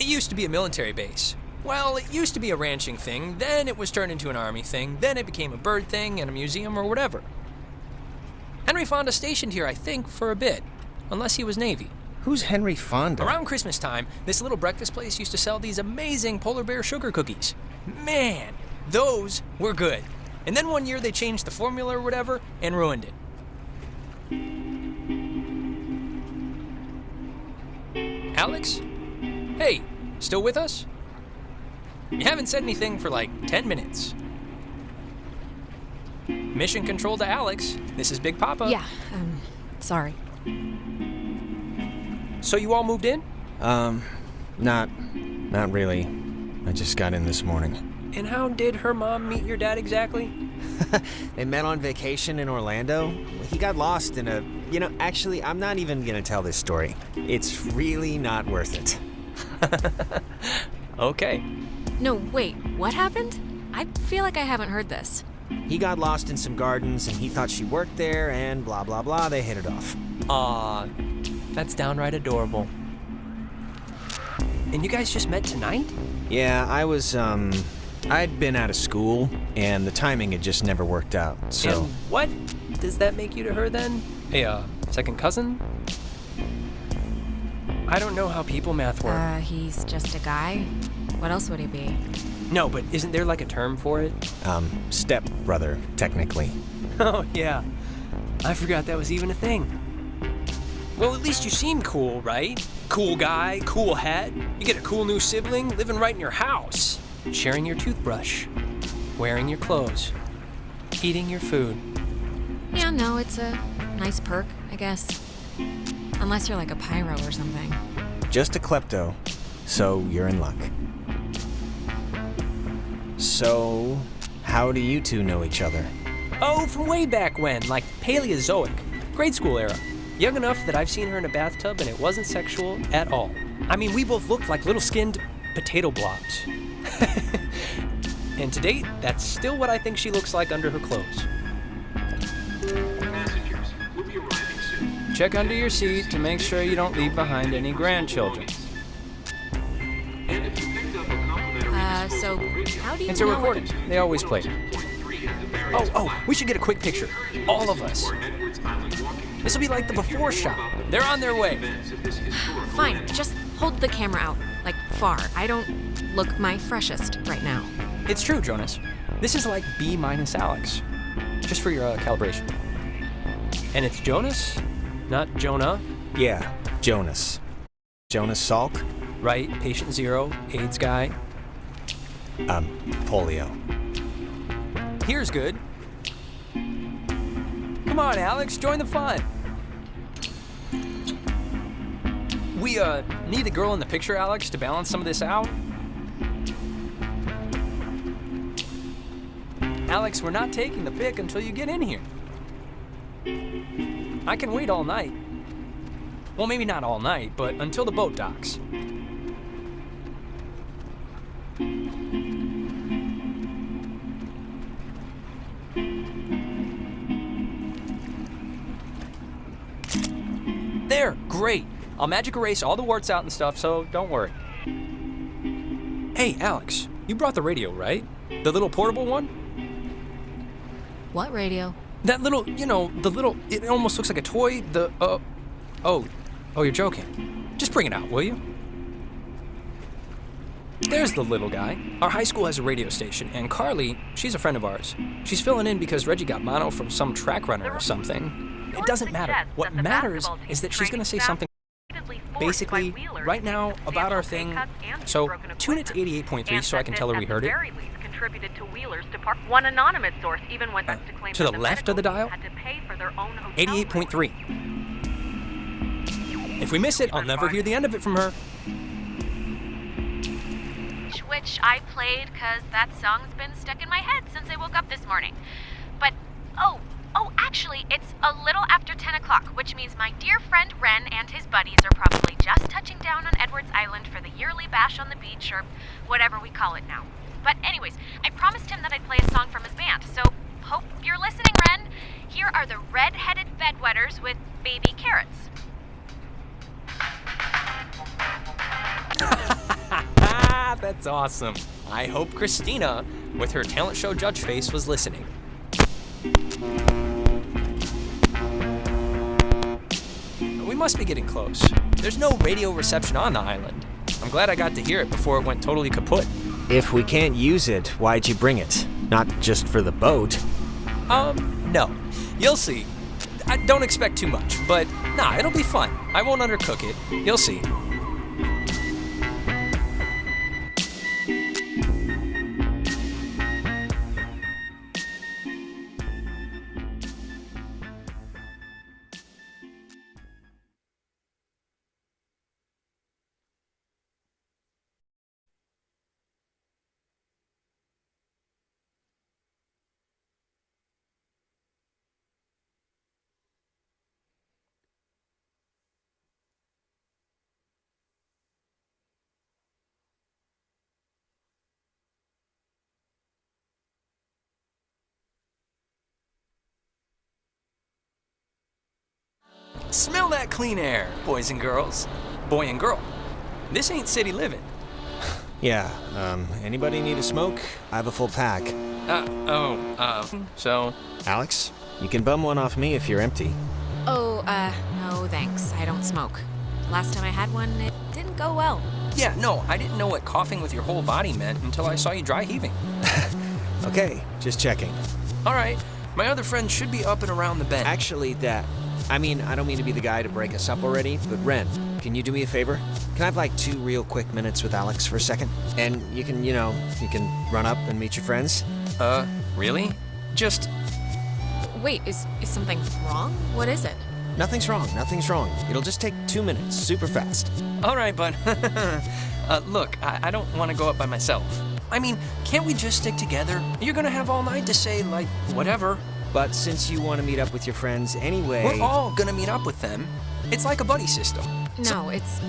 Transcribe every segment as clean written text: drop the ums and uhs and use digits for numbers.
It used to be a military base. Well, it used to be a ranching thing, then it was turned into an army thing, then it became a bird thing and a museum or whatever. Henry Fonda stationed here, I think, for a bit, unless he was Navy. Who's Henry Fonda? Around Christmas time, this little breakfast place used to sell these amazing polar bear sugar cookies. Man, those were good. And then one year they changed the formula or whatever and ruined it. Alex? Hey, still with us? You haven't said anything for like 10 minutes. Mission control to Alex. This is Big Papa. Yeah, sorry. So you all moved in? Not really. I just got in this morning. And how did her mom meet your dad exactly? They met on vacation in Orlando. He got lost in a... actually, I'm not even gonna tell this story. It's really not worth it. Okay. No, wait, what happened? I feel like I haven't heard this. He got lost in some gardens, and he thought she worked there, and blah, blah, blah. They hit it off. Aw, that's downright adorable. And you guys just met tonight? Yeah, I'd been out of school, and the timing had just never worked out, so... And what does that make you to her, then? A, second cousin? I don't know how people math work. He's just a guy. What else would he be? No, but isn't there like a term for it? Step-brother, technically. Oh, yeah. I forgot that was even a thing. Well, at least you seem cool, right? Cool guy, cool hat. You get a cool new sibling living right in your house. Sharing your toothbrush. Wearing your clothes. Eating your food. Yeah, no, it's a nice perk, I guess. Unless you're like a pyro or something. Just a klepto, so you're in luck. So, how do you two know each other? Oh, from way back when, like Paleozoic. Grade school era. Young enough that I've seen her in a bathtub and it wasn't sexual at all. I mean, we both looked like little skinned potato blobs. And to date, that's still what I think she looks like under her clothes. Passengers will be arriving soon. Check under your seat to make sure you don't leave behind any grandchildren. And if you picked up a complimentary So, disposable radio, how do you It's a know recording. They always play. 1.3 at the various Oh, we should get a quick picture. All of us. for Edwards Island walking. This will be like the before shot. They're on their way. Events of this historical Fine, land. just hold the camera out, like far. I don't look my freshest right now. It's true, Jonas. This is like B minus Alex. Just for your calibration. And it's Jonas, not Jonah, Yeah, Jonas. Jonas Salk? right? Patient zero, AIDS guy. Polio. Here's good. Come on, Alex, join the fun. We, need the girl in the picture, Alex, to balance some of this out. Alex, we're not taking the pic until you get in here. I can wait all night. Well, maybe not all night, but until the boat docks. There, great. I'll magic erase all the warts out and stuff, so don't worry. Hey, Alex, you brought the radio, right? The little portable one? What radio? That little, it almost looks like a toy, oh, you're joking. Just bring it out, will you? There's the little guy. Our high school has a radio station, and Carly, she's a friend of ours. She's filling in because Reggie got mono from some track runner or something. It doesn't matter. What matters is that she's gonna say something basically right now about our thing. So tune it to 88.3 so I can tell her we heard it. Contributed to Wheeler's depart. One anonymous source even went to claim to that the left of the dial? had to pay for their own hotel 88.3. If we miss it, I'll never hear the end of it from her. Which I played because that song's been stuck in my head since I woke up this morning. But, actually, it's a little after 10 o'clock, which means my dear friend Ren and his buddies are probably just touching down on Edwards Island for the yearly bash on the beach, or whatever we call it now. But anyways, I promised him that I'd play a song from his band, so hope you're listening, Ren. Here are the Red-Headed Bedwetters with Baby Carrots. That's awesome. I hope Christina, with her talent show judge face, was listening. We must be getting close. There's no radio reception on the island. I'm glad I got to hear it before it went totally kaput. If we can't use it, why'd you bring it? Not just for the boat. No. You'll see. I don't expect too much, but nah, it'll be fun. I won't undercook it. You'll see. Smell that clean air, boys and girls. Boy and girl. This ain't city living. Yeah, anybody need a smoke? I have a full pack. So? Alex, you can bum one off me if you're empty. Oh, no thanks. I don't smoke. Last time I had one, it didn't go well. Yeah, no, I didn't know what coughing with your whole body meant until I saw you dry heaving. Okay, just checking. All right, my other friend should be up and around the bend. Actually, I don't mean to be the guy to break us up already, but Ren, can you do me a favor? Can I have like 2 real quick minutes with Alex for a second? And you can run up and meet your friends? Really? Just... Wait, is something wrong? What is it? Nothing's wrong. It'll just take 2 minutes, super fast. All right, bud. Look, I don't want to go up by myself. I mean, can't we just stick together? You're gonna have all night to say, like, whatever. But since you want to meet up with your friends anyway... We're all gonna meet up with them. It's like a buddy system. No, it's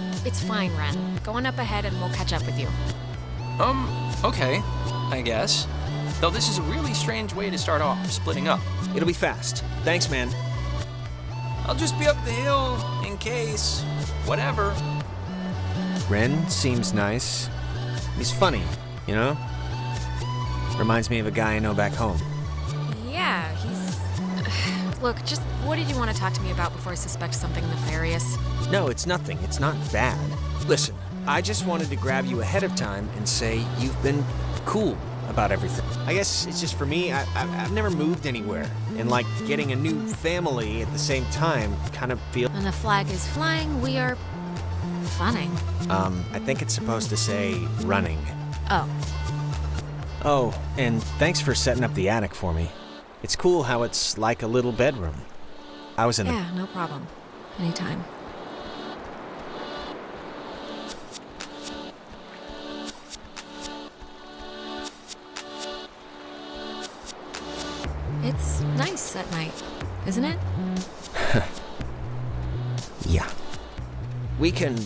fine, Ren. Go on up ahead and we'll catch up with you. Okay, I guess. Though this is a really strange way to start off, splitting up. It'll be fast. Thanks, man. I'll just be up the hill, in case. Whatever. Ren seems nice. He's funny, you know? Reminds me of a guy I know back home. Yeah, he's... Look, just what did you want to talk to me about before I suspect something nefarious? No, it's nothing. It's not bad. Listen, I just wanted to grab you ahead of time and say you've been cool about everything. I guess it's just for me, I've never moved anywhere. And like getting a new family at the same time kind of feels... When the flag is flying, we are... funning. I think it's supposed to say running. Oh. Oh, and thanks for setting up the attic for me. It's cool how it's like a little bedroom. I was in Yeah, no problem. Anytime. It's nice at night, isn't it? Yeah. We can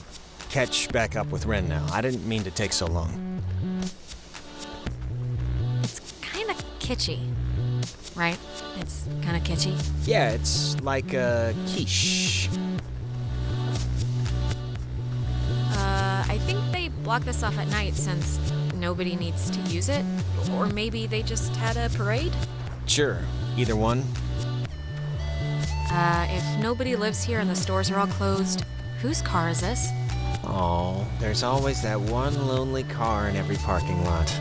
catch back up with Ren now. I didn't mean to take so long. It's kind of kitschy, right? It's kind of kitschy. Yeah, it's like a quiche. I think they block this off at night since nobody needs to use it. Or maybe they just had a parade? Sure, either one. If nobody lives here and the stores are all closed, whose car is this? Oh, there's always that one lonely car in every parking lot.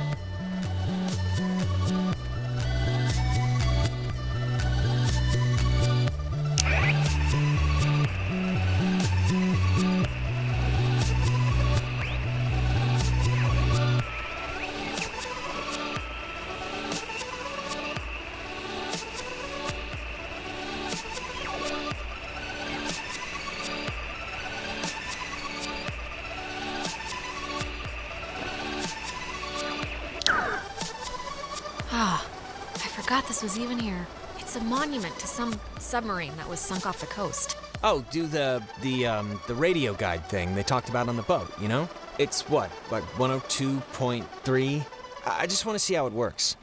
I forgot this was even here. It's a monument to some submarine that was sunk off the coast. Oh, do the radio guide thing they talked about on the boat, you know? It's what 102.3? I just want to see how it works.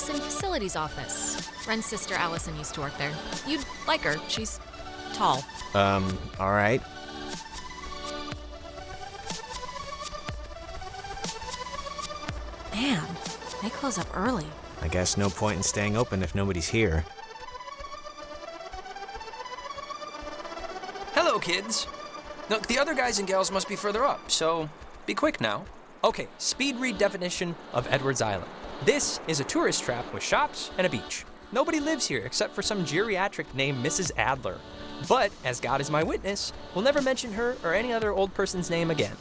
works in facilities office. Ren's sister Allison used to work there. You'd like her. She's tall. All right. Man, they close up early. I guess no point in staying open if nobody's here. Hello, kids. Look, the other guys and gals must be further up, so be quick now. Okay, speed read definition of Edwards Island. This is a tourist trap with shops and a beach. Nobody lives here except for some geriatric named Mrs. Adler. But, as God is my witness, we'll never mention her or any other old person's name again.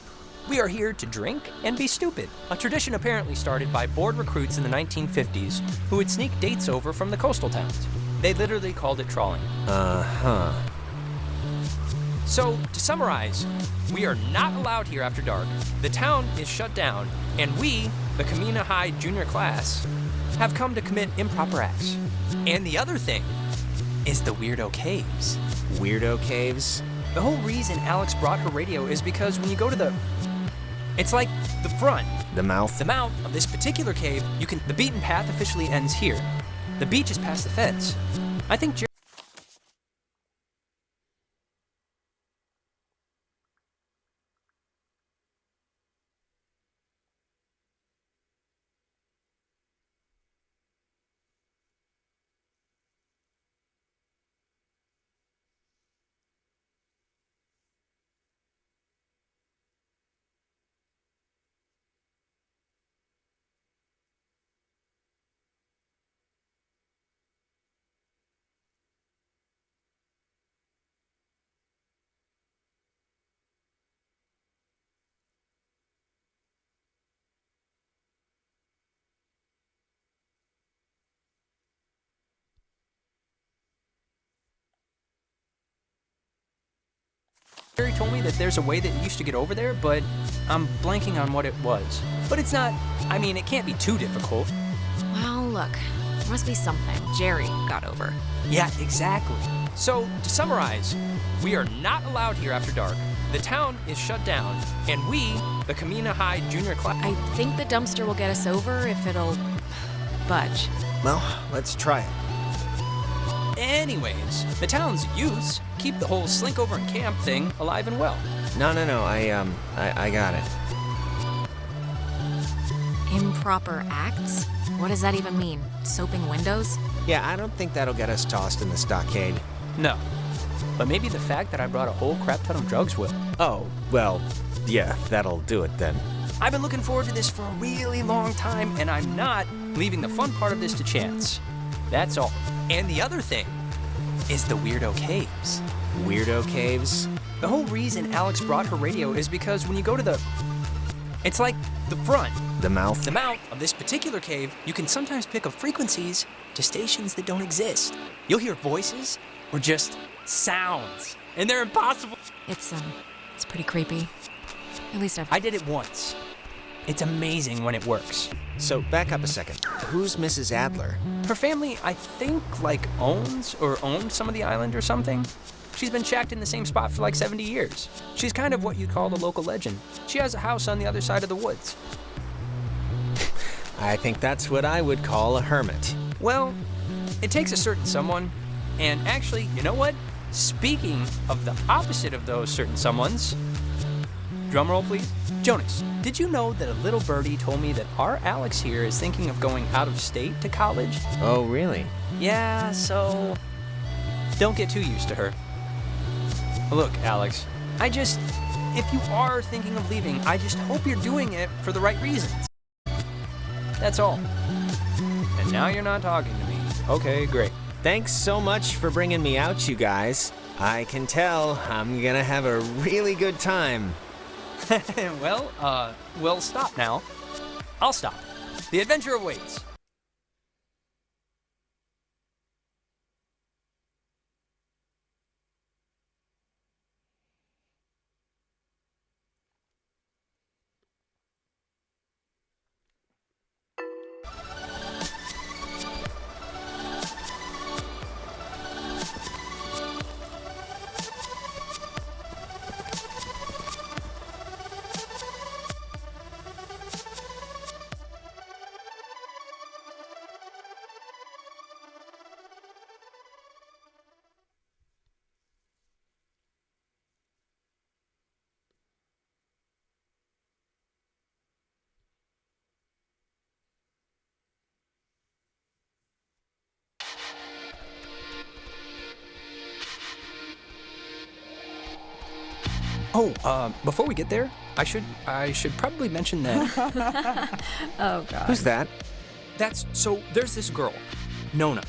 We are here to drink and be stupid, a tradition apparently started by bored recruits in the 1950s who would sneak dates over from the coastal towns. They literally called it trawling. Uh-huh. So, to summarize, we are not allowed here after dark, the town is shut down, and we, the Camina High junior class, have come to commit improper acts. And the other thing is the Weirdo Caves. Weirdo caves? The whole reason Alex brought her radio is because when you go to it's like the front. The mouth? The mouth of this particular cave, the beaten path officially ends here. The beach is past the fence. I think Jerry told me that there's a way that you used to get over there, but I'm blanking on what it was. But it's not, it can't be too difficult. Well, look, there must be something Jerry got over. Yeah, exactly. So, to summarize, we are not allowed here after dark, the town is shut down, and we, the Camina High junior class... I think the dumpster will get us over if it'll budge. Well, let's try it. Anyways, the town's youths keep the whole slink over and camp thing alive and well. No, I got it. Improper acts? What does that even mean? Soaping windows? Yeah, I don't think that'll get us tossed in the stockade. No. But maybe the fact that I brought a whole crap ton of drugs will. Oh, well, yeah, that'll do it then. I've been looking forward to this for a really long time, and I'm not leaving the fun part of this to chance. That's all. And the other thing is the Weirdo Caves. Weirdo caves? The whole reason Alex brought her radio is because when you go to it's like the front. The mouth? The mouth of this particular cave, you can sometimes pick up frequencies to stations that don't exist. You'll hear voices or just sounds, and they're impossible. It's pretty creepy. At least I did it once. It's amazing when it works. So, back up a second. Who's Mrs. Adler? Her family, I think, owns or owned some of the island or something. She's been shacked in the same spot for 70 years. She's kind of what you'd call a local legend. She has a house on the other side of the woods. I think that's what I would call a hermit. Well, it takes a certain someone, and actually, you know what? Speaking of the opposite of those certain someones, drumroll please. Jonas, did you know that a little birdie told me that our Alex here is thinking of going out of state to college? Oh, really? Yeah, so don't get too used to her. Look, Alex, if you are thinking of leaving, I just hope you're doing it for the right reasons. That's all. And now you're not talking to me. Okay, great. Thanks so much for bringing me out, you guys. I can tell I'm gonna have a really good time. We'll stop now. I'll stop. The adventure awaits. Before we get there, I should probably mention that Oh, God. Who's that? there's this girl, Nona.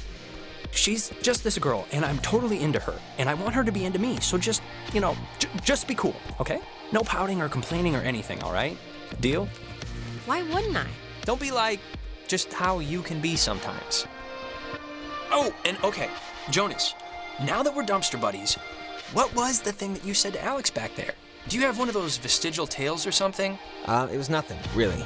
She's just this girl, and I'm totally into her, and I want her to be into me, so just, just be cool, okay? No pouting or complaining or anything, all right? Deal? Why wouldn't I? Don't be like just how you can be sometimes. Oh, and okay, Jonas, now that we're dumpster buddies, what was the thing that you said to Alex back there? Do you have one of those vestigial tales or something? It was nothing, really.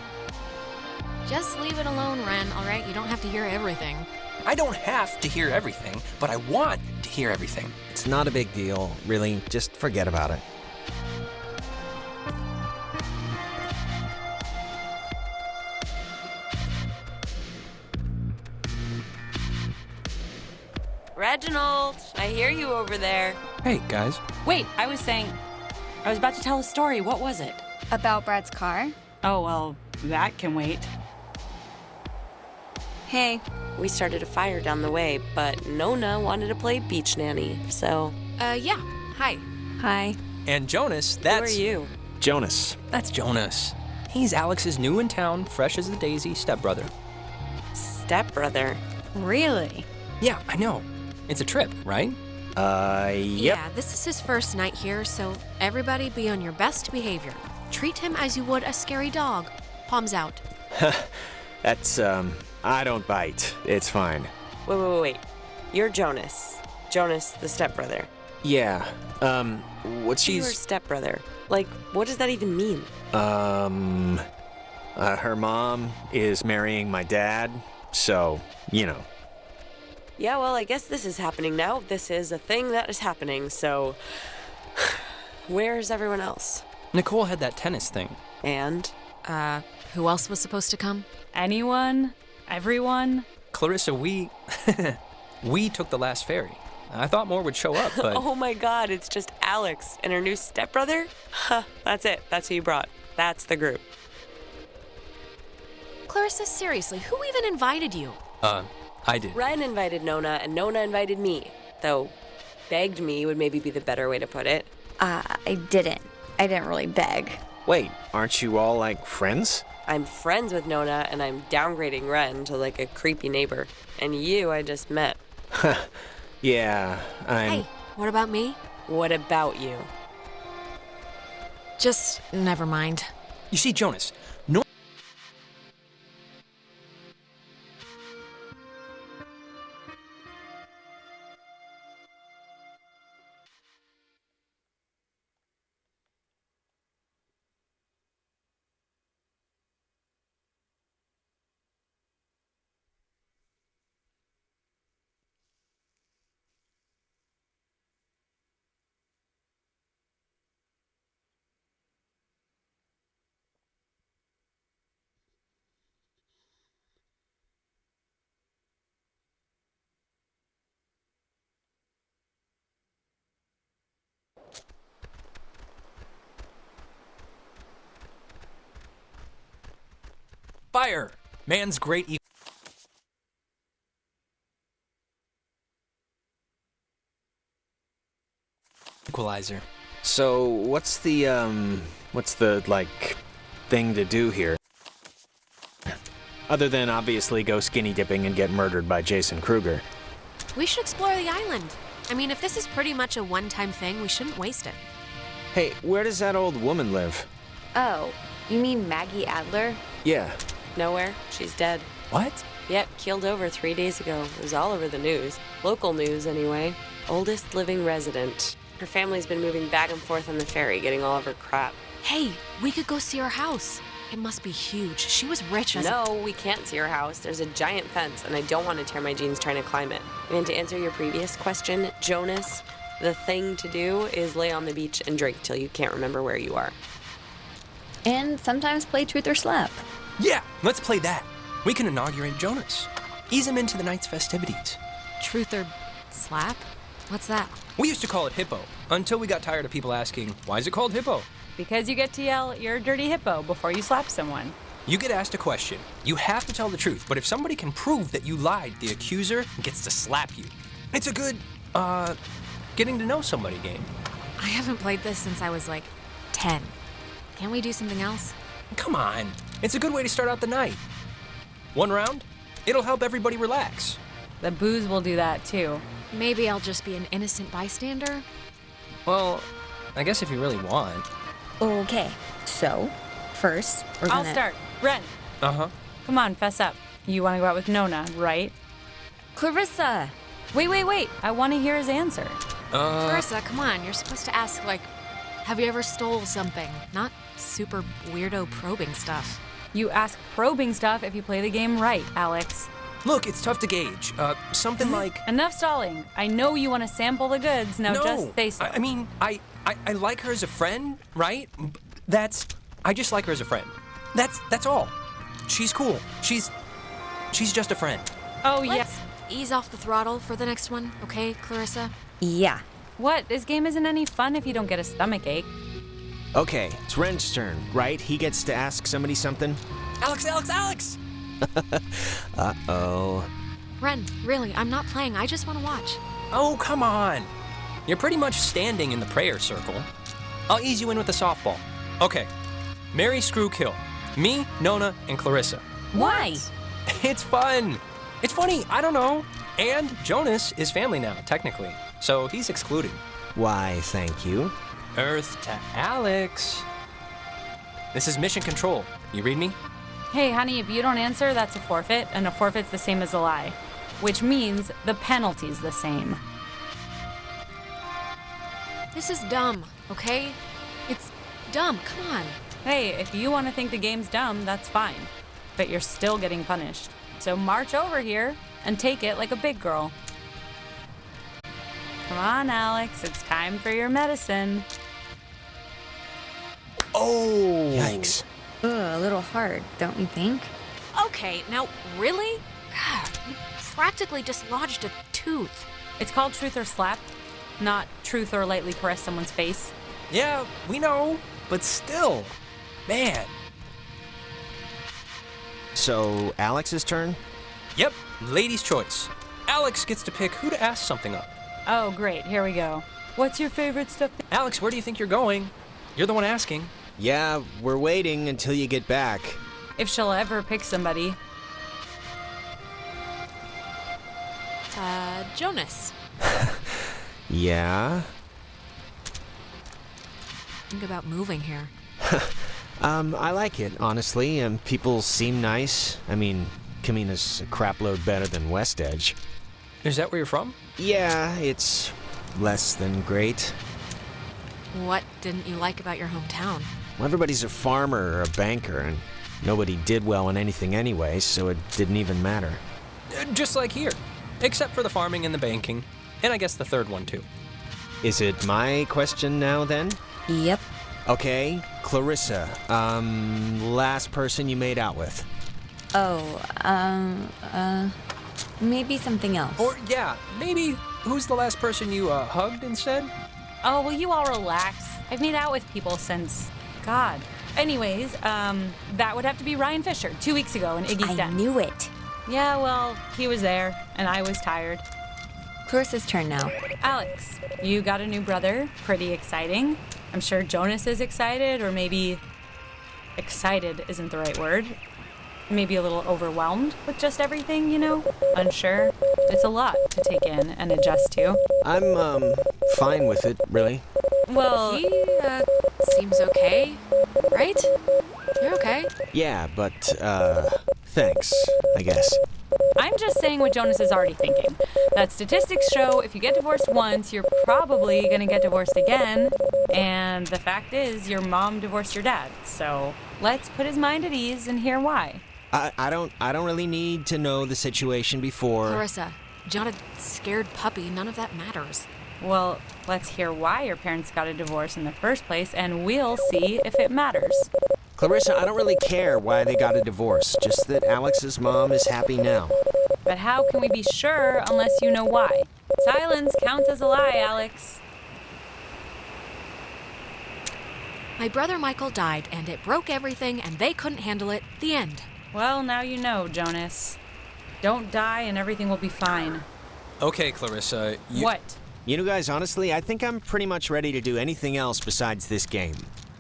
Just leave it alone, Ren, all right? You don't have to hear everything. I don't have to hear everything, but I want to hear everything. It's not a big deal, really. Just forget about it. Reginald, I hear you over there. Hey, guys. Wait, I was about to tell a story. What was it? About Brad's car? Oh, well, that can wait. Hey. We started a fire down the way, but Nona wanted to play beach nanny, so... Yeah. Hi. Hi. And Jonas, Who are you? Jonas. That's Jonas. He's Alex's new in town, fresh as the daisy stepbrother. Stepbrother. Really? Yeah, I know. It's a trip, right? Yep. Yeah, this is his first night here, so everybody be on your best behavior. Treat him as you would a scary dog. Palms out. That's, I don't bite. It's fine. Wait. You're Jonas. Jonas, the stepbrother. Yeah, what's Your stepbrother. Like, what does that even mean? Her mom is marrying my dad, so, Yeah, well, I guess this is happening now. This is a thing that is happening, so... Where's everyone else? Nicole had that tennis thing. And? Who else was supposed to come? Anyone? Everyone? Clarissa, we took the last ferry. I thought more would show up, but... Oh my god, it's just Alex and her new stepbrother? Huh, that's it. That's who you brought. That's the group. Clarissa, seriously, who even invited you? I did. Ren invited Nona, and Nona invited me. Though, begged me would maybe be the better way to put it. I didn't. I didn't really beg. Wait, aren't you all, like, friends? I'm friends with Nona, and I'm downgrading Ren to, like, a creepy neighbor. And you I just met. Yeah, Hey, what about me? What about you? Just never mind. You see, Jonas, fire! Man's great equalizer. So, what's the, like, thing to do here? Other than obviously go skinny dipping and get murdered by Jason Kruger. We should explore the island. I mean, if this is pretty much a one-time thing, we shouldn't waste it. Hey, where does that old woman live? Oh, you mean Maggie Adler? Yeah. Nowhere. She's dead. What? Yep, keeled over 3 days ago. It was all over the news. Local news, anyway. Oldest living resident. Her family's been moving back and forth on the ferry, getting all of her crap. Hey, we could go see her house. It must be huge. She was rich as No, we can't see her house. There's a giant fence, and I don't want to tear my jeans trying to climb it. And to answer your previous question, Jonas, the thing to do is lay on the beach and drink till you can't remember where you are. And sometimes play truth or slap. Yeah, let's play that. We can inaugurate Jonas. Ease him into the night's festivities. truth or slap? What's that? We used to call it hippo, until we got tired of people asking, why is it called hippo? Because you get to yell, "You're a dirty hippo," before you slap someone. You get asked a question. You have to tell the truth, but if somebody can prove that you lied, the accuser gets to slap you. It's a good, getting to know somebody game. I haven't played this since I was like 10. Can't we do something else? Come on. It's a good way to start out the night. One round? It'll help everybody relax. The booze will do that too. Maybe I'll just be an innocent bystander? Well, I guess if you really want. Okay, so first we're gonna... I'll start. Ren, Uh-huh. come on, fess up. You want to go out with Nona, right? Clarissa! Wait. I want to hear his answer. Clarissa, come on. You're supposed to ask, like, have you ever stole something? Not super weirdo probing stuff. You ask probing stuff if you play the game right, Alex. Look, it's tough to gauge. Something like... Enough stalling. I know you want to sample the goods. Now No, just say so. I mean, I like her as a friend, right? I just like her as a friend. That's all. She's cool. She's just a friend. Oh, yes. Let's ease off the throttle for the next one, okay, Clarissa? Yeah. What? This game isn't any fun if you don't get a stomach ache. Okay, it's Ren's turn, right? He gets to ask somebody something? Alex! Uh-oh. Ren, really, I'm not playing. I just want to watch. Oh, come on. You're pretty much standing in the prayer circle. I'll ease you in with a softball. Okay. Marry, screw, kill. Me, Nona, and Clarissa. Why? It's fun. It's funny. I don't know. And Jonas is family now, technically. So he's excluded. Why, thank you. Earth to Alex. This is mission control. You read me? Hey, honey, if you don't answer, that's a forfeit, and a forfeit's the same as a lie. Which means the penalty's the same. This is dumb, okay? It's dumb. Come on. Hey, if you want to think the game's dumb, that's fine. But you're still getting punished. So march over here and take it like a big girl. Come on, Alex, it's time for your medicine. Oh! Yikes. Ugh, a little hard, don't you think? Okay, now, really? God, you practically dislodged a tooth. It's called truth or slap, not truth or lightly caress someone's face. Yeah, we know. But still. Man. So, Alex's turn? Yep, lady's choice. Alex gets to pick who to ask something of. Oh, great, here we go. What's your favorite stuff? Alex, where do you think you're going? You're the one asking. Yeah, we're waiting until you get back. If she'll ever pick somebody. Jonas. Yeah? Think about moving here. I like it, honestly. People seem nice. I mean, Kamina's a crapload better than West Edge. Is that where you're from? Yeah, it's less than great. What didn't you like about your hometown? Well, everybody's a farmer or a banker, and nobody did well in anything anyway, so it didn't even matter. Just like here. Except for the farming and the banking. And I guess the third one, too. Is it my question now, then? Yep. Okay, Clarissa, last person you made out with. Maybe something else. Or, yeah, maybe who's the last person you hugged instead? Oh, will you all relax? I've made out with people since... God. Anyways, that would have to be Ryan Fisher, 2 weeks ago in Iggy's I den. knew it. Yeah, well, he was there, and I was tired. Clarissa's turn now. Alex, you got a new brother. Pretty exciting. I'm sure Jonas is excited, or maybe... Excited isn't the right word. Maybe a little overwhelmed with just everything, you know? Unsure. It's a lot to take in and adjust to. I'm, fine with it, really. Well... He, seems okay, right? You're okay. Yeah, but, thanks, I guess. I'm just saying what Jonas is already thinking. That statistics show if you get divorced once, you're probably gonna get divorced again. And the fact is, your mom divorced your dad. So let's put his mind at ease and hear why. I don't really need to know the situation before. Clarissa, you're not a scared puppy. None of that matters. Well, let's hear why your parents got a divorce in the first place, and we'll see if it matters. Clarissa, I don't really care why they got a divorce, just that Alex's mom is happy now. But how can we be sure unless you know why? Silence counts as a lie, Alex. My brother Michael died, and it broke everything, and they couldn't handle it. The end. Well, now you know, Jonas. Don't die and everything will be fine. Okay, Clarissa, What? You know, guys, honestly, I think I'm pretty much ready to do anything else besides this game.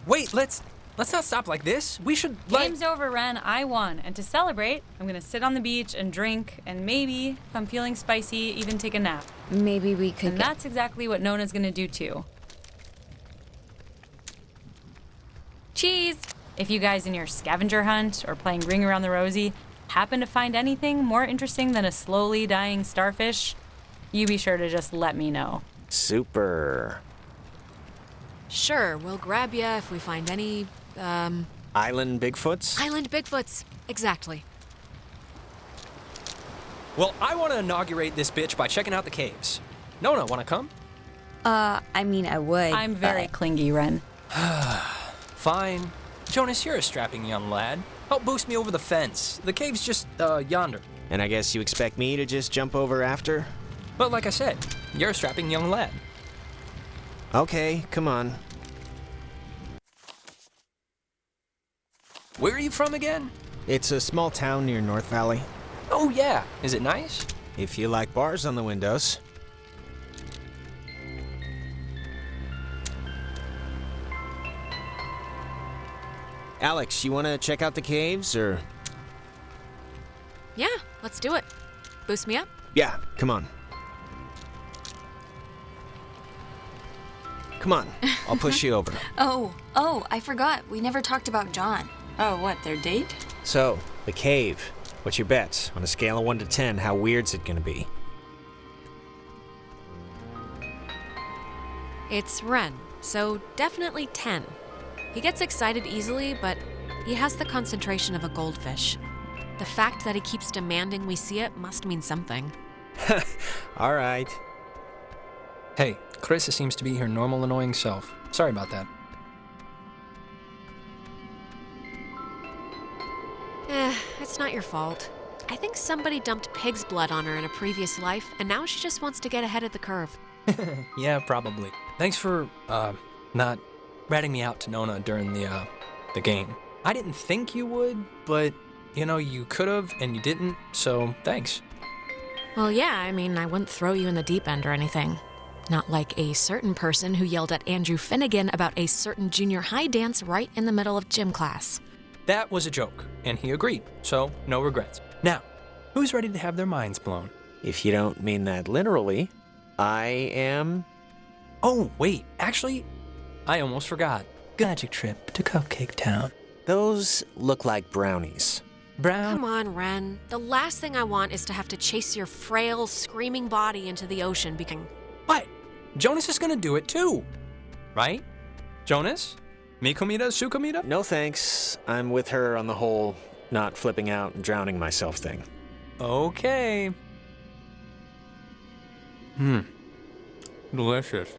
Wait, let's not stop like this. We should, Game's over, Ren. I won. And to celebrate, I'm gonna sit on the beach and drink, and maybe, if I'm feeling spicy, even take a nap. Maybe we could And that's exactly what Nona's gonna do too. Cheese! If you guys in your scavenger hunt or playing Ring Around the Rosie happen to find anything more interesting than a slowly dying starfish, you be sure to just let me know. Super. Sure, we'll grab ya if we find any, Island Bigfoots? island Bigfoots. Exactly. Well, I want to inaugurate this bitch by checking out the caves. Nona, want to come? I mean, I would. I'm very but- clingy, Ren. Fine. Jonas, you're a strapping young lad. Help boost me over the fence. The cave's just, yonder. And I guess you expect me to just jump over after? But like I said, you're a strapping young lad. Okay, come on. Where are you from again? It's a small town near North Valley. Oh, yeah. Is it nice? If you like bars on the windows. Alex, you want to check out the caves, or? Yeah, let's do it. Boost me up. Yeah, come on. Come on, I'll push you over. Oh, I forgot. We never talked about John. Oh, what, their date? So, the cave. What's your bets? On a scale of 1 to 10, how weird's it gonna be? It's Ren, so definitely 10. He gets excited easily, but he has the concentration of a goldfish. The fact that he keeps demanding we see it must mean something. All right. Hey, Carissa seems to be her normal annoying self. Sorry about that. It's not your fault. I think somebody dumped pig's blood on her in a previous life, and now she just wants to get ahead of the curve. Yeah, probably. Thanks for, not ratting me out to Nona during the game. I didn't think you would, but, you could've and you didn't, so thanks. Well, yeah, I mean, I wouldn't throw you in the deep end or anything. Not like a certain person who yelled at Andrew Finnegan about a certain junior high dance right in the middle of gym class. That was a joke, and he agreed, so no regrets. Now, who's ready to have their minds blown? If you don't mean that literally, I am. Oh, wait, actually, I almost forgot. Magic trip to Cupcake Town. Those look like brownies. Brown? Come on, Ren. The last thing I want is to have to chase your frail, screaming body into the ocean because... What? Jonas is gonna do it too, right? Jonas? Mi comida, su comida? No thanks. I'm with her on the whole not flipping out and drowning myself thing. Okay. Delicious.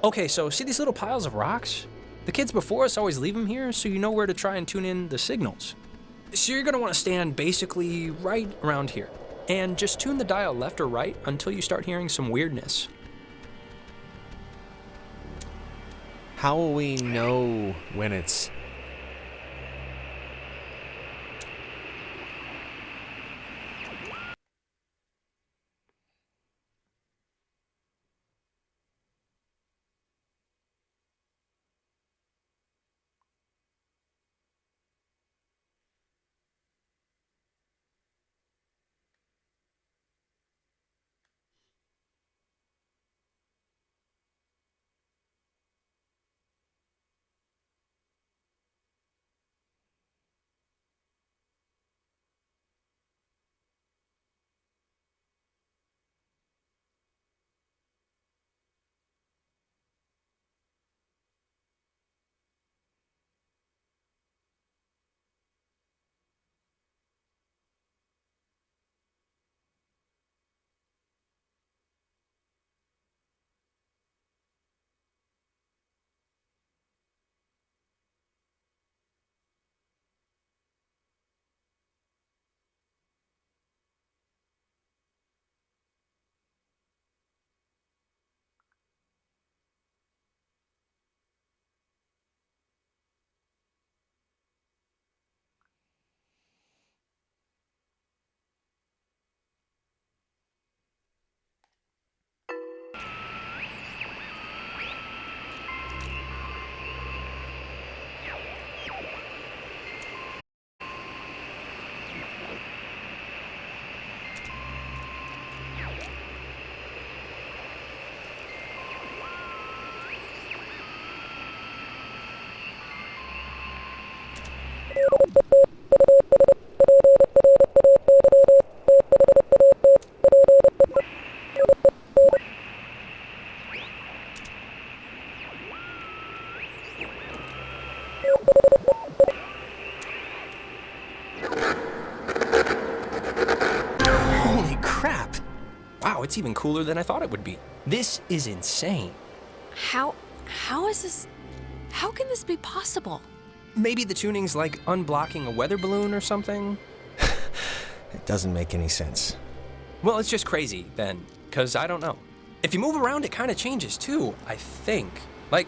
Okay, so see these little piles of rocks? The kids before us always leave them here so you know where to try and tune in the signals. So you're gonna wanna stand basically right around here. And just tune the dial left or right until you start hearing some weirdness. How will we know when it's... it's even cooler than I thought it would be. This is insane. How is this? How can this be possible? Maybe the tuning's like unblocking a weather balloon or something? It doesn't make any sense. Well, it's just crazy then, because I don't know. If you move around, it kind of changes too, I think. Like,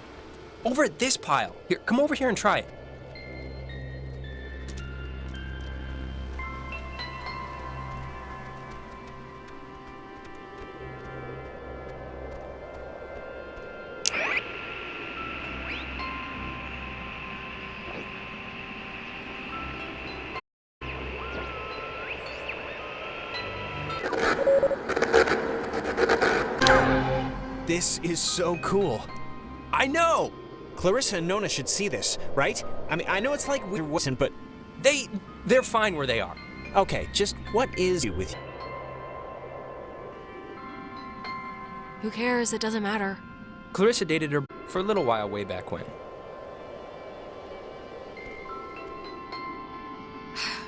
over at this pile. Here, come over here and try it. This is so cool. I know! Clarissa and Nona should see this, right? I mean, I know it's like we wasn't, but They're fine where they are. okay, just what is with you? Who cares? It doesn't matter. Clarissa dated her for a little while way back when.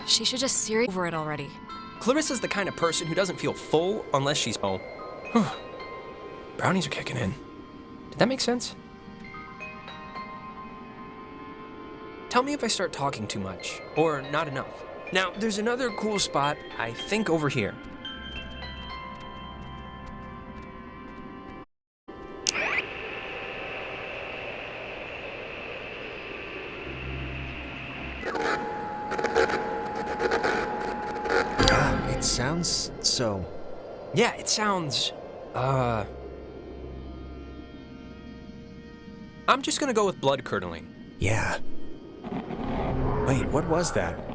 She should just seriously over it already. Clarissa's the kind of person who doesn't feel full unless she's oh. Brownies are kicking in. Did that make sense? Tell me if I start talking too much, or not enough. Now, there's another cool spot, I think over here. God, it sounds so... Yeah, it sounds, I'm just gonna go with blood curdling. Yeah. Wait, what was that?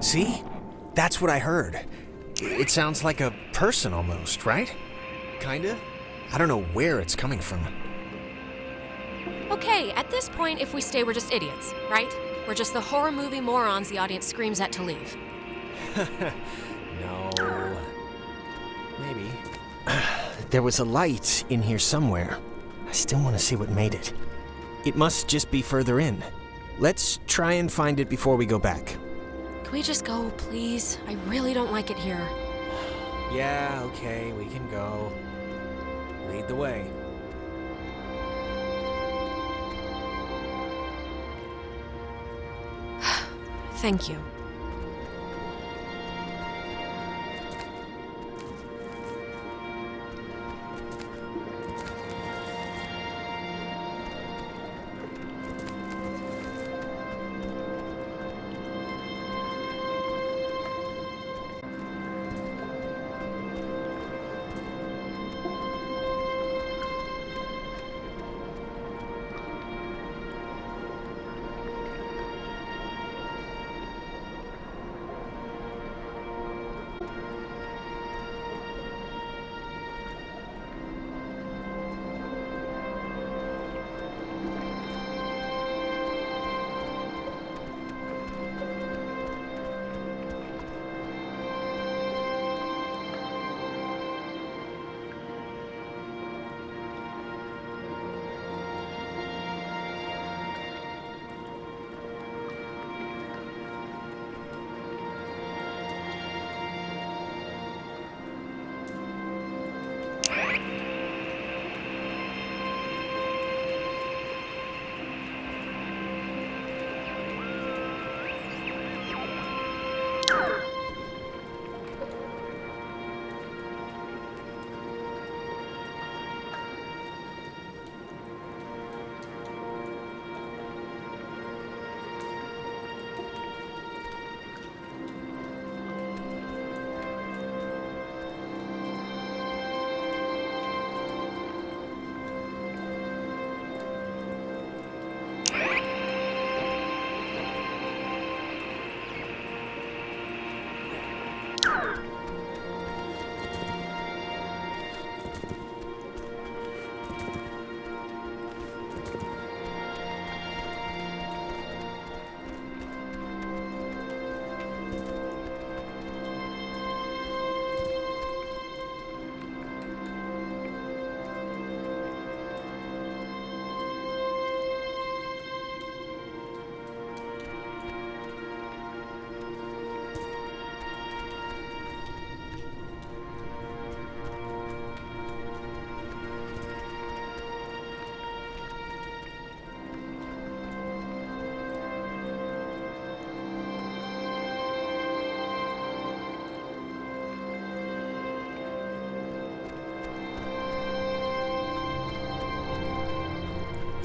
See? That's what I heard. It sounds like a person almost, right? Kinda? I don't know where it's coming from. Okay, at this point, if we stay, we're just idiots, right? We're just the horror movie morons the audience screams at to leave. No. Maybe. There was a light in here somewhere. I still want to see what made it. It must just be further in. Let's try and find it before we go back. Can we just go, please? I really don't like it here. Yeah, okay, we can go. Lead the way. Thank you.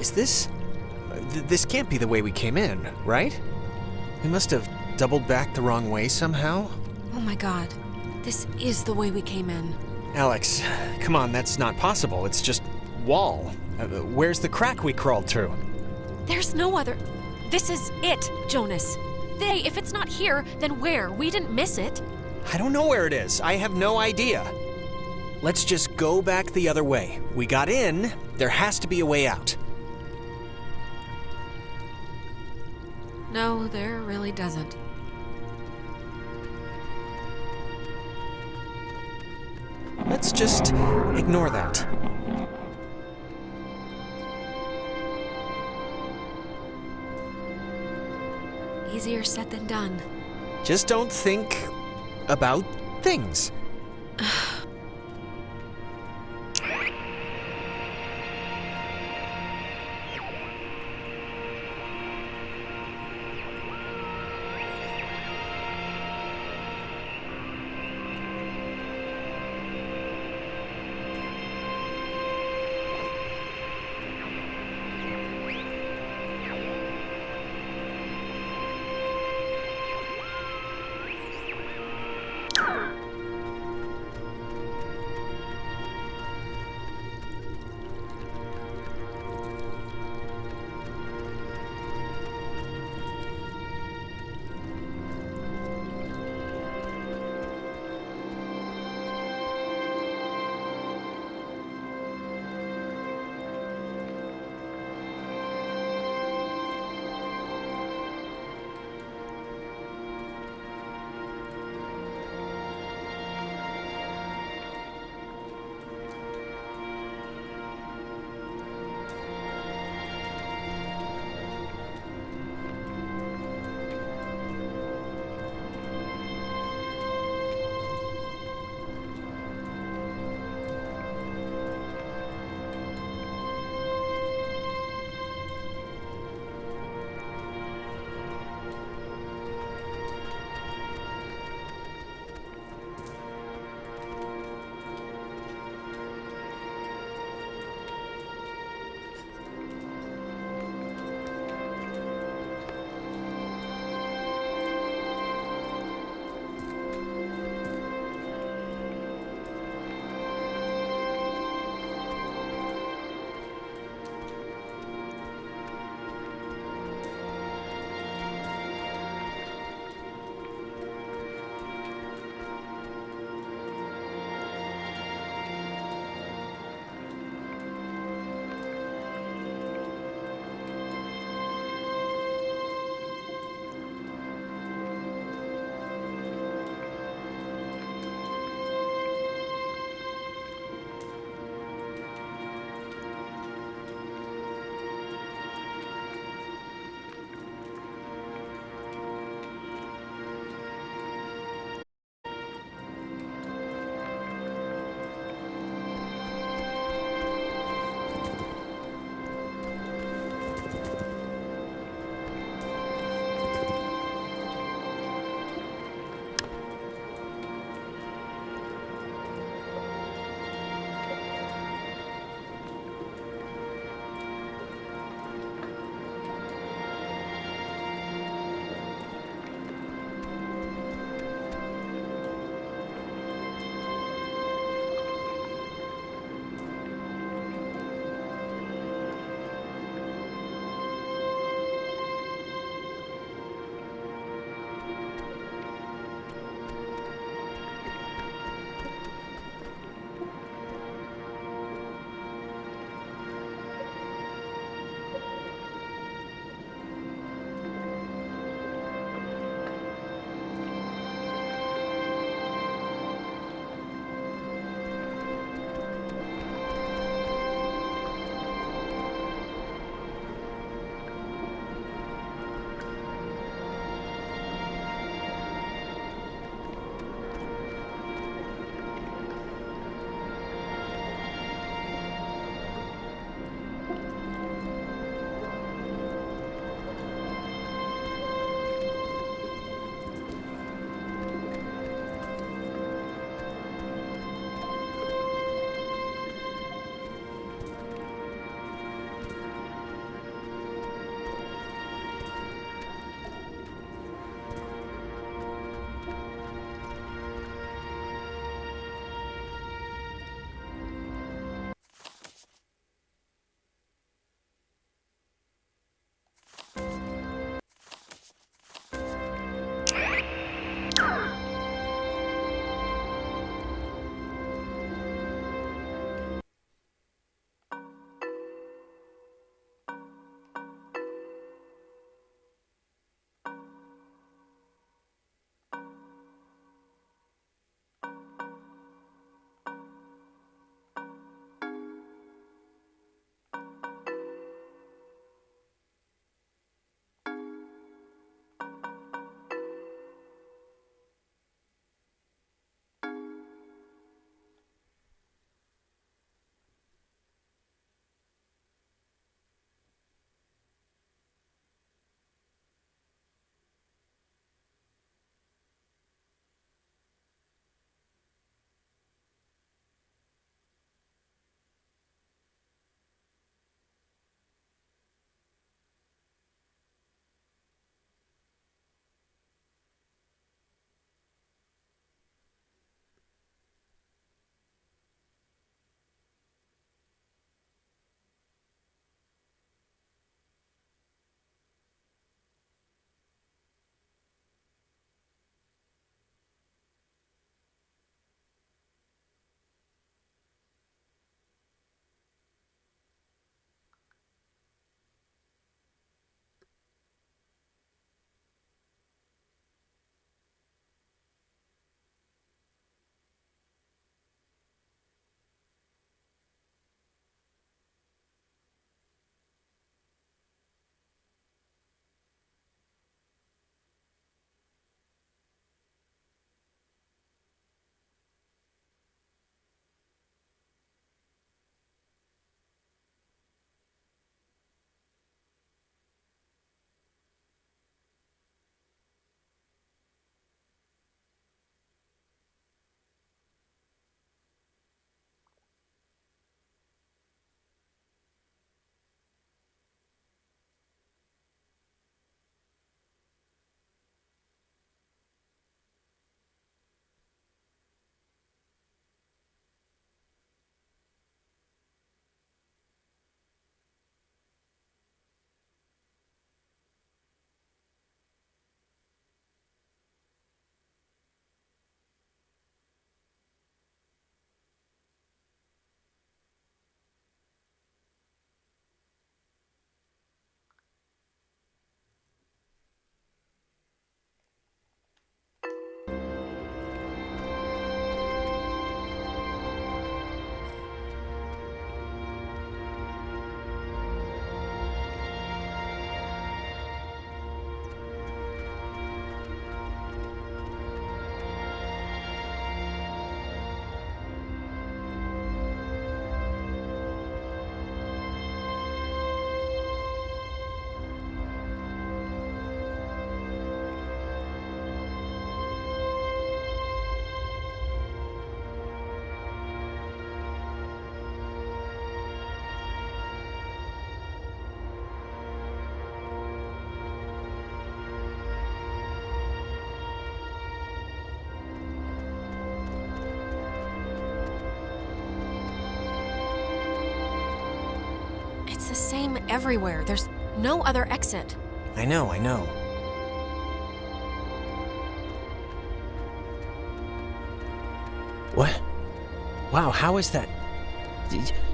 Is this... This can't be the way we came in, right? We must have doubled back the wrong way somehow? Oh my god. This is the way we came in. Alex, come on, that's not possible. It's just wall. Where's the crack we crawled through? There's no other... This is it, Jonas. If it's not here, then where? We didn't miss it. I don't know where it is. I have no idea. Let's just go back the other way. We got in. There has to be a way out. No, there really doesn't. Let's just ignore that. Easier said than done. Just don't think about things. It's the same everywhere. There's no other exit. I know. What? Wow, how is that?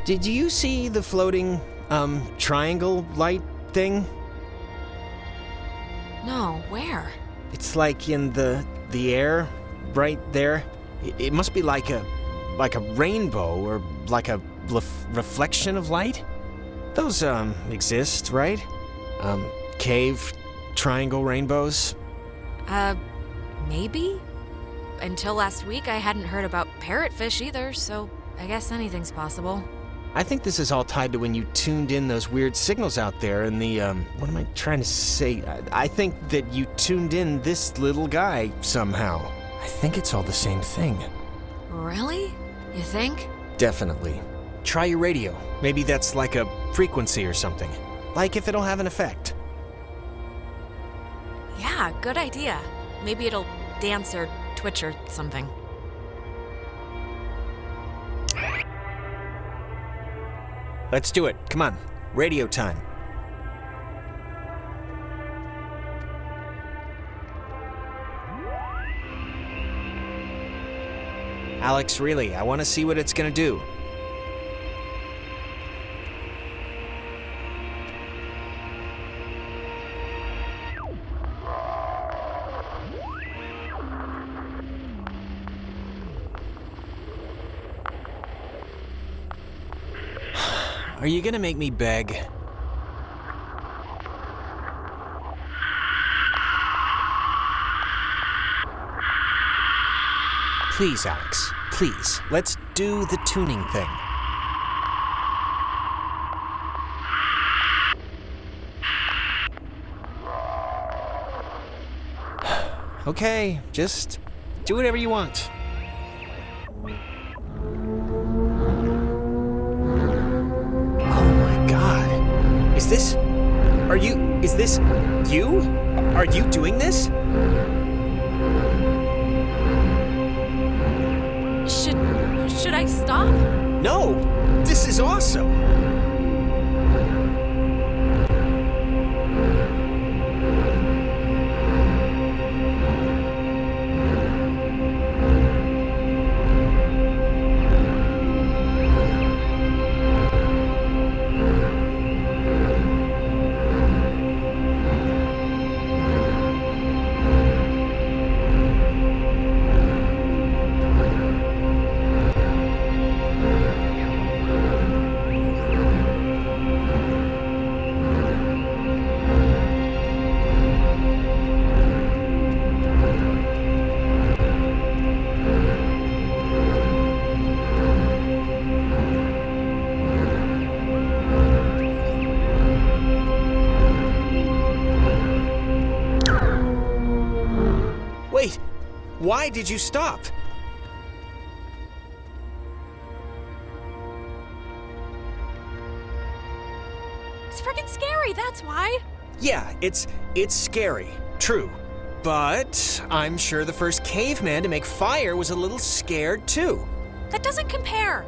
Did you see the floating, triangle light thing? No, where? It's like in the air, right there. It must be like a rainbow or like a reflection of light. Those, exist, right? Cave triangle rainbows. Maybe? Until last week, I hadn't heard about parrotfish either, so I guess anything's possible. I think this is all tied to when you tuned in those weird signals out there in the, what am I trying to say? I think that you tuned in this little guy somehow. I think it's all the same thing. Really? You think? Definitely. Try your radio. Maybe that's like a frequency or something. Like if it'll have an effect. Yeah, good idea. Maybe it'll dance or twitch or something. Let's do it. Come on. Radio time. Alex, really, I want to see what it's gonna do. Are you gonna make me beg? Please, Alex. Please. Let's do the tuning thing. Okay, just do whatever you want. Is this you? Are you doing this? Should I stop? No! This is awesome! Wait, why did you stop? It's freaking scary, that's why. Yeah, it's scary, true. But I'm sure the first caveman to make fire was a little scared too. That doesn't compare.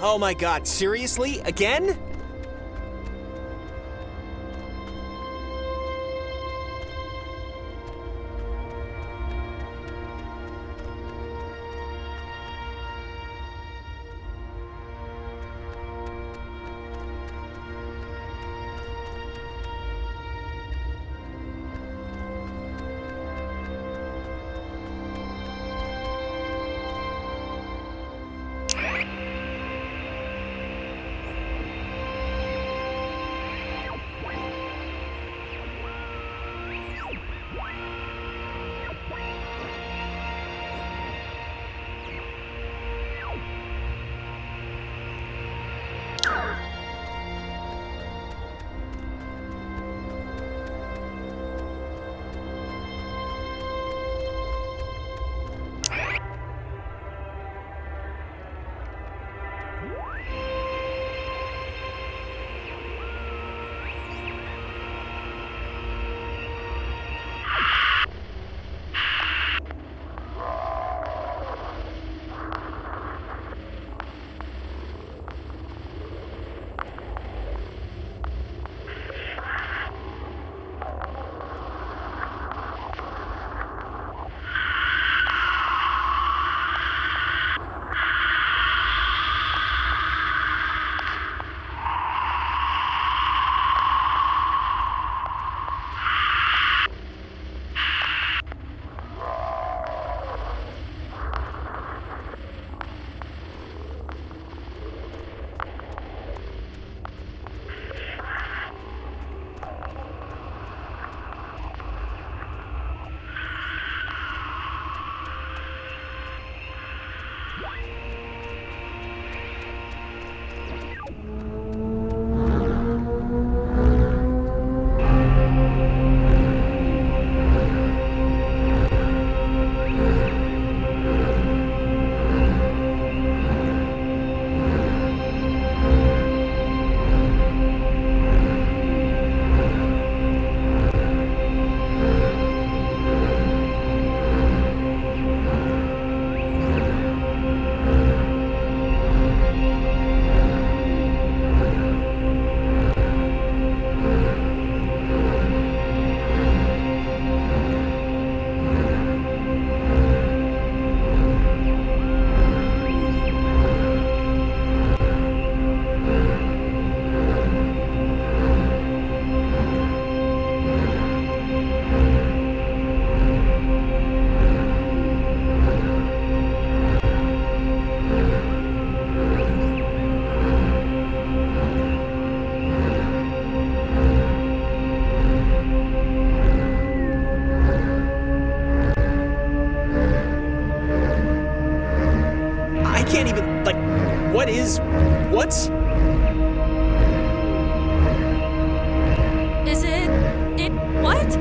Oh my god, seriously? Again? is... what? Is it what?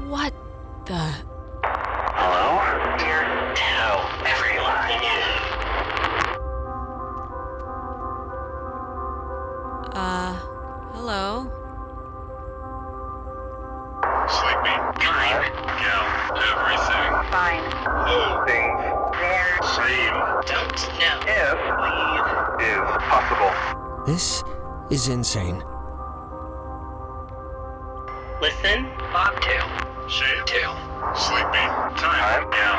What the... Hello? Dear, tell everyone. Hello? Sleepy. Time. Yeah, everything. Fine. Things. There. Same. Don't know. If leave is possible. This is insane. Listen. Bobtail. Shade. Tail. Sleepy. Time. Yeah.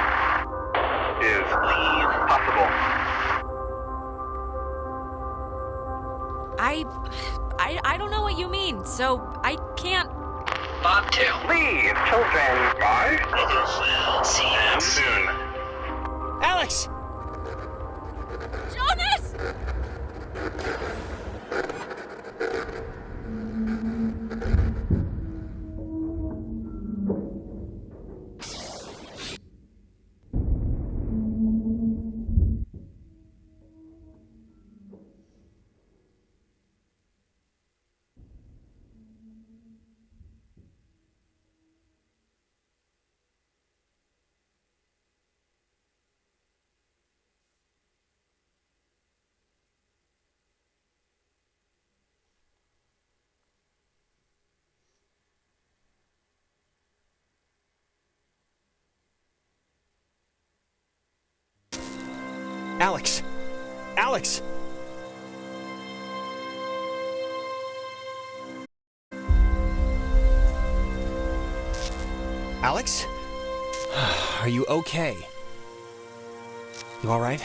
Is leave possible. I don't know what you mean, so I can't... Bobtail. Leave, children. Bye. Others will see you Soon. Alex! Jonas! Alex! Alex! Alex? Are you okay? You alright?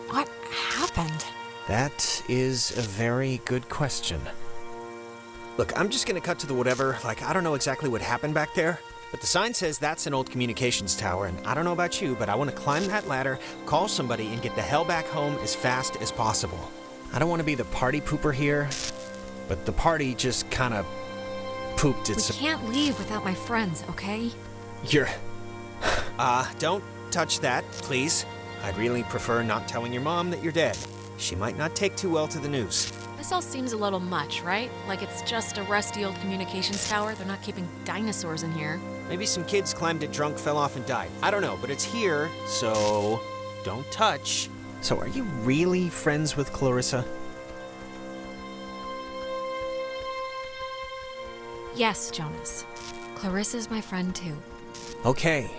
What happened? That is a very good question. Look, I'm just gonna cut to the whatever. Like, I don't know exactly what happened back there, but the sign says that's an old communications tower, and I don't know about you, but I want to climb that ladder, call somebody, and get the hell back home as fast as possible. I don't want to be the party pooper here, but the party just kind of pooped We its... can't leave without my friends, okay? You're... don't touch that, please. I'd really prefer not telling your mom that you're dead. She might not take too well to the news. This all seems a little much, right? Like it's just a rusty old communications tower. They're not keeping dinosaurs in here. Maybe some kids climbed it drunk, fell off, and died. I don't know, but it's here, so don't touch. So are you really friends with Clarissa? Yes, Jonas. Clarissa's my friend too. Okay.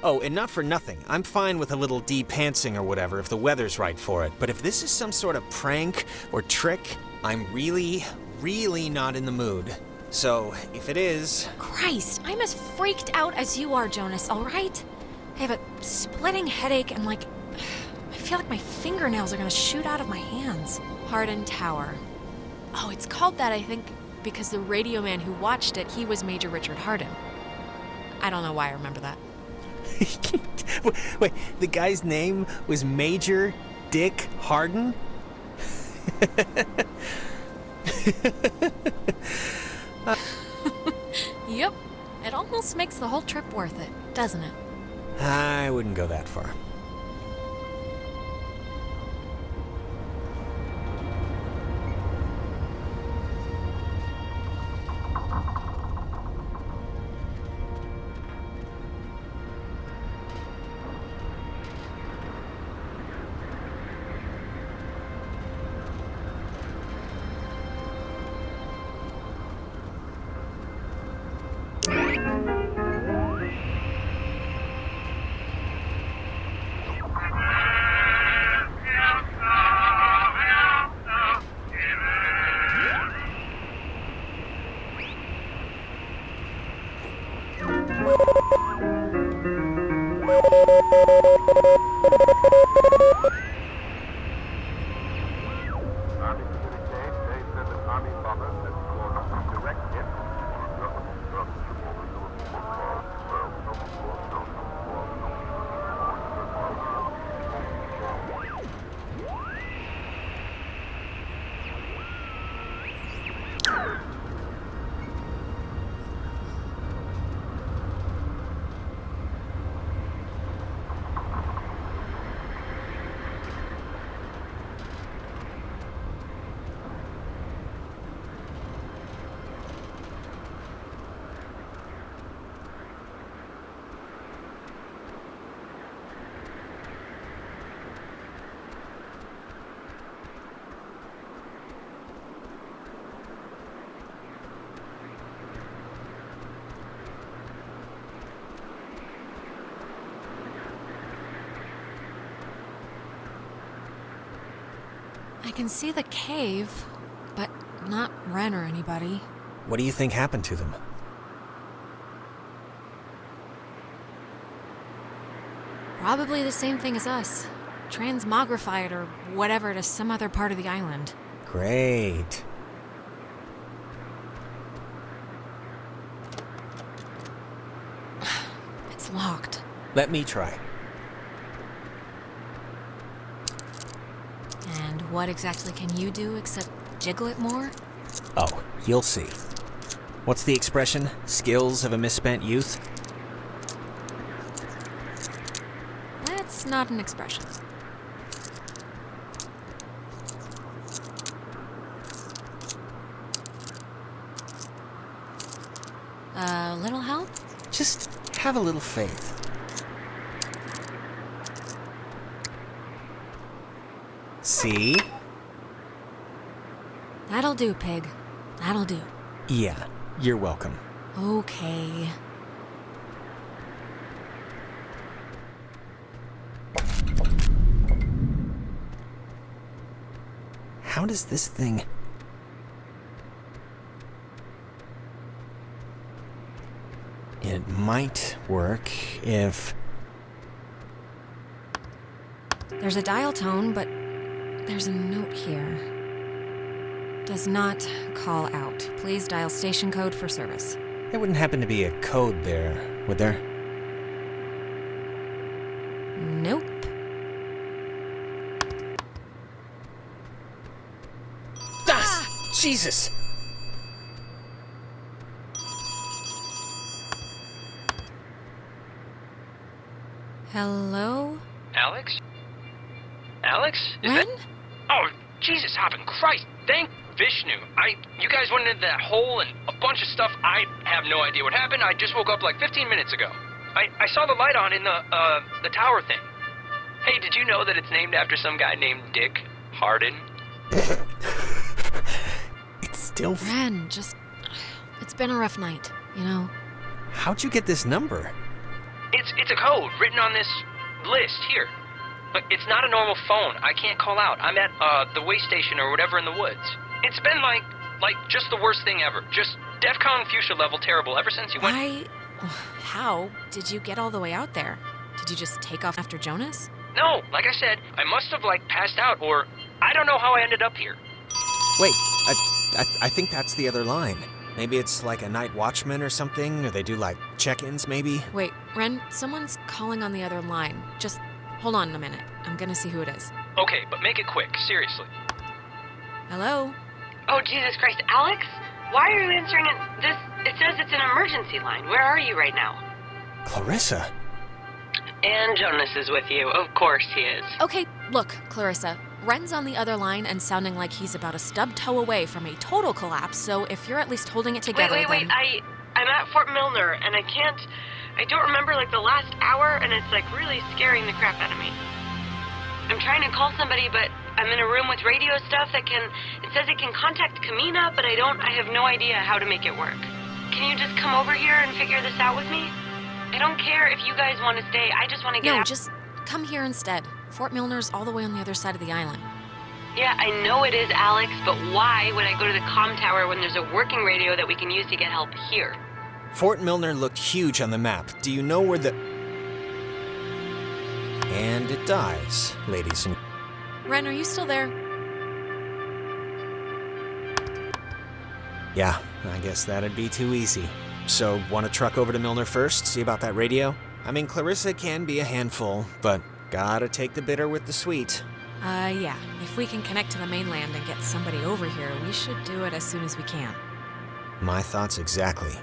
Oh, and not for nothing. I'm fine with a little de-pantsing or whatever if the weather's right for it. But if this is some sort of prank or trick, I'm really not in the mood. So, if it is... Christ, I'm as freaked out as you are, Jonas, all right? I have a splitting headache and I feel like my fingernails are gonna shoot out of my hands. Hardin Tower. Oh, it's called that, I think, because the radio man who watched it, he was Major Richard Hardin. I don't know why I remember that. Wait, the guy's name was Major Dick Hardin? Yep. It almost makes the whole trip worth it, doesn't it? I wouldn't go that far. I can see the cave, but not Ren or anybody. What do you think happened to them? Probably the same thing as us. Transmogrified or whatever to some other part of the island. Great. It's locked. Let me try. And what exactly can you do except jiggle it more? Oh, you'll see. What's the expression? Skills of a misspent youth? That's not an expression. A little help? Just have a little faith. See? That'll do, Pig. That'll do. Yeah, you're welcome. Okay. How does this thing... It might work if... There's a dial tone, but there's a note here. Does not call out. Please dial station code for service. There wouldn't happen to be a code there, would there? Nope. Ah! Jesus! Hello? Alex? Alex? Is Ren? that... Oh, Jesus, hopping Christ. Thank Vishnu. You guys went into that hole and a bunch of stuff. I have no idea what happened. I just woke up like 15 minutes ago. I saw the light on in the tower thing. Hey, did you know that it's named after some guy named Dick Harden? It's still... Ren, it's been a rough night, you know? How'd you get this number? It's a code written on this list here. But it's not a normal phone. I can't call out. I'm at the way station or whatever in the woods. It's been like just the worst thing ever. Just DEFCON fuchsia level terrible ever since you went... How did you get all the way out there? Did you just take off after Jonas? No, like I said, I must have passed out, or I don't know how I ended up here. Wait, I think that's the other line. Maybe it's like a night watchman or something, or they do like check-ins maybe? Wait, Ren, someone's calling on the other line. Just hold on a minute. I'm gonna see who it is. Okay, but make it quick, seriously. Hello? Oh, Jesus Christ, Alex? Why are you answering it? It says it's an emergency line. Where are you right now? Clarissa? And Jonas is with you. Of course he is. Okay, look, Clarissa. Ren's on the other line and sounding like he's about a stub toe away from a total collapse, so if you're at least holding it together, Wait. I'm at Fort Milner, and I don't remember, like, the last hour, and it's, like, really scaring the crap out of me. I'm trying to call somebody, but I'm in a room with radio stuff it says it can contact Kamina, but I have no idea how to make it work. Can you just come over here and figure this out with me? I don't care if you guys want to stay, I just want to get out. No, just come here instead. Fort Milner's all the way on the other side of the island. Yeah, I know it is, Alex, but why would I go to the comm tower when there's a working radio that we can use to get help here? Fort Milner looked huge on the map. Do you know where the... And it dies, ladies and... Ren, are you still there? Yeah, I guess that'd be too easy. So, want to truck over to Milner first, see about that radio? I mean, Clarissa can be a handful, but gotta take the bitter with the sweet. Yeah. If we can connect to the mainland and get somebody over here, we should do it as soon as we can. My thoughts exactly.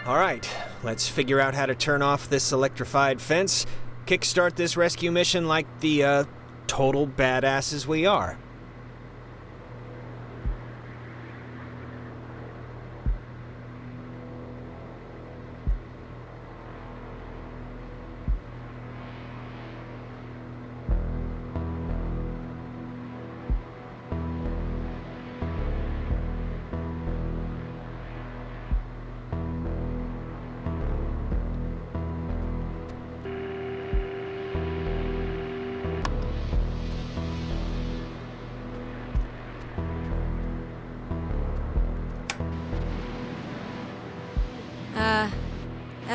Alright, let's figure out how to turn off this electrified fence, kickstart this rescue mission like the, total badasses we are.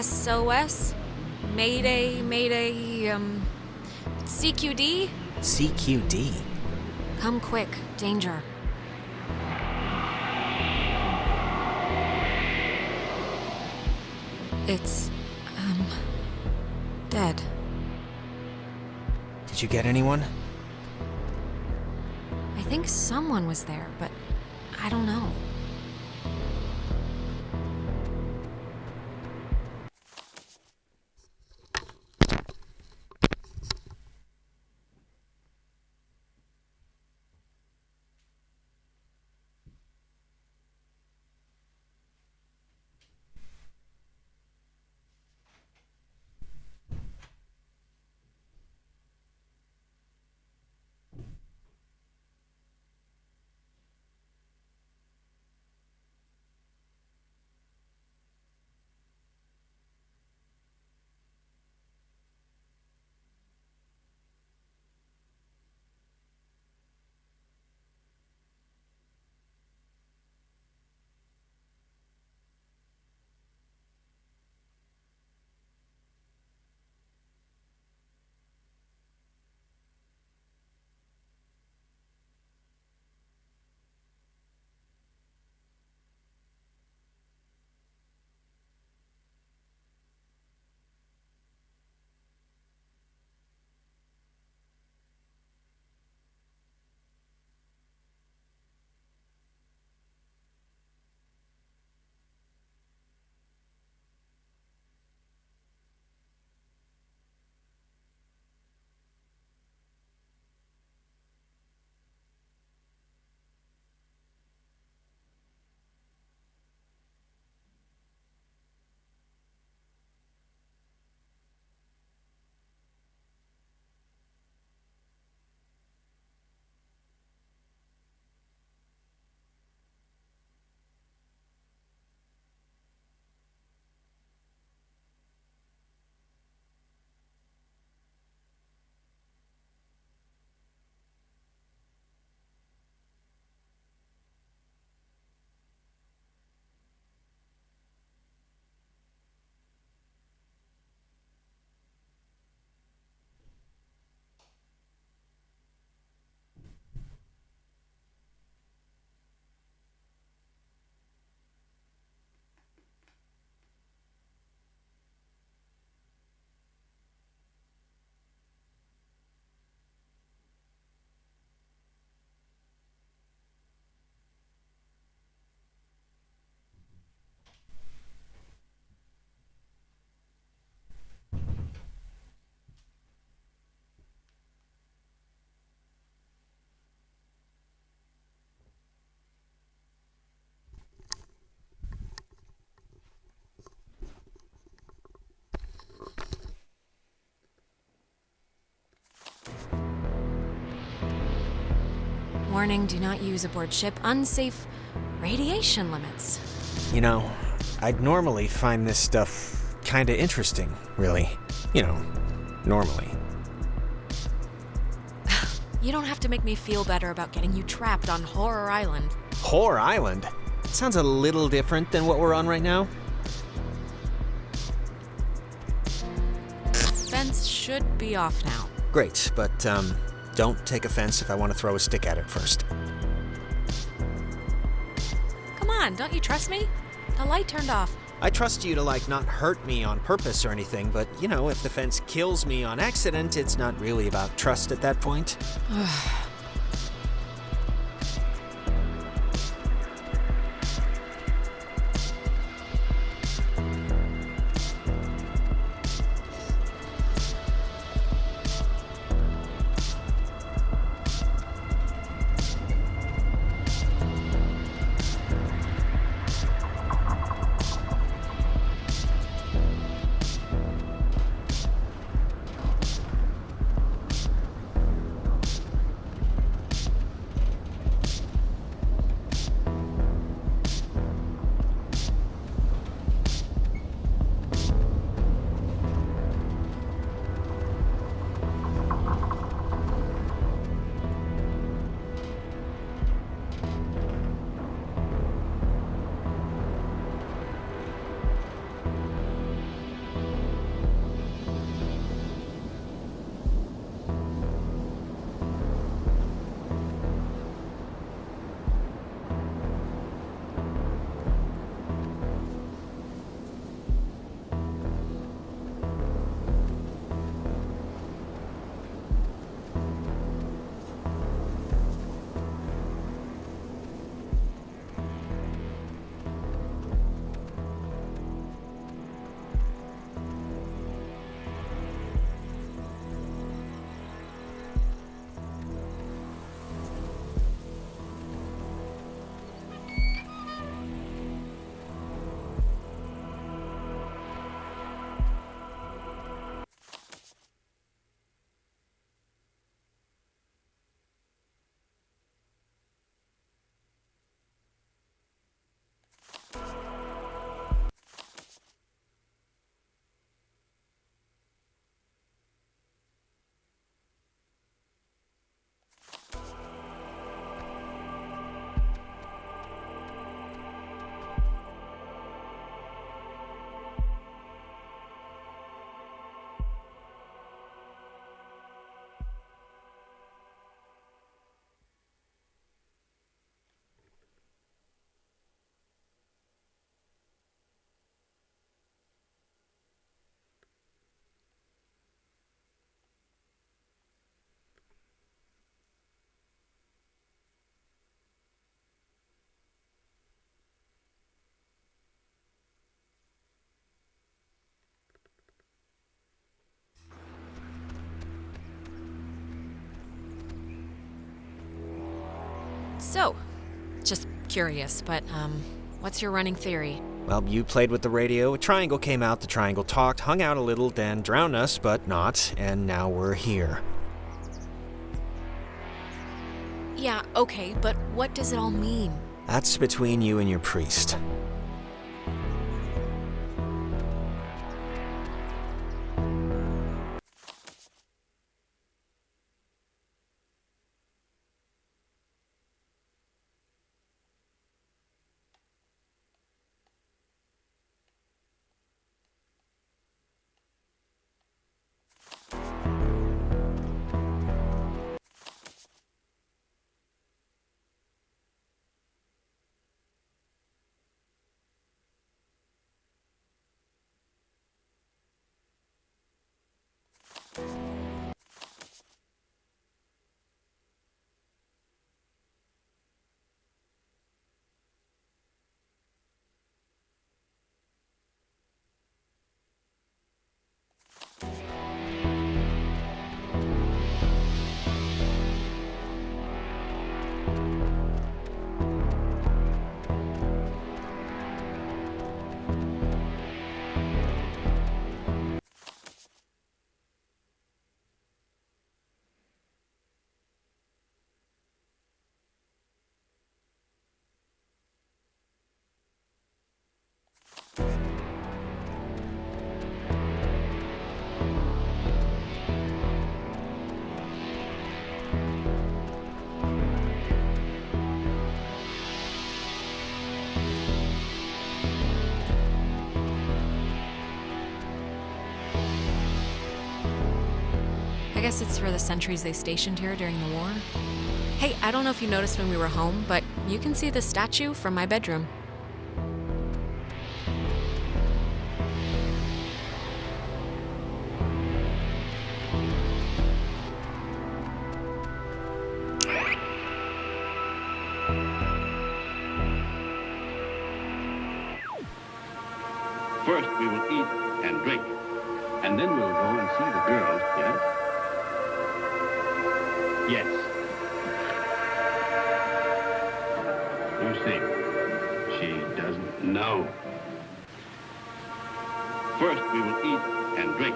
SOS? Mayday, CQD? CQD? Come quick, danger. It's, dead. Did you get anyone? I think someone was there, but I don't know. Warning, do not use aboard ship. Unsafe radiation limits. You know, I'd normally find this stuff kinda interesting, really. You know, normally. You don't have to make me feel better about getting you trapped on Horror Island. Horror Island? Sounds a little different than what we're on right now. Fence should be off now. Great, but, don't take offense if I want to throw a stick at it first. Come on, don't you trust me? The light turned off. I trust you to, not hurt me on purpose or anything, but, you know, if the fence kills me on accident, it's not really about trust at that point. So, just curious, but, what's your running theory? Well, you played with the radio, a triangle came out, the triangle talked, hung out a little, then drowned us, but not, and now we're here. Yeah, okay, but what does it all mean? That's between you and your priest. guess it's for the sentries they stationed here during the war. Hey, I don't know if you noticed when we were home, but you can see the statue from my bedroom. First, we will eat and drink, and then we'll go and see the girls, yes? Yes. You see, she doesn't know. First, we will eat and drink.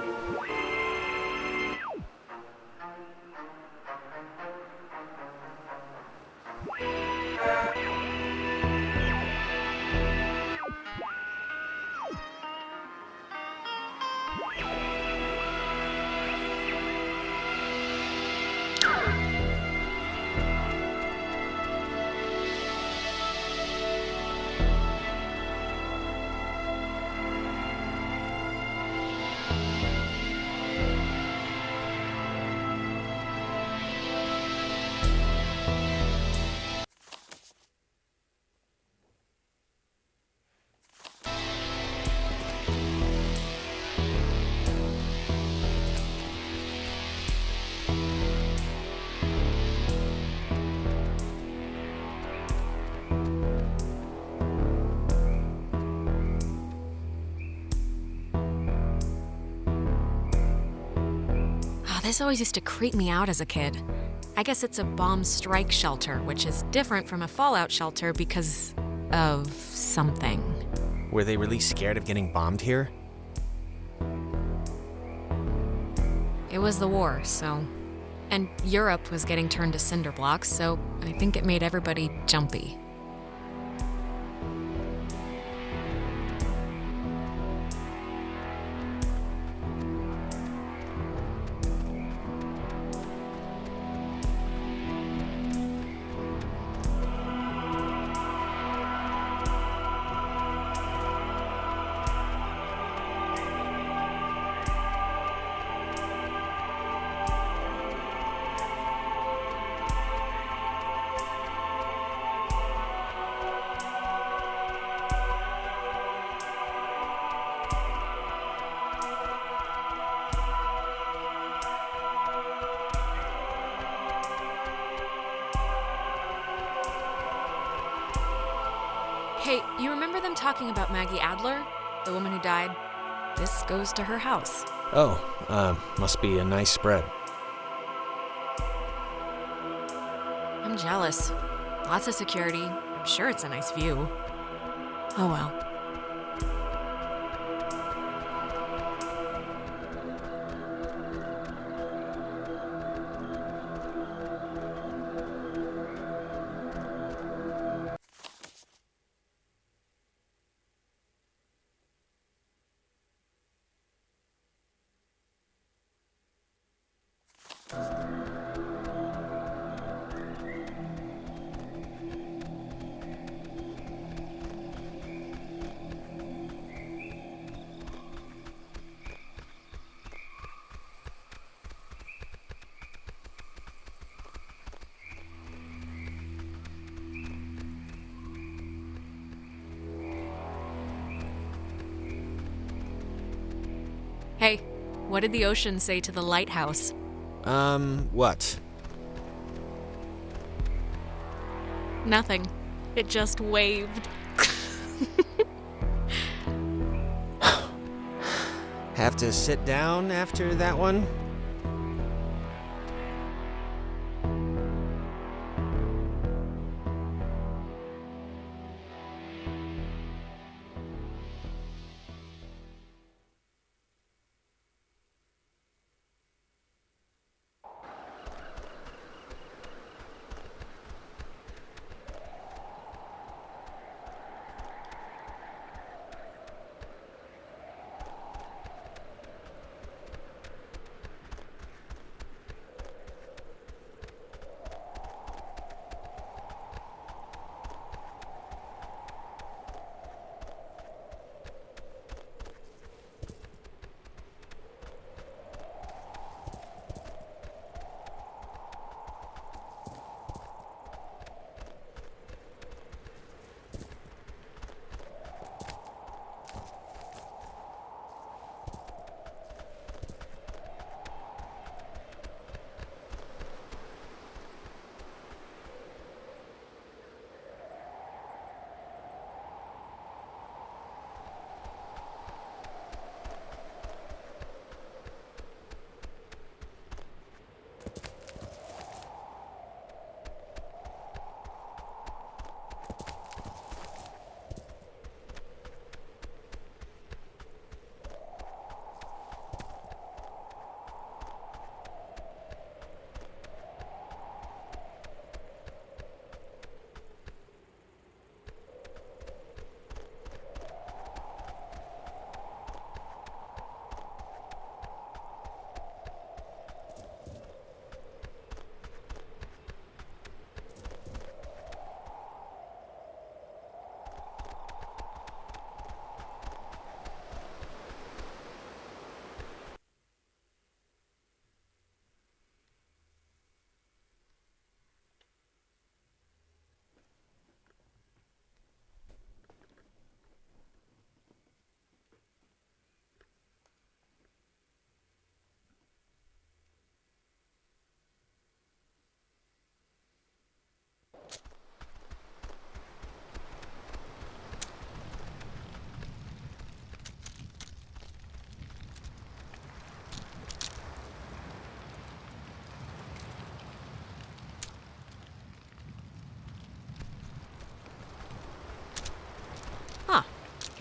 This always used to creep me out as a kid. I guess it's a bomb strike shelter, which is different from a fallout shelter because of something. Were they really scared of getting bombed here? It was the war, so... And Europe was getting turned to cinder blocks, so I think it made everybody jumpy. Hey, you remember them talking about Maggie Adler, the woman who died? This goes to her house. Oh, must be a nice spread. I'm jealous. Lots of security. I'm sure it's a nice view. Oh well. Hey, what did the ocean say to the lighthouse? What? Nothing. It just waved. Have to sit down after that one?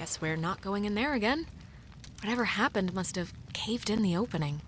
Guess we're not going in there again. Whatever happened must have caved in the opening.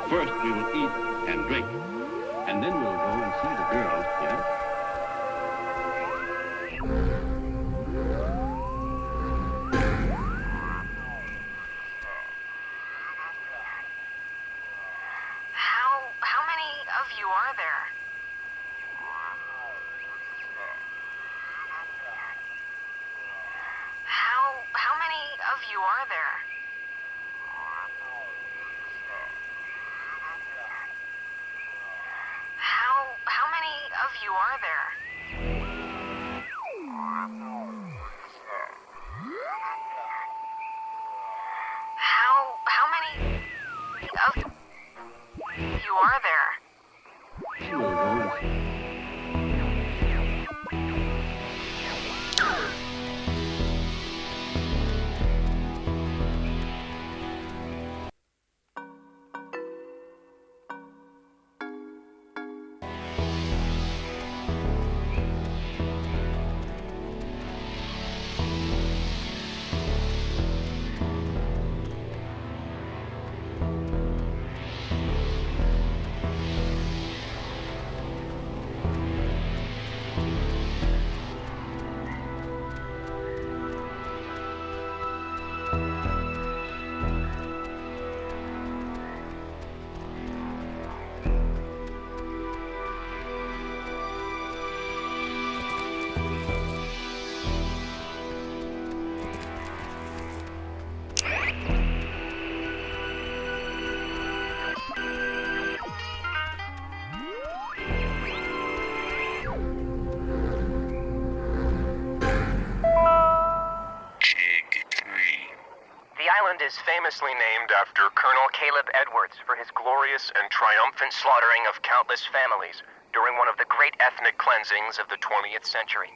First, we will eat and drink. And then we'll go and see the girls, yeah? How many of you are there? How many of you are there? How many of you are there? How many of you are there? We'll go and see. The island is famously named after Colonel Caleb Edwards for his glorious and triumphant slaughtering of countless families during one of the great ethnic cleansings of the 20th century.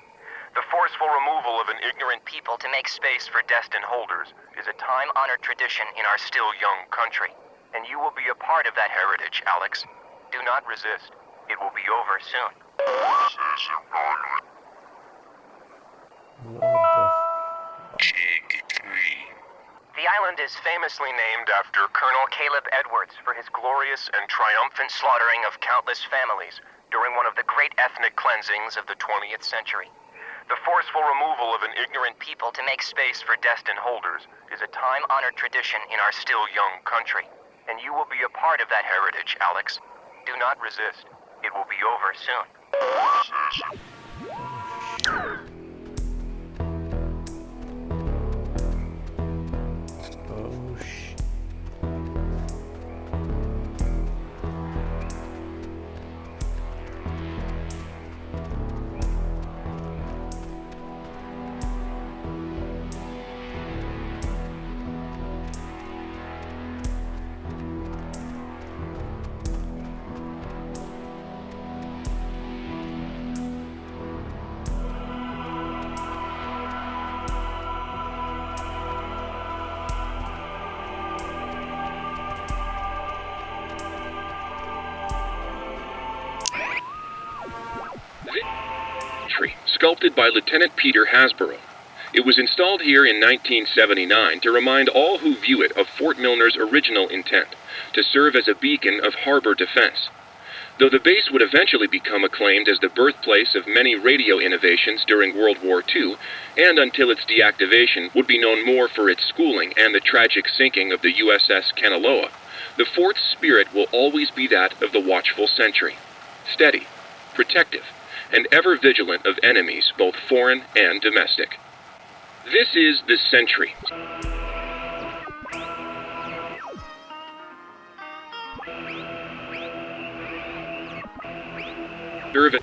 The forceful removal of an ignorant people to make space for destined holders is a time-honored tradition in our still young country. And you will be a part of that heritage, Alex. Do not resist. It will be over soon. The island is famously named after Colonel Caleb Edwards for his glorious and triumphant slaughtering of countless families during one of the great ethnic cleansings of the 20th century. The forceful removal of an ignorant people to make space for destined holders is a time-honored tradition in our still young country. And you will be a part of that heritage, Alex. Do not resist. It will be over soon. Sculpted by Lieutenant Peter Hasborough. It was installed here in 1979 to remind all who view it of Fort Milner's original intent, to serve as a beacon of harbor defense. Though the base would eventually become acclaimed as the birthplace of many radio innovations during World War II, and until its deactivation would be known more for its schooling and the tragic sinking of the USS Kanaloa, the fort's spirit will always be that of the watchful sentry, steady, protective, and ever vigilant of enemies, both foreign and domestic. This is the Sentry. Serve it.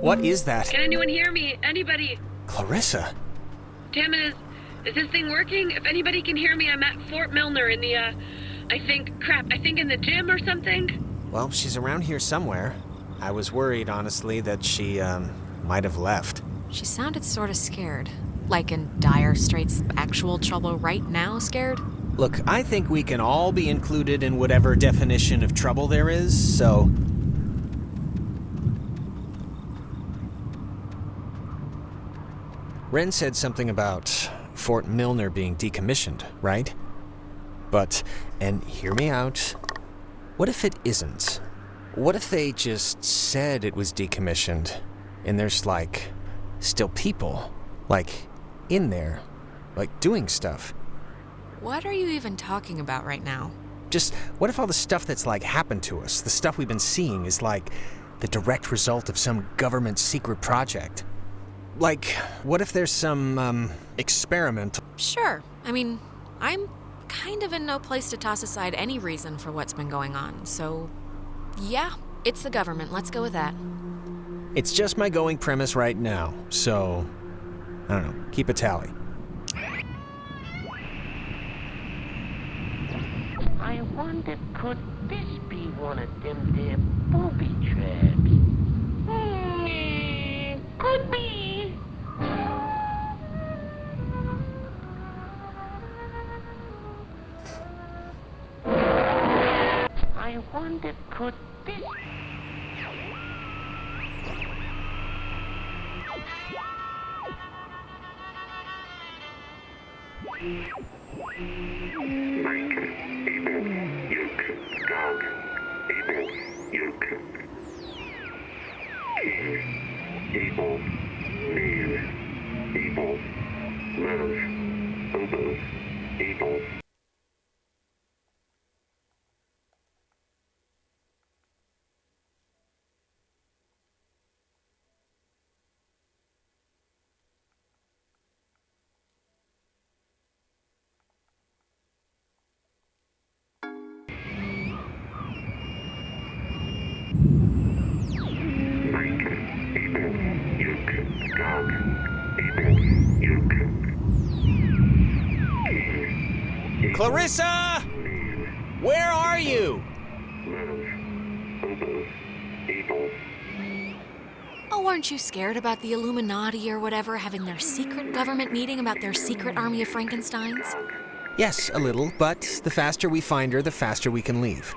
What is that? Can anyone hear me? Anybody? Clarissa? Damn it, is this thing working? If anybody can hear me, I'm at Fort Milner in the, I think in the gym or something? Well, she's around here somewhere. I was worried, honestly, that she, might have left. She sounded sort of scared. Like in dire straits, actual trouble right now scared? Look, I think we can all be included in whatever definition of trouble there is, so... Ren said something about Fort Milner being decommissioned, right? But, and hear me out, what if it isn't? What if they just said it was decommissioned, and there's, like, still people, like, in there, like, doing stuff? What are you even talking about right now? Just, what if all the stuff that's, like, happened to us, the stuff we've been seeing, is, like, the direct result of some government secret project? Like, what if there's some, experiment? Sure. I mean, I'm kind of in no place to toss aside any reason for what's been going on, so... yeah, it's the government. Let's go with that. It's just my going premise right now, so... I don't know, keep a tally. I wonder, could this be one of them there booby traps? Could be. I wonder, could this... Clarissa! Where are you? Oh, aren't you scared about the Illuminati or whatever having their secret government meeting about their secret army of Frankensteins? Yes, a little, but the faster we find her, the faster we can leave.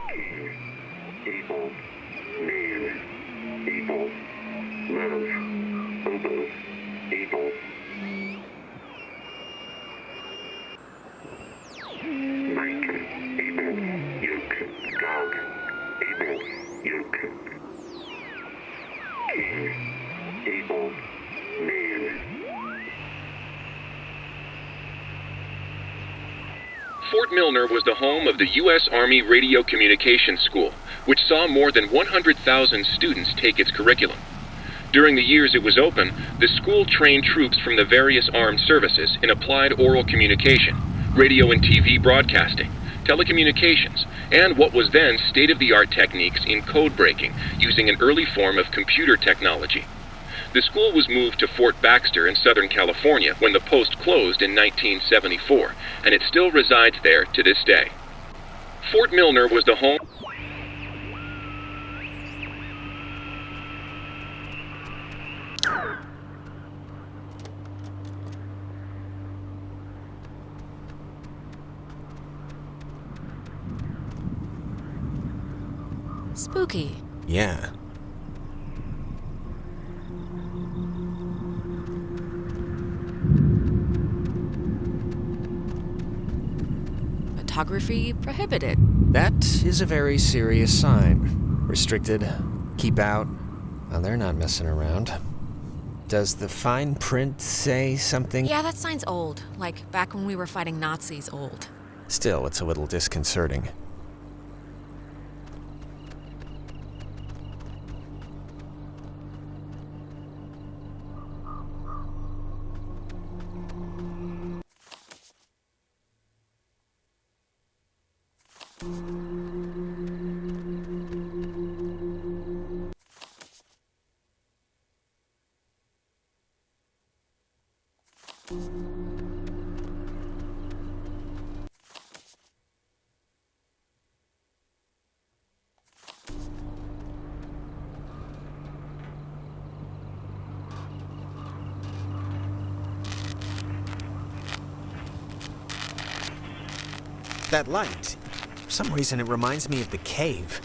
Fort Milner was the home of the U.S. Army Radio Communications School, which saw more than 100,000 students take its curriculum. During the years it was open, the school trained troops from the various armed services in applied oral communication, radio and TV broadcasting, telecommunications, and what was then state-of-the-art techniques in code breaking using an early form of computer technology. The school was moved to Fort Baxter in Southern California when the post closed in 1974, and it still resides there to this day. Fort Milner was the home... Spooky. Yeah. Photography prohibited. That is a very serious sign. Restricted. Keep out. Well, they're not messing around. Does the fine print say something? Yeah, that sign's old. Like back when we were fighting Nazis old. Still, it's a little disconcerting. That light. For some reason, it reminds me of the cave.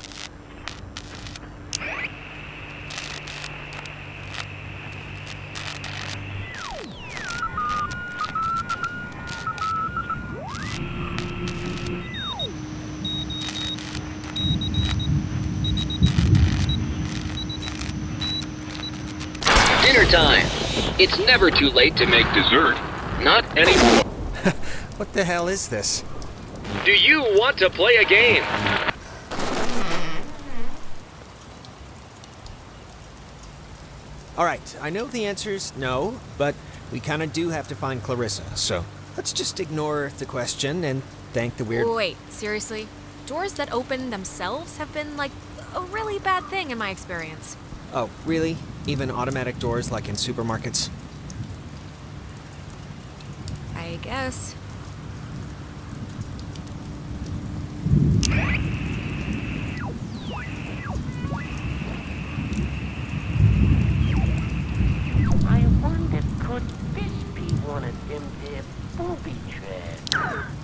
Dinner time. It's never too late to make Dessert? not anymore. What the hell is this? Do you want to play a game? All right, I know the answer's no, but we kind of do have to find Clarissa, so let's just ignore the question and thank the weird... Wait, seriously? Doors that open themselves have been, like, a really bad thing in my experience. Oh, really? Even automatic doors like in supermarkets? I guess. I wonder, could this be one of them there booby traps?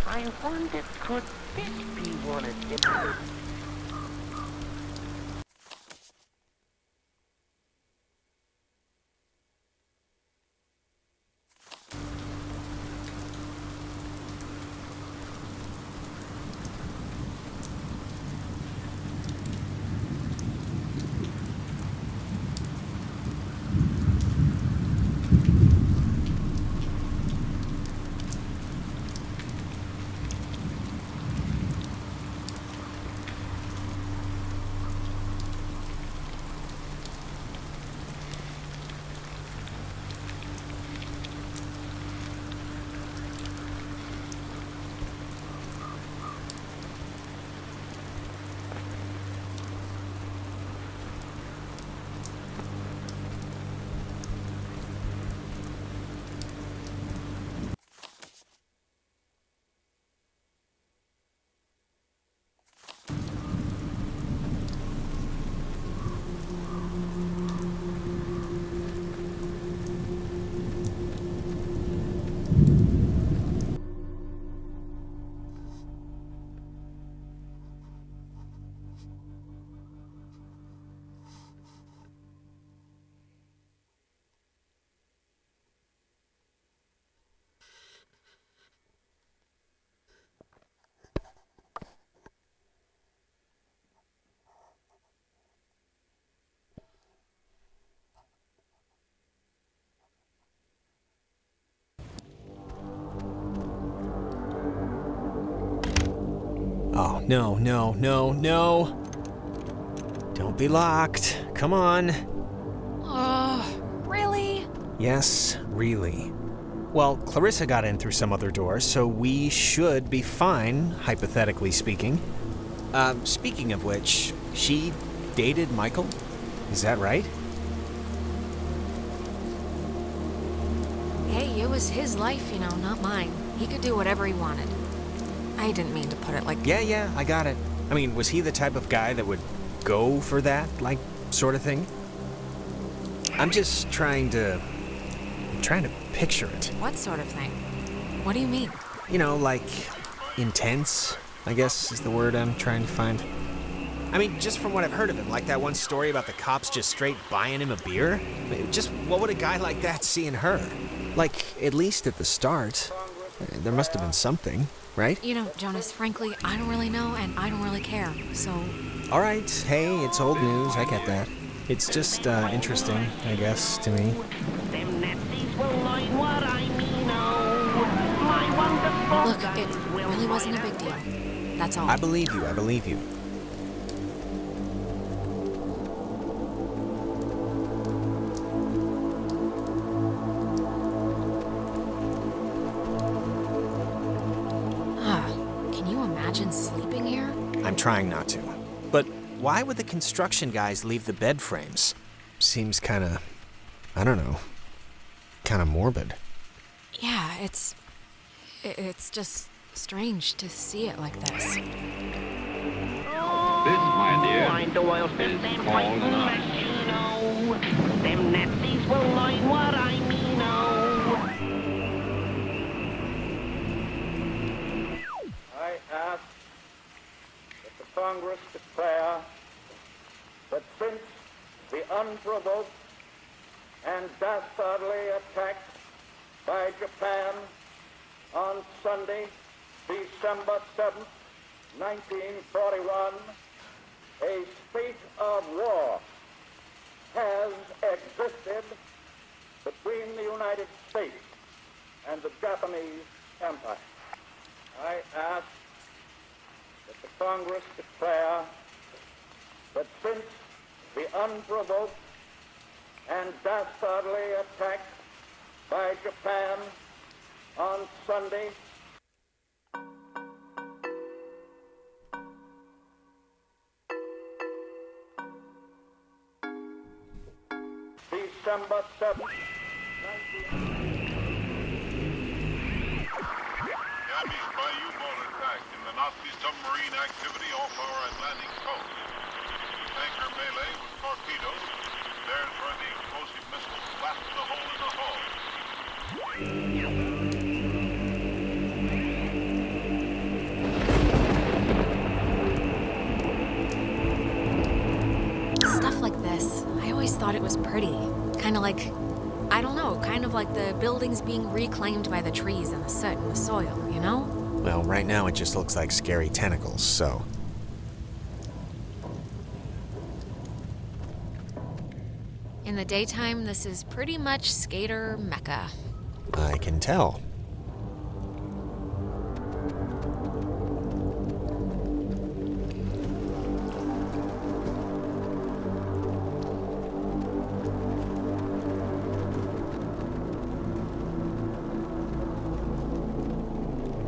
I wonder, could this be one of them? Oh, no, no, no, no. Don't be locked. Come on. Really? Yes, really. Well, Clarissa got in through some other door, so we should be fine, hypothetically speaking. Speaking of which, she dated Michael? Is that right? Hey, it was his life, you know, not mine. He could do whatever he wanted. I didn't mean to put it like... Yeah, I got it. I mean, was he the type of guy that would go for that, like, sort of thing? I'm just trying to picture it. What sort of thing? What do you mean? You know, like, intense, I guess is the word I'm trying to find. I mean, just from what I've heard of him, like that one story about the cops just straight buying him a beer. Just what would a guy like that see in her? Like, at least at the start, there must have been something, right? You know, Jonas, frankly, I don't really know and I don't really care, so... All right, hey, it's old news, I get that. It's just interesting, I guess, to me. Look, it really wasn't a big deal. That's all. I believe you. Can you imagine sleeping here? I'm trying not to. But why would the construction guys leave the bed frames? Seems kinda, I don't know, kinda morbid. Yeah, it's just strange to see it like this. This, my dear, is called an art. Them Nazis will learn what I mean, I ask that the Congress declare that since the unprovoked and dastardly attack by Japan on Sunday, December 7th, 1941, a state of war has existed between the United States and the Japanese Empire. I ask that the Congress declare that since the unprovoked and dastardly attack by Japan on Sunday, December 7th, Japanese by U-boat attack in the Nazi submarine activity off our Atlantic coast. The tanker melee with torpedoes. There's where the explosive missiles blasted a hole in the hull. Stuff like this, I always thought it was pretty. Kind of like, I don't know, kind of like the buildings being reclaimed by the trees and the soot and the soil, you know? Well, right now it just looks like scary tentacles, so... In the daytime, this is pretty much skater mecca. I can tell.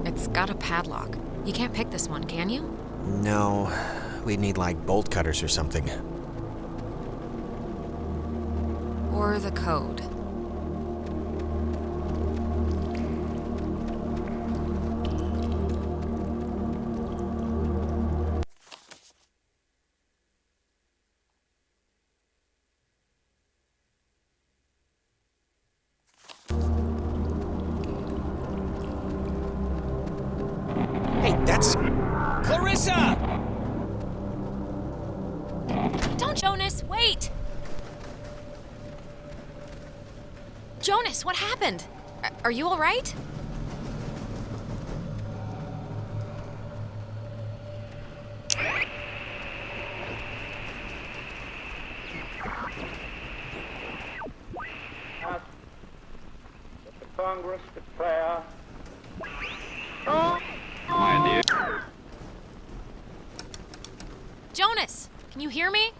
It's got a padlock. You can't pick this one, can you? No, we'd need like bolt cutters or something. Or the code. Hey, that's... Clarissa! Don't, Jonas, wait! Jonas, what happened? Are you all right? ask that the Congress declare My dear. Can you hear me?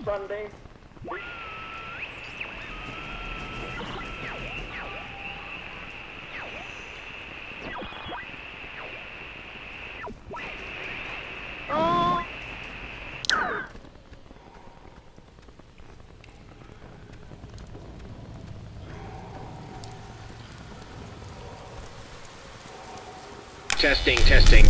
Sunday. Testing.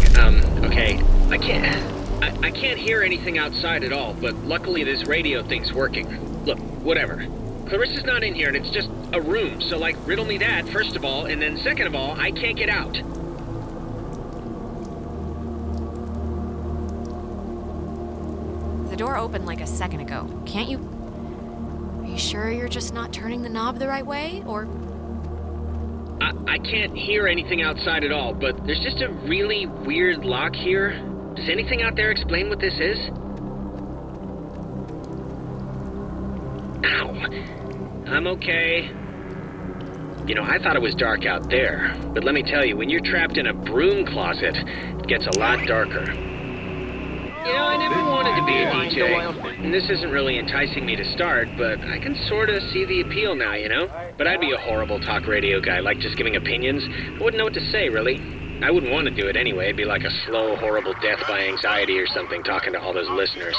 Okay. I can't hear anything outside at all, but luckily this radio thing's working. Look, whatever. Clarissa's not in here and it's just a room, so like, riddle me that, first of all, and then second of all, I can't get out. The door opened like a second ago. Can't you... Are you sure you're just not turning the knob the right way, or... I can't hear anything outside at all, but there's just a really weird lock here. Does anything out there explain what this is? Ow. I'm okay. You know, I thought it was dark out there, but let me tell you, when you're trapped in a broom closet, it gets a lot darker. You know, I never wanted to be a DJ, and this isn't really enticing me to start, but I can sort of see the appeal now, you know? But I'd be a horrible talk radio guy, like just giving opinions. I wouldn't know what to say, really. I wouldn't want to do it anyway. It'd be like a slow, horrible death by anxiety or something, talking to all those listeners.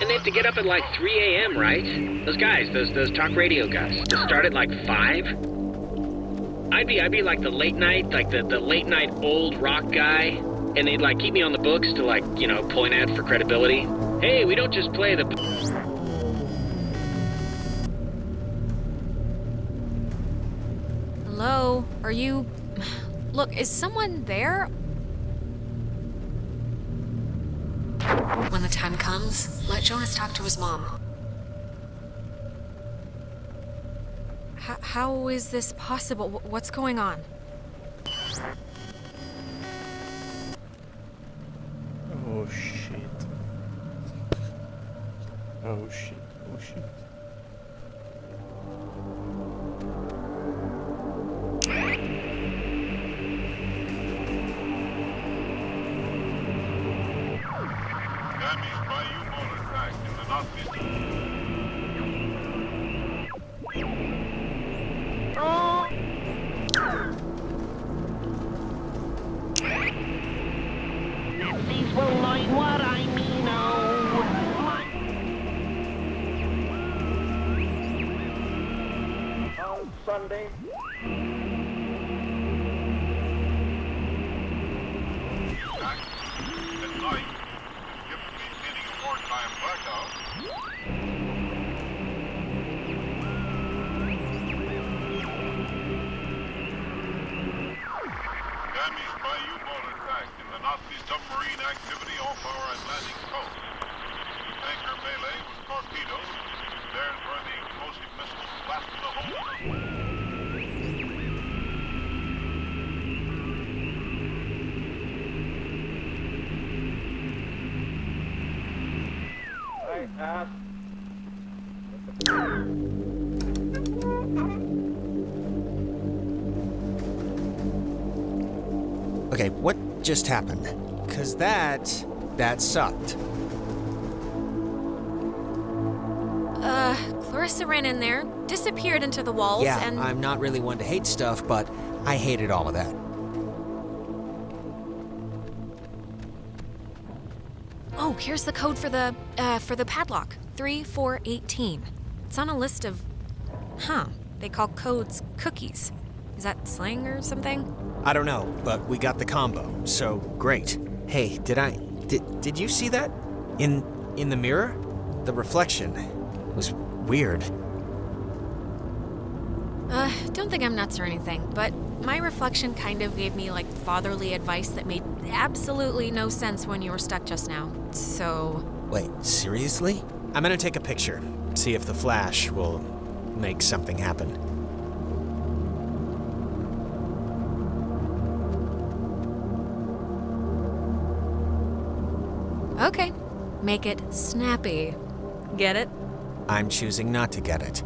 And they have to get up at like 3 a.m., right? Those guys, those talk radio guys, to start at like 5? I'd be like the late night, like the late night old rock guy. And they'd like keep me on the books to like, you know, point at for credibility. Hey, we don't just play the... Hello? Are you... Look, is someone there? When the time comes, let Jonas talk to his mom. How is this possible? What's going on? Oh shit. Oh shit. Oh shit. Damaged by U-boat attack in the northeast. These will learn what I mean, On Sunday. At night, given maintaining a wartime blackout. Damaged by U-boat attack in the Nazi submarine activity off our Atlantic coast. Tanker melee with torpedoes. There's where the explosive missiles blasted the hole. I asked. Okay, what just happened? 'Cause that sucked. Clarissa ran in there, disappeared into the walls, Yeah, and... I'm not really one to hate stuff, but I hated all of that. Oh, here's the code for the padlock. 3418. It's on a list of... Huh. They call codes cookies. Is that slang or something? I don't know, but we got the combo, so great. Hey, did I Did you see that? In the mirror? The reflection was weird. Don't think I'm nuts or anything, but my reflection kind of gave me, like, fatherly advice that made absolutely no sense when you were stuck just now. So... Wait, seriously? I'm gonna take a picture, see if the flash will make something happen. Okay. Make it snappy. Get it? I'm choosing not to get it.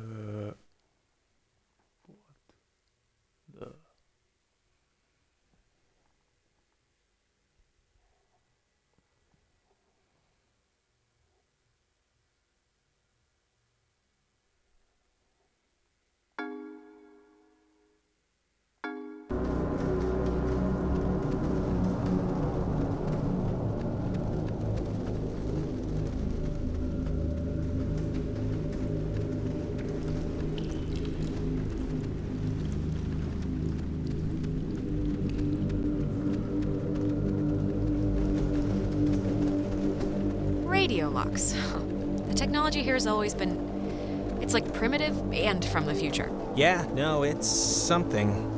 The Radio locks. The technology here has always been... It's like primitive and from the future. Yeah, no, it's something.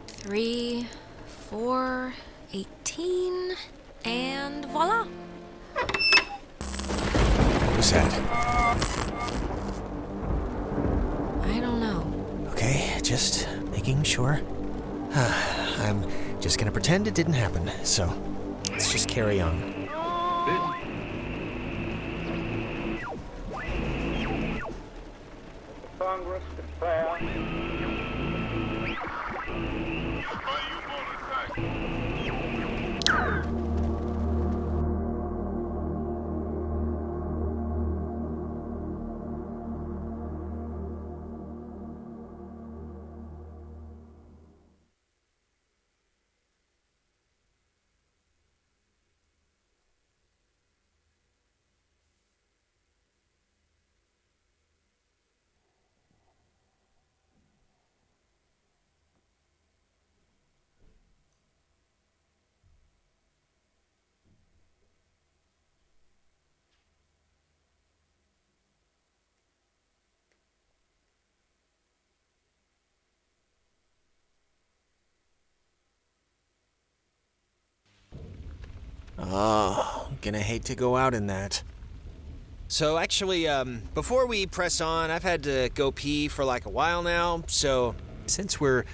Three, 4, 18, and voila. Who's that? I don't know. Okay, just making sure. I'm just gonna pretend it didn't happen, so let's just carry on. Congress declare Oh, gonna hate to go out in that. So actually, before we press on, I've had to go pee for like a while now, so since we're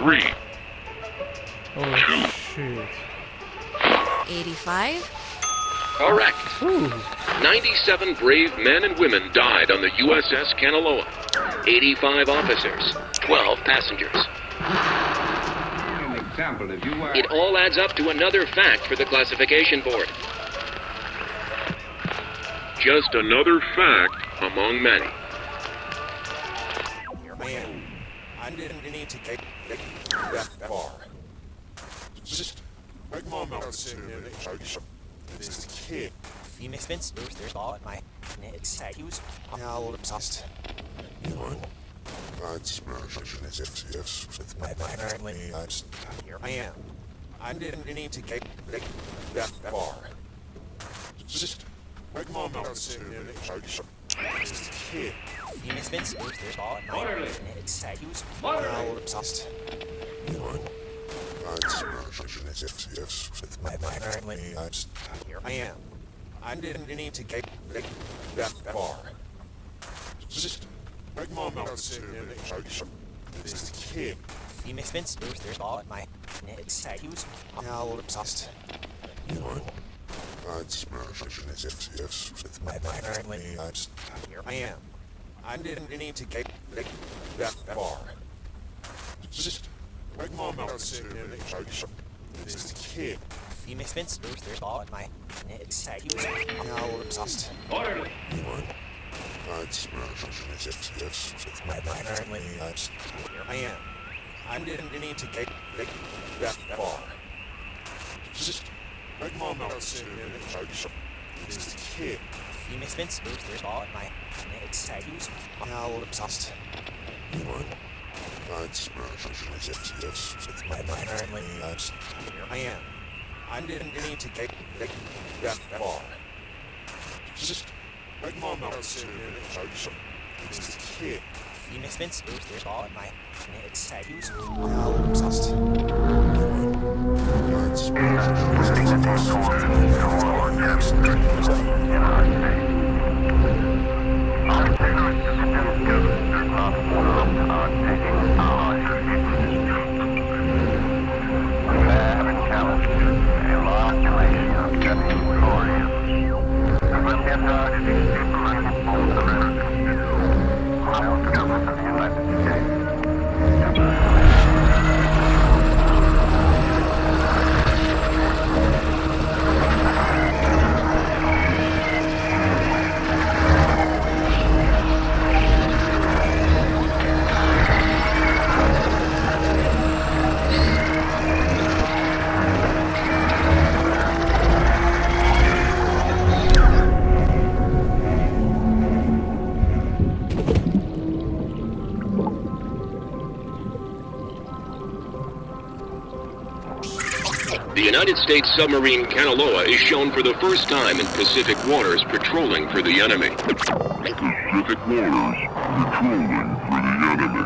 3. Oh shit. 85? Correct. 97 brave men and women died on the USS Kanaloa. 85 officers, 12 passengers. An example, if you were... It all adds up to another fact for the classification board. Just another fact among many. Man, I didn't need to get that far. Just make mom out this kid. Phoenix Vince, there's all at my it's he was now obsessed. You know, I'd smash as if with my apparently here I am. I didn't need to get that far. Just make mom out this kid. Phoenix Vince, there's all at my it's he was now obsessed. You know, I'd smash as if with my apparently here I am. I didn't need to get that far. Just make mom out this kid. Phoenix Vince, there's all at my it's he was now obsessed. You know, I'd smash as if with my apparently here I am. I didn't need to get that far. Just make mom out this kid. Phoenix Vince, there's all at my it's he was now obsessed. Orderly. You know, I'd smash as if with my apparently here I am. I didn't need to get that far. Just make mom out this kid. Phoenix Vince, there's all at my it's he was now obsessed. You know, I'd smash as if with my apparently here I am. I didn't need to get that far. Just make mom out this kid. Phoenix Vince, there's all at my it's he was now obsessed. I'd smash The United States submarine Kanaloa is shown for the first time in Pacific waters patrolling for the enemy. Pacific waters, patrolling for the enemy.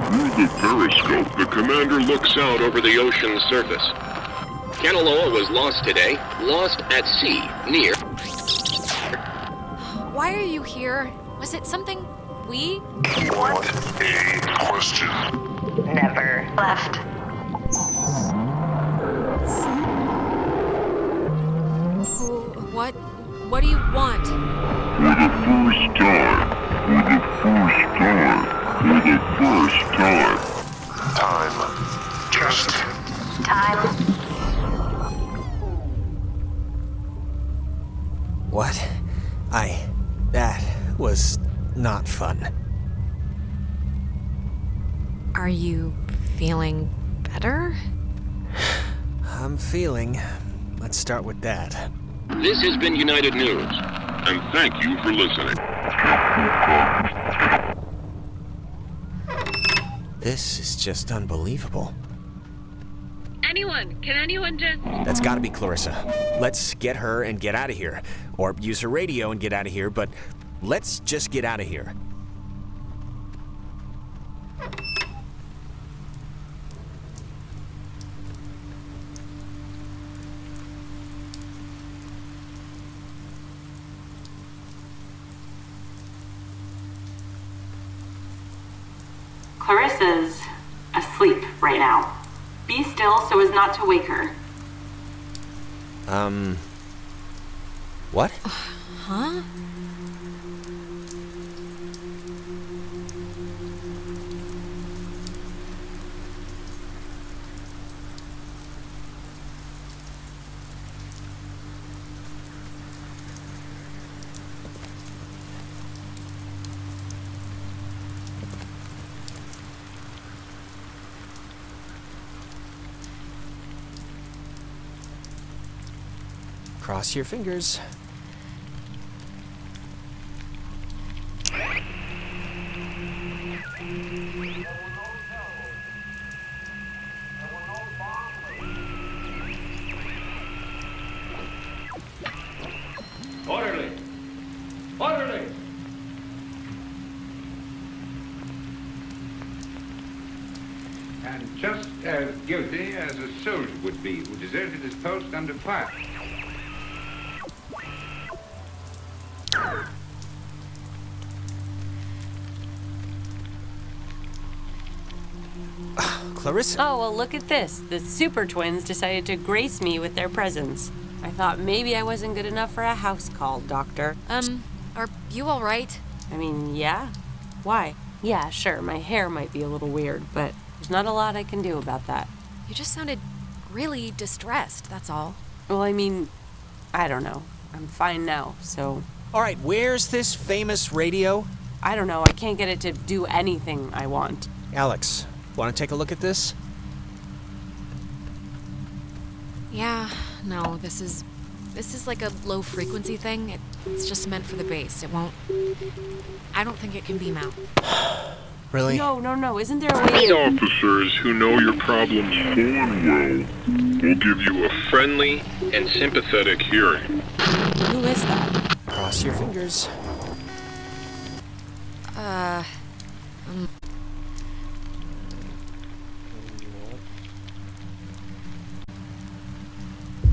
Through the periscope, the commander looks out over the ocean's surface. Kanaloa was lost today, lost at sea, near... Why are you here? Was it something we? What a question. Never left. What do you want? For the first time. Time. Just Time. What? That was not fun. Are you feeling better? I'm feeling. Let's start with that. This has been United News, and thank you for listening. This is just unbelievable. Can anyone just... That's gotta be Clarissa. Let's get her and get out of here. Or use her radio and get out of here, but let's just get out of here. Clarissa's asleep right now. Be still so as not to wake her. What? Huh? Cross your fingers. Orderly! Orderly! And just as guilty as a soldier would be who deserted his post under fire. Clarissa. Oh, well, look at this. The Super Twins decided to grace me with their presence. I thought maybe I wasn't good enough for a house call, Doctor. Are you all right? I mean, yeah. Why? Yeah, sure, my hair might be a little weird, but there's not a lot I can do about that. You just sounded really distressed, that's all. Well, I mean, I don't know. I'm fine now, so... All right, where's this famous radio? I don't know. I can't get it to do anything I want. Alex, want to take a look at this? Yeah, no, this is like a low frequency thing. It's just meant for the bass. It won't... I don't think it can beam out. Really? No. Isn't there a way The officers who know your problems full and well will give you a friendly and sympathetic hearing. Who is that? Cross your fingers.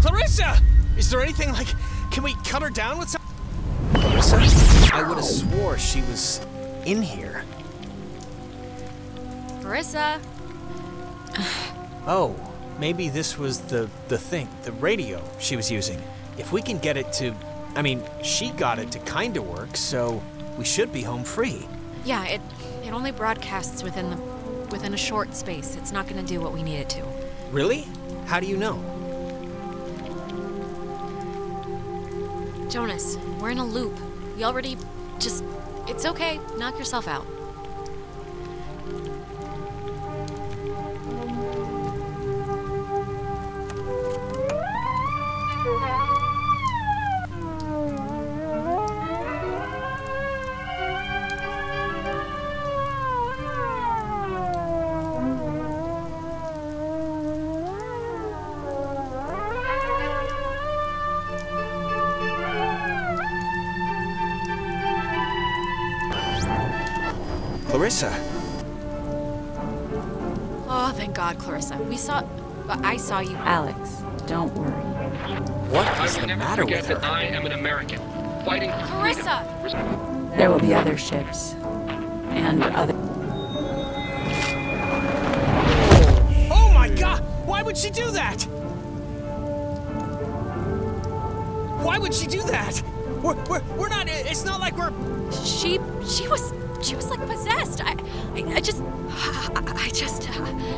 Clarissa! Is there anything like... Can we cut her down with some... Clarissa? I would have swore she was in here. Marissa! Oh, maybe this was the thing, the radio she was using. If we can get it to... I mean, she got it to kinda work, so we should be home free. Yeah, it only broadcasts within a short space. It's not gonna do what we need it to. Really? How do you know? Jonas, we're in a loop. We already just... It's okay. Knock yourself out. Clarissa. Oh, thank God, Clarissa. I saw you. Alex, don't worry. What is the matter with her? I am an American, fighting for Clarissa! freedom. There will be other ships. And other... Oh my God! Why would she do that? Why would she do that? We're not... It's not like we're... She was like possessed. I just,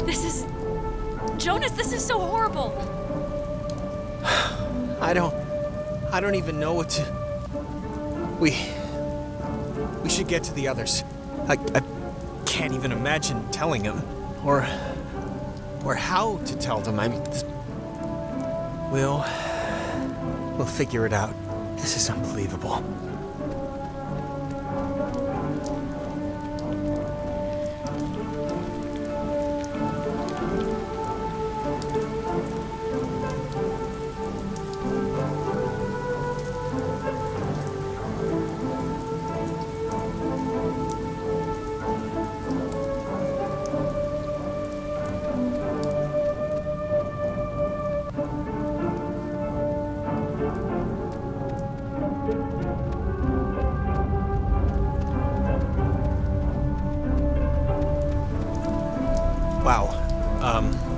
this is... Jonas, this is so horrible. I don't even know what to... We should get to the others. I can't even imagine telling them. Or how to tell them. I mean... We'll figure it out. This is unbelievable.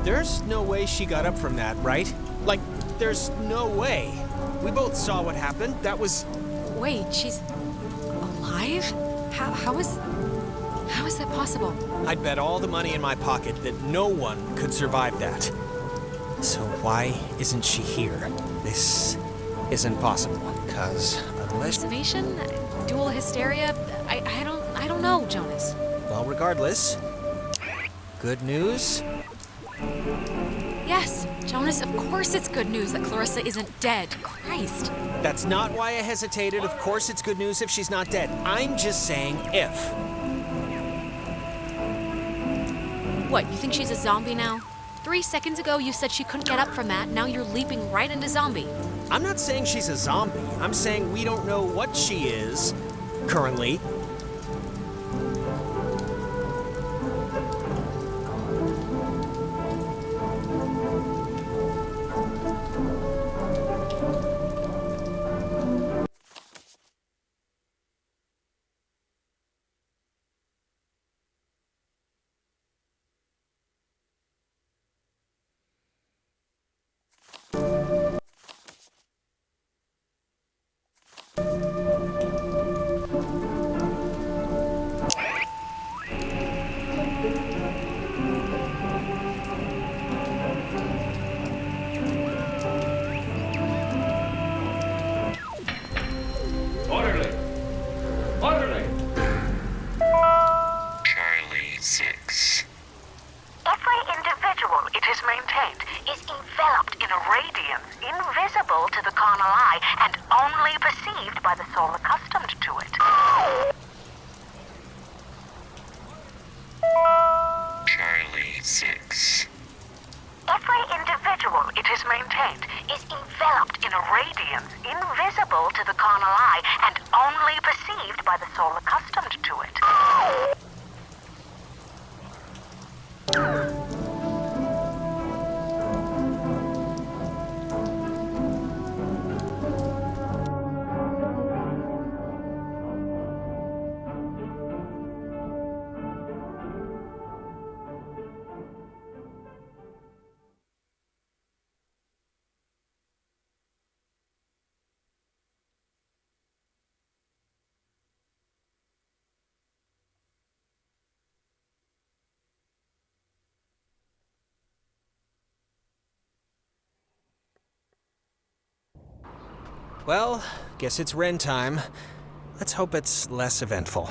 There's no way she got up from that, right? Like, there's no way. We both saw what happened. That was... Wait, she's alive? How is that possible? I'd bet all the money in my pocket that no one could survive that. So why isn't she here? This isn't possible, because unless... Hallucination? Dual hysteria? I don't know, Jonas. Well, regardless, good news? Yes, Jonas, of course it's good news that Clarissa isn't dead. Christ. That's not why I hesitated. Of course it's good news if she's not dead. I'm just saying if. What, you think she's a zombie now? 3 seconds ago you said she couldn't get up from that, now you're leaping right into zombie. I'm not saying she's a zombie. I'm saying we don't know what she is, currently. Well, guess it's Ren time. Let's hope it's less eventful.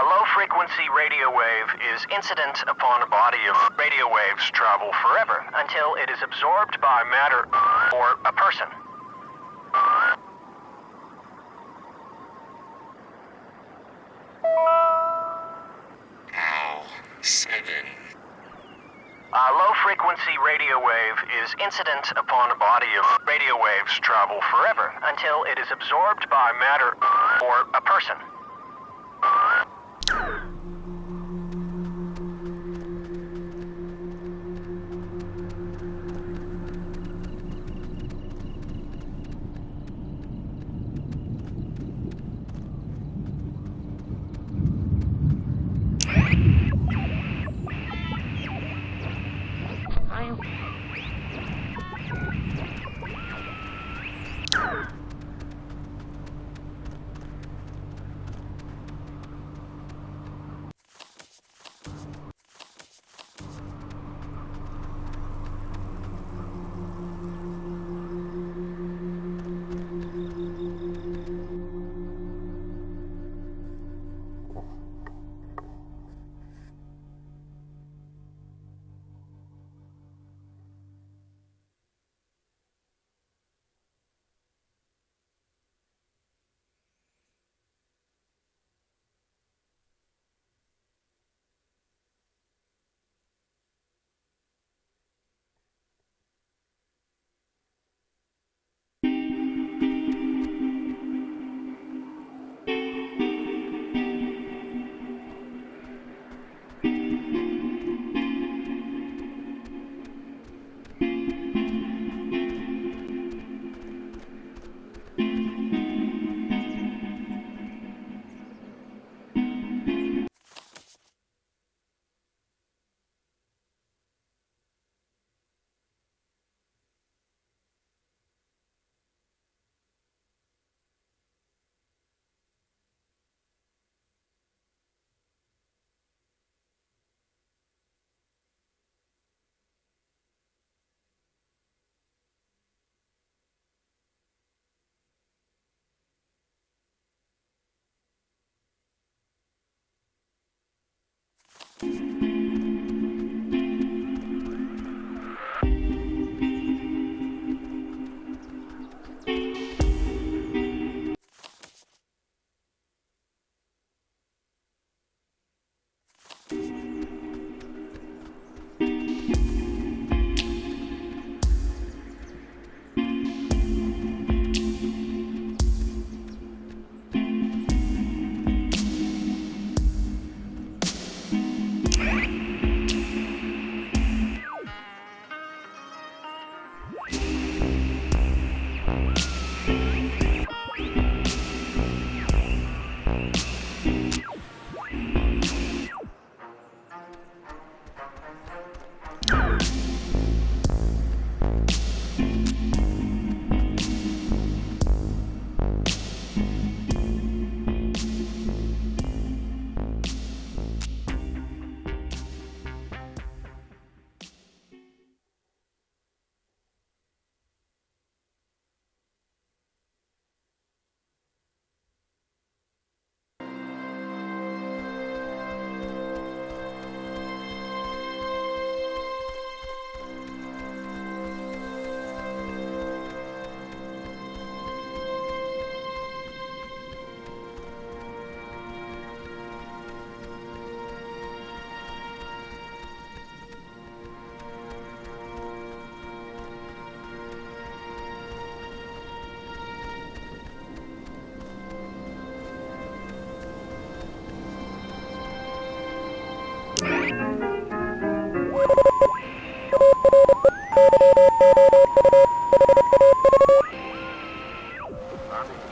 Low-frequency radio wave is incident upon a body of radio waves travel forever until it is absorbed by matter or a person. Low-frequency radio wave is incident upon a body of radio waves travel forever until it is absorbed by matter or a person.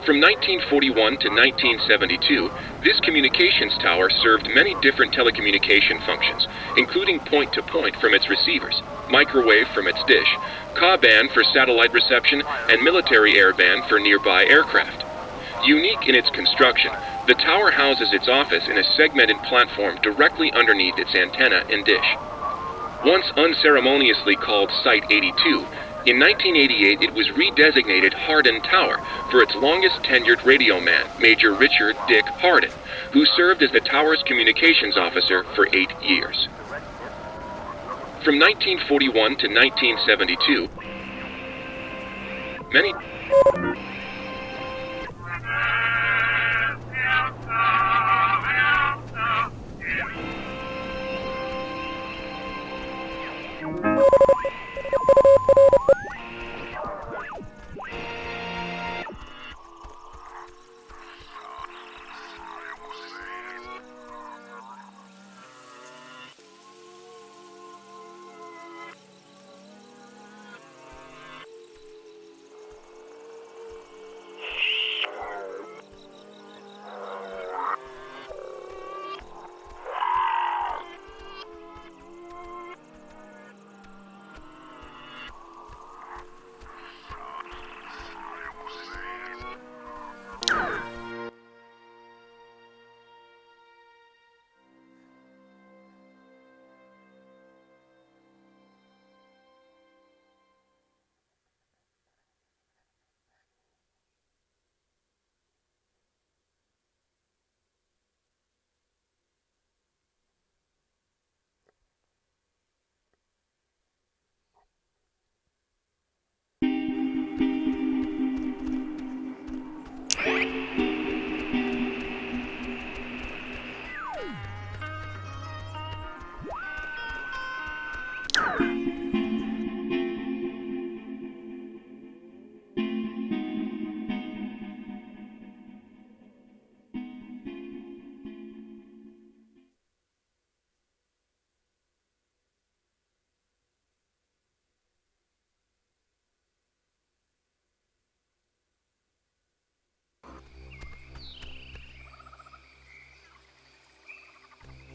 From 1941 to 1972, this communications tower served many different telecommunication functions, including point-to-point from its receivers, microwave from its dish, Ka-band for satellite reception, and military airband for nearby aircraft. Unique in its construction, the tower houses its office in a segmented platform directly underneath its antenna and dish. Once unceremoniously called Site 82, in 1988 it was redesignated Hardin Tower for its longest tenured radio man, Major Richard Dick Hardin, who served as the tower's communications officer for 8 years. From 1941 to 1972, many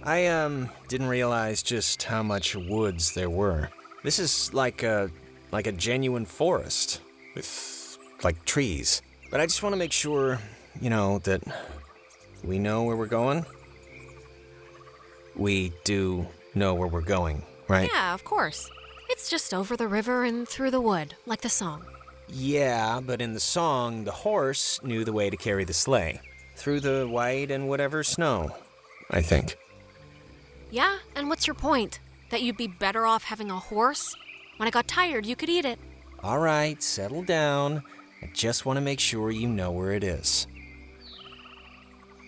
I didn't realize just how much woods there were. This is like a genuine forest with like trees. But I just want to make sure, that we know where we're going. We do know where we're going, right? Yeah, of course. It's just over the river and through the wood, like the song. Yeah, but in the song, the horse knew the way to carry the sleigh. Through the white and whatever snow, I think. Yeah, and what's your point? That you'd be better off having a horse? When I got tired, you could eat it. All right, settle down. I just want to make sure you know where it is.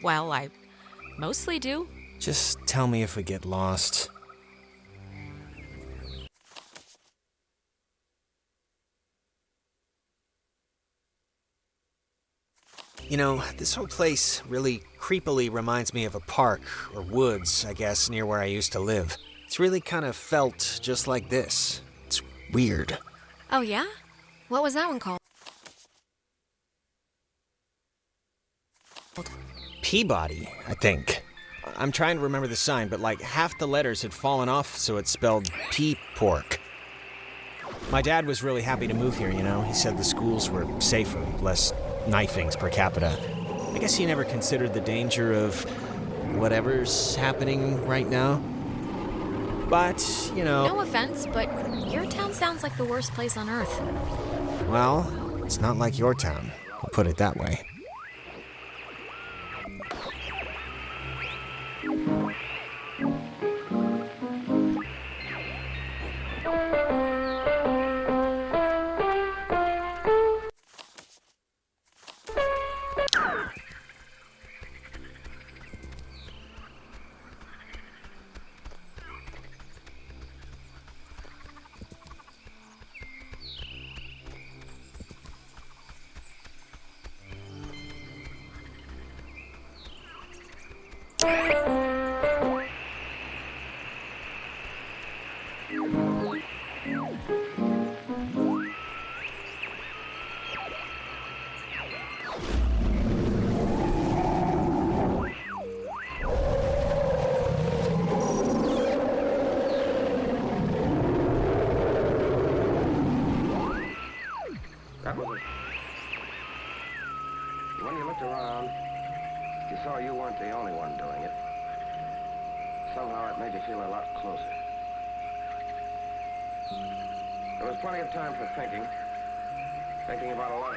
Well, I mostly do. Just tell me if we get lost. You know, this whole place really creepily reminds me of a park, or woods, I guess, near where I used to live. It's really kind of felt just like this. It's weird. Oh, yeah? What was that one called? Peabody, I think. I'm trying to remember the sign, but like half the letters had fallen off, so it spelled pea pork. My dad was really happy to move here, you know. He said the schools were safer, less knifings per capita. I guess he never considered the danger of whatever's happening right now. But, you know... No offense, but your town sounds like the worst place on earth. Well, it's not like your town. I'll put it that way. When you looked around, you saw you weren't the only one doing it. Somehow it made you feel a lot closer. There was plenty of time for thinking about a lot.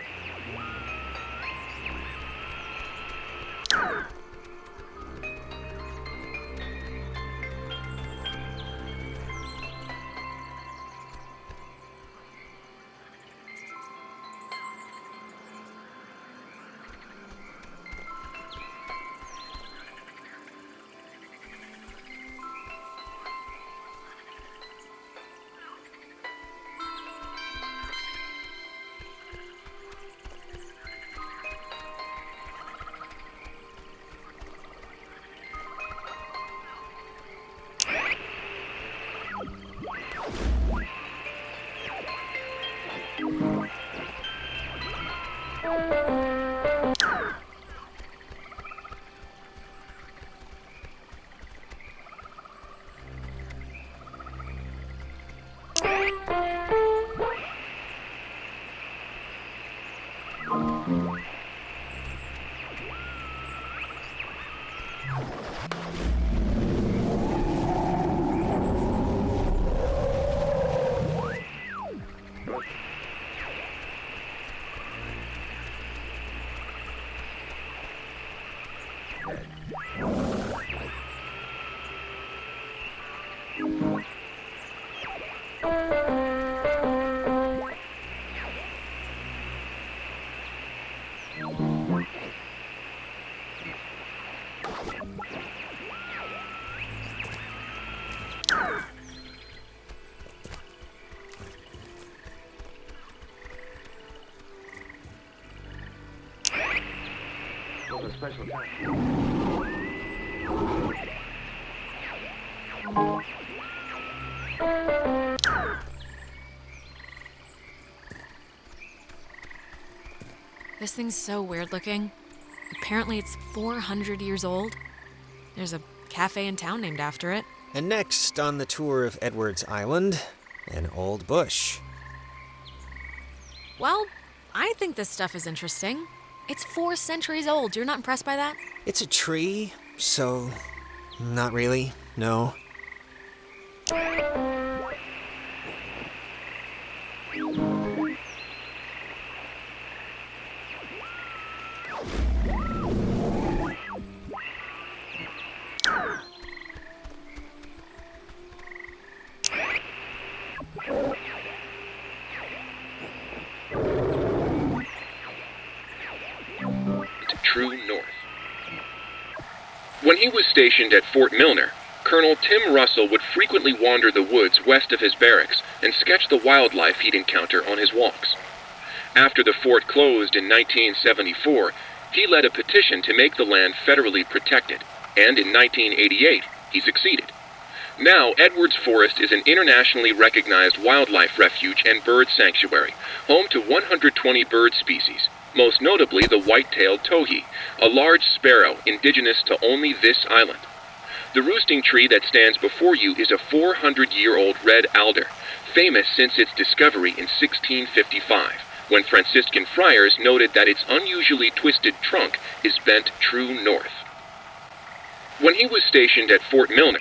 Special This thing's so weird looking. Apparently it's 400 years old. There's a cafe in town named after it. And next on the tour of Edwards Island, an old bush. Well, I think this stuff is interesting. It's 4 centuries old. You're not impressed by that? It's a tree, so not really, no. true north. When he was stationed at Fort Milner, Colonel Tim Russell would frequently wander the woods west of his barracks and sketch the wildlife he'd encounter on his walks. After the fort closed in 1974, he led a petition to make the land federally protected, and in 1988, he succeeded. Now, Edwards Forest is an internationally recognized wildlife refuge and bird sanctuary, home to 120 bird species, most notably the white-tailed towhee, a large sparrow indigenous to only this island. The roosting tree that stands before you is a 400-year-old red alder, famous since its discovery in 1655, when Franciscan friars noted that its unusually twisted trunk is bent true north. When he was stationed at Fort Milner,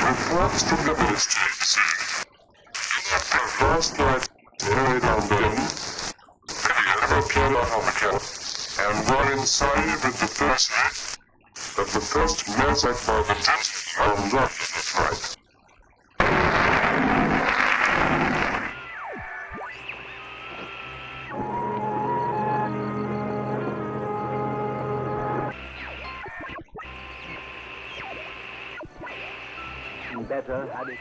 reports from the ministry say that last night nearly London, the airplane and were inside with the first that the first massacre by the Turks are not right. Better had it.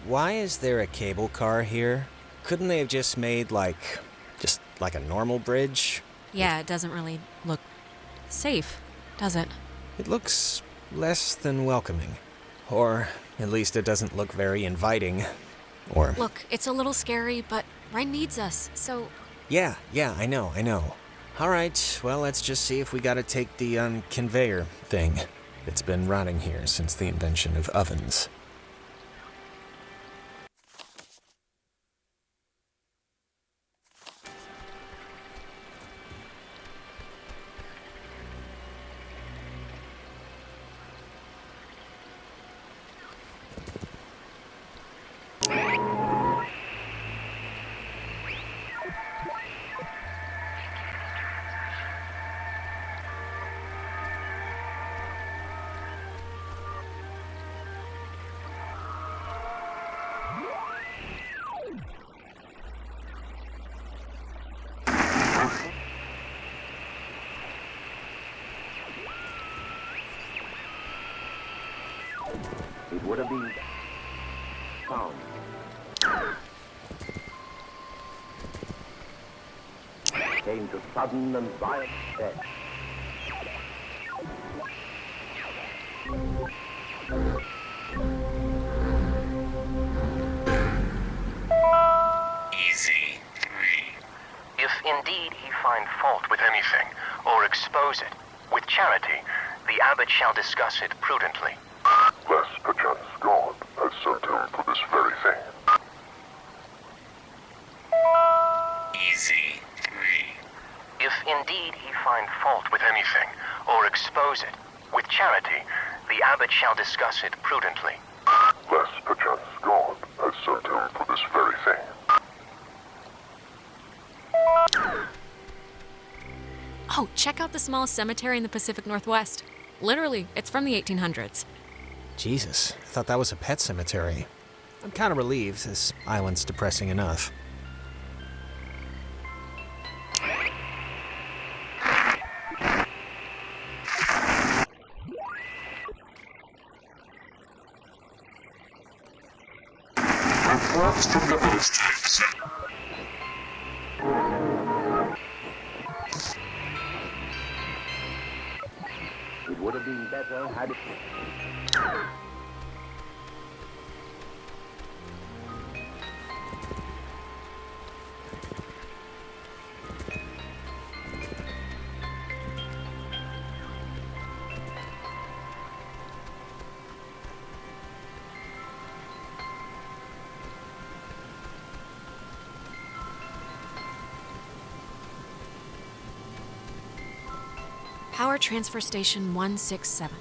Why is there a cable car here? Couldn't they have just made, like a normal bridge? Yeah, it doesn't really look safe, does it? It looks less than welcoming. Or, at least it doesn't look very inviting. Or... Look, it's a little scary, but Ren needs us, so... Yeah, I know. Alright, well, let's just see if we gotta take the, conveyor thing. It's been rotting here since the invention of ovens. It would have been found. Came to sudden and violent death. Easy. If indeed he find fault with anything, or expose it, with charity, the abbot shall discuss it prudently. Lest perchance God has sent him for this very thing. Easy. If indeed he find fault with anything, or expose it, with charity, the abbot shall discuss it prudently. Lest perchance God has sent him for this very thing. Oh, check out the smallest cemetery in the Pacific Northwest. Literally, it's from the 1800s. Jesus, I thought that was a pet cemetery. I'm kind of relieved. This island's depressing enough. Reports from the host tapes. It would have been better had it... Power Transfer Station 167.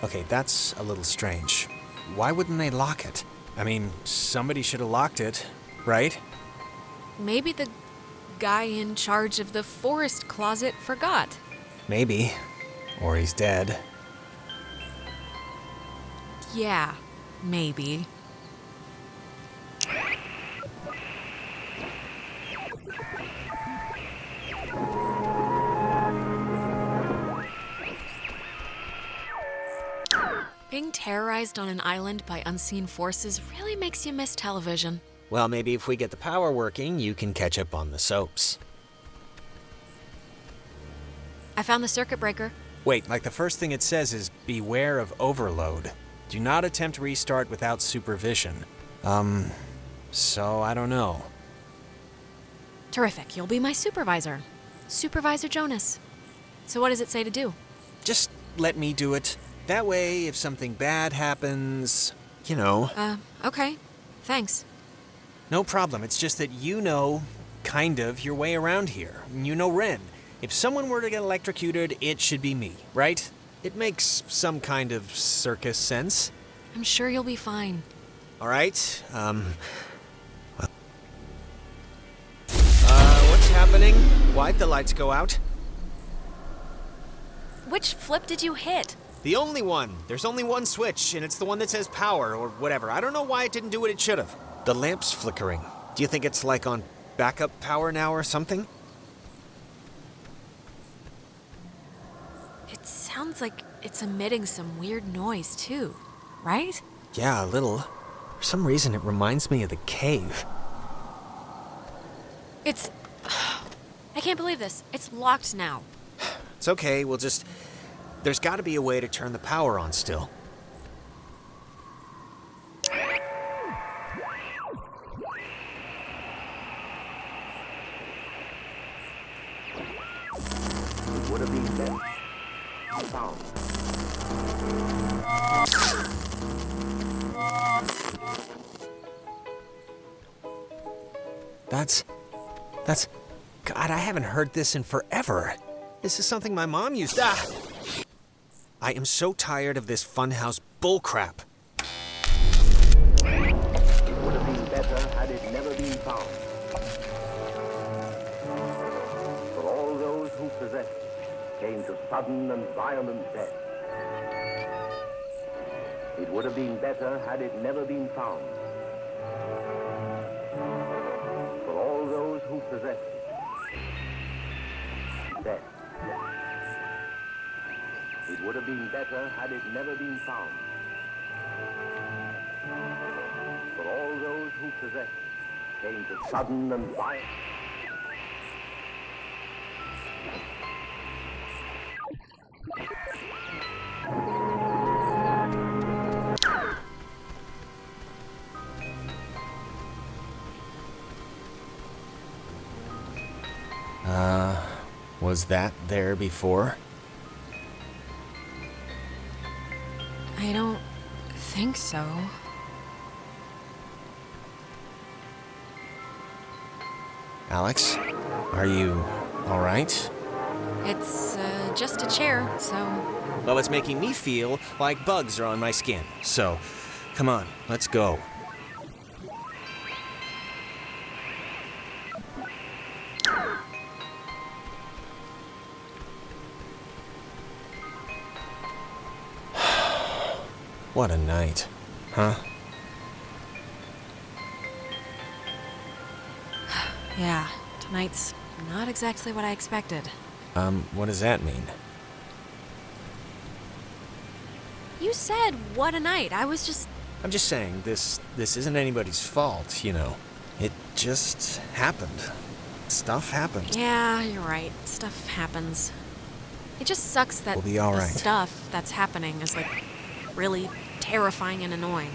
Okay, that's a little strange. Why wouldn't they lock it? I mean, somebody should have locked it, right? Maybe the guy in charge of the forest closet forgot. Maybe. Or he's dead. Yeah, maybe. Being terrorized on an island by unseen forces really makes you miss television. Well, maybe if we get the power working, you can catch up on the soaps. I found the circuit breaker. Wait, like the first thing it says is, beware of overload. Do not attempt restart without supervision. So I don't know. Terrific, you'll be my supervisor. Supervisor Jonas. So what does it say to do? Just let me do it. That way, if something bad happens, you know. Okay. Thanks. No problem. It's just that you know, kind of, your way around here. You know Ren. If someone were to get electrocuted, it should be me, right? It makes some kind of circus sense. I'm sure you'll be fine. All right. What's happening? Why'd the lights go out? Which flip did you hit? The only one. There's only one switch, and it's the one that says power or whatever. I don't know why it didn't do what it should have. The lamp's flickering. Do you think it's like on backup power now or something? It sounds like it's emitting some weird noise too, right? Yeah, a little. For some reason, it reminds me of the cave. It's... I can't believe this. It's locked now. It's okay, we'll just... There's gotta be a way to turn the power on still. It would have been better found. That's... God, I haven't heard this in forever. This is something my mom used to... I am so tired of this funhouse bullcrap. It would have been better had it never been found. For all those who possessed it came to sudden and violent death. It would have been better had it never been found. For all those who possessed it, death. would have been better had it never been found. For all those who possess it came to sudden and violent. Was that there before? I don't think so. Alex, are you all right? It's just a chair, so... Well, it's making me feel like bugs are on my skin. So, come on, let's go. What a night, huh? Yeah, tonight's not exactly what I expected. What does that mean? You said, what a night. I'm just saying, this isn't anybody's fault, you know. It just happened. Stuff happened. Yeah, you're right. Stuff happens. It just sucks that We'll be all the right. stuff that's happening is, like, really terrifying and annoying.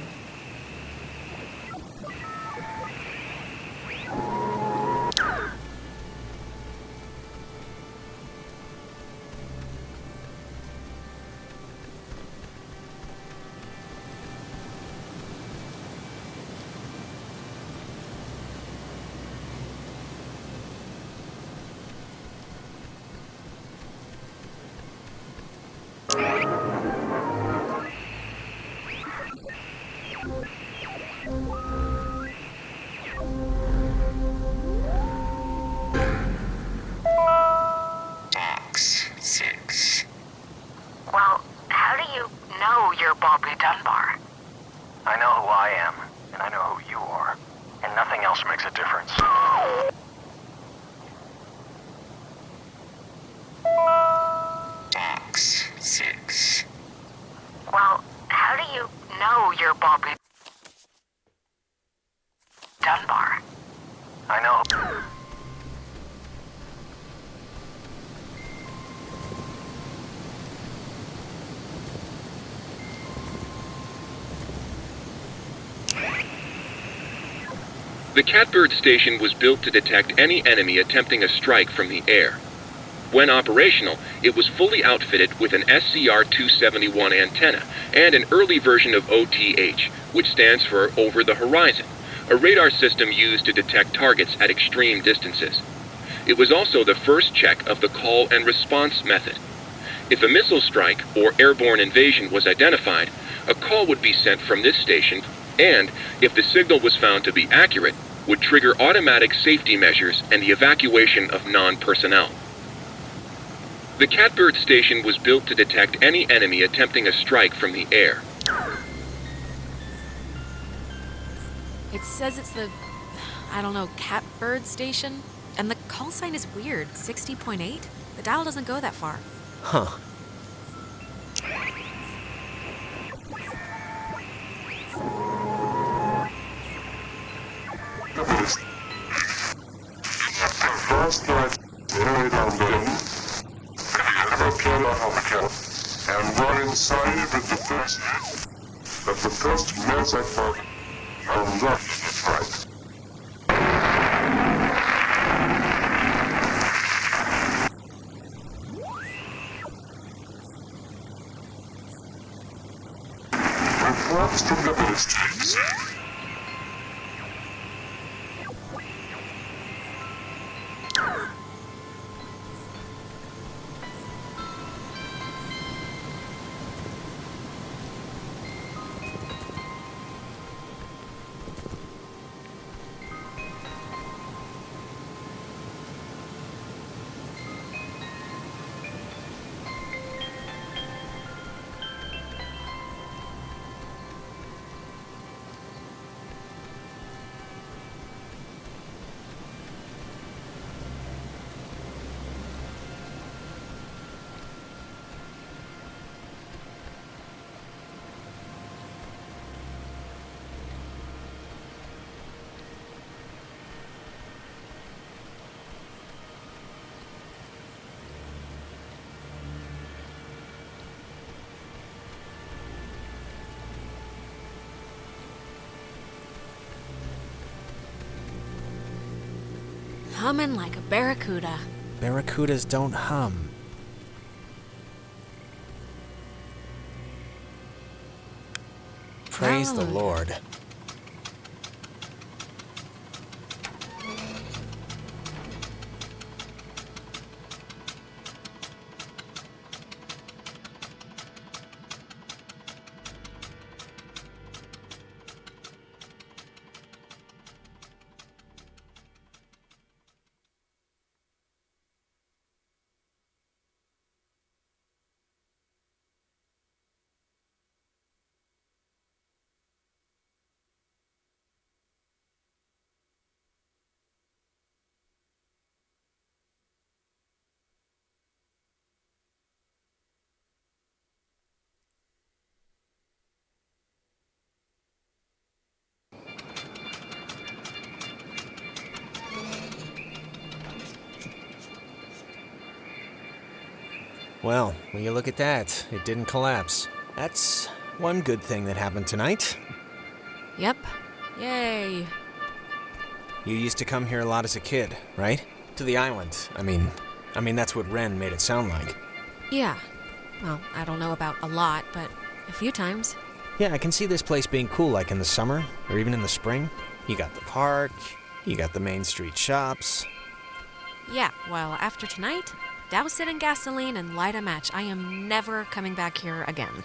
Well, how do you know you're Bobby Dunbar? I know who I am, and I know who you are, and nothing else makes a difference. X6. Well, how do you know you're Bobby Dunbar? I know. The Catbird station was built to detect any enemy attempting a strike from the air. When operational, it was fully outfitted with an SCR-271 antenna and an early version of OTH, which stands for Over the Horizon, a radar system used to detect targets at extreme distances. It was also the first check of the call and response method. If a missile strike or airborne invasion was identified, a call would be sent from this station, and, if the signal was found to be accurate, would trigger automatic safety measures and the evacuation of non-personnel. The Catbird station was built to detect any enemy attempting a strike from the air. It says it's the, I don't know, Catbird station? And the call sign is weird, 60.8? The dial doesn't go that far. Huh. First night, way down there, and run inside with the first hit. But the first mess I thought, I'm not right. Reports from the Philistines. Humming like a barracuda. Barracudas don't hum. Praise the Lord. Well, when you look at that, it didn't collapse. That's one good thing that happened tonight. Yep. Yay. You used to come here a lot as a kid, right? To the island. I mean, that's what Ren made it sound like. Yeah. Well, I don't know about a lot, but a few times. Yeah, I can see this place being cool, like in the summer, or even in the spring. You got the park, you got the main street shops. Yeah, well, after tonight, douse it in gasoline and light a match. I am never coming back here again.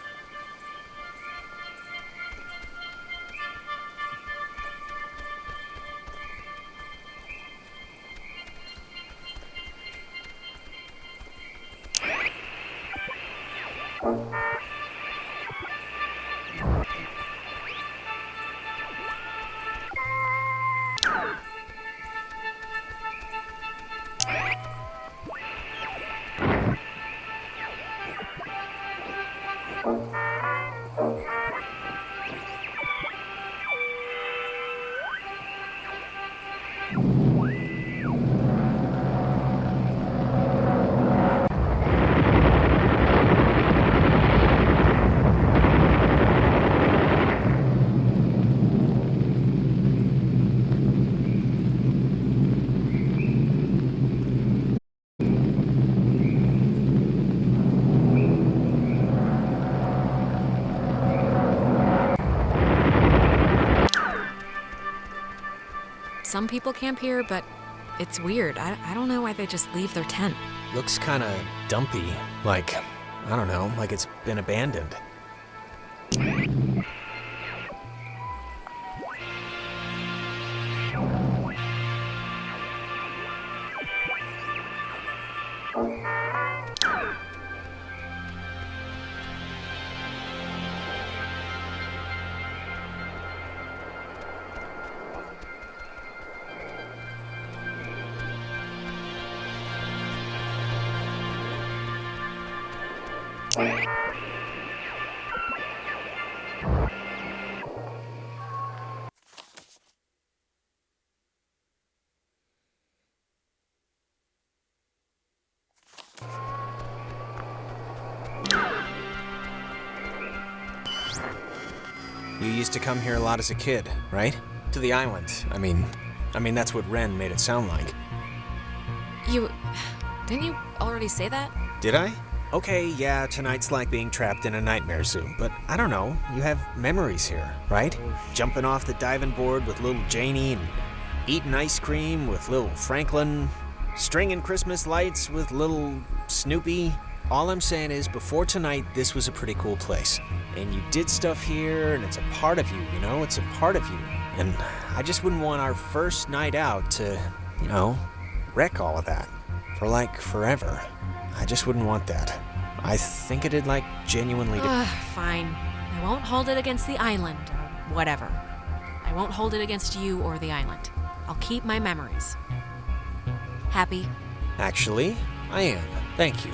Some people camp here, but it's weird. I don't know why they just leave their tent. Looks kinda dumpy, like, I don't know, like it's been abandoned. You used to come here a lot as a kid, right? To the island. I mean, that's what Ren made it sound like. Didn't you already say that? Did I? Okay, yeah, tonight's like being trapped in a nightmare zoo, but I don't know, you have memories here, right? Jumping off the diving board with little Janie, and eating ice cream with little Franklin, stringing Christmas lights with little Snoopy. All I'm saying is, before tonight, this was a pretty cool place. And you did stuff here, and it's a part of you, you know? It's a part of you. And I just wouldn't want our first night out to, you know, wreck all of that. For like, forever. I just wouldn't want that. I think it'd like genuinely... Fine. I won't hold it against the island, or whatever. I won't hold it against you or the island. I'll keep my memories. Happy? Actually, I am. Thank you.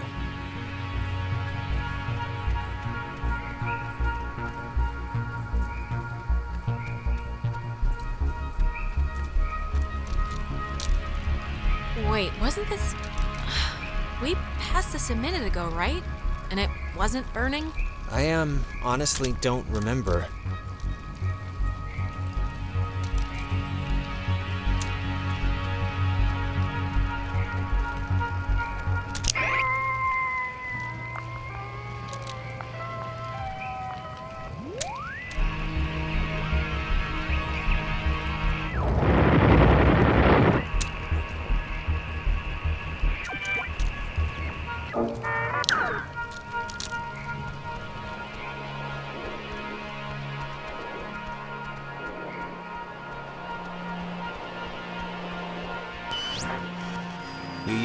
Wait, wasn't this... We passed this a minute ago, right? And it wasn't burning? I, honestly don't remember.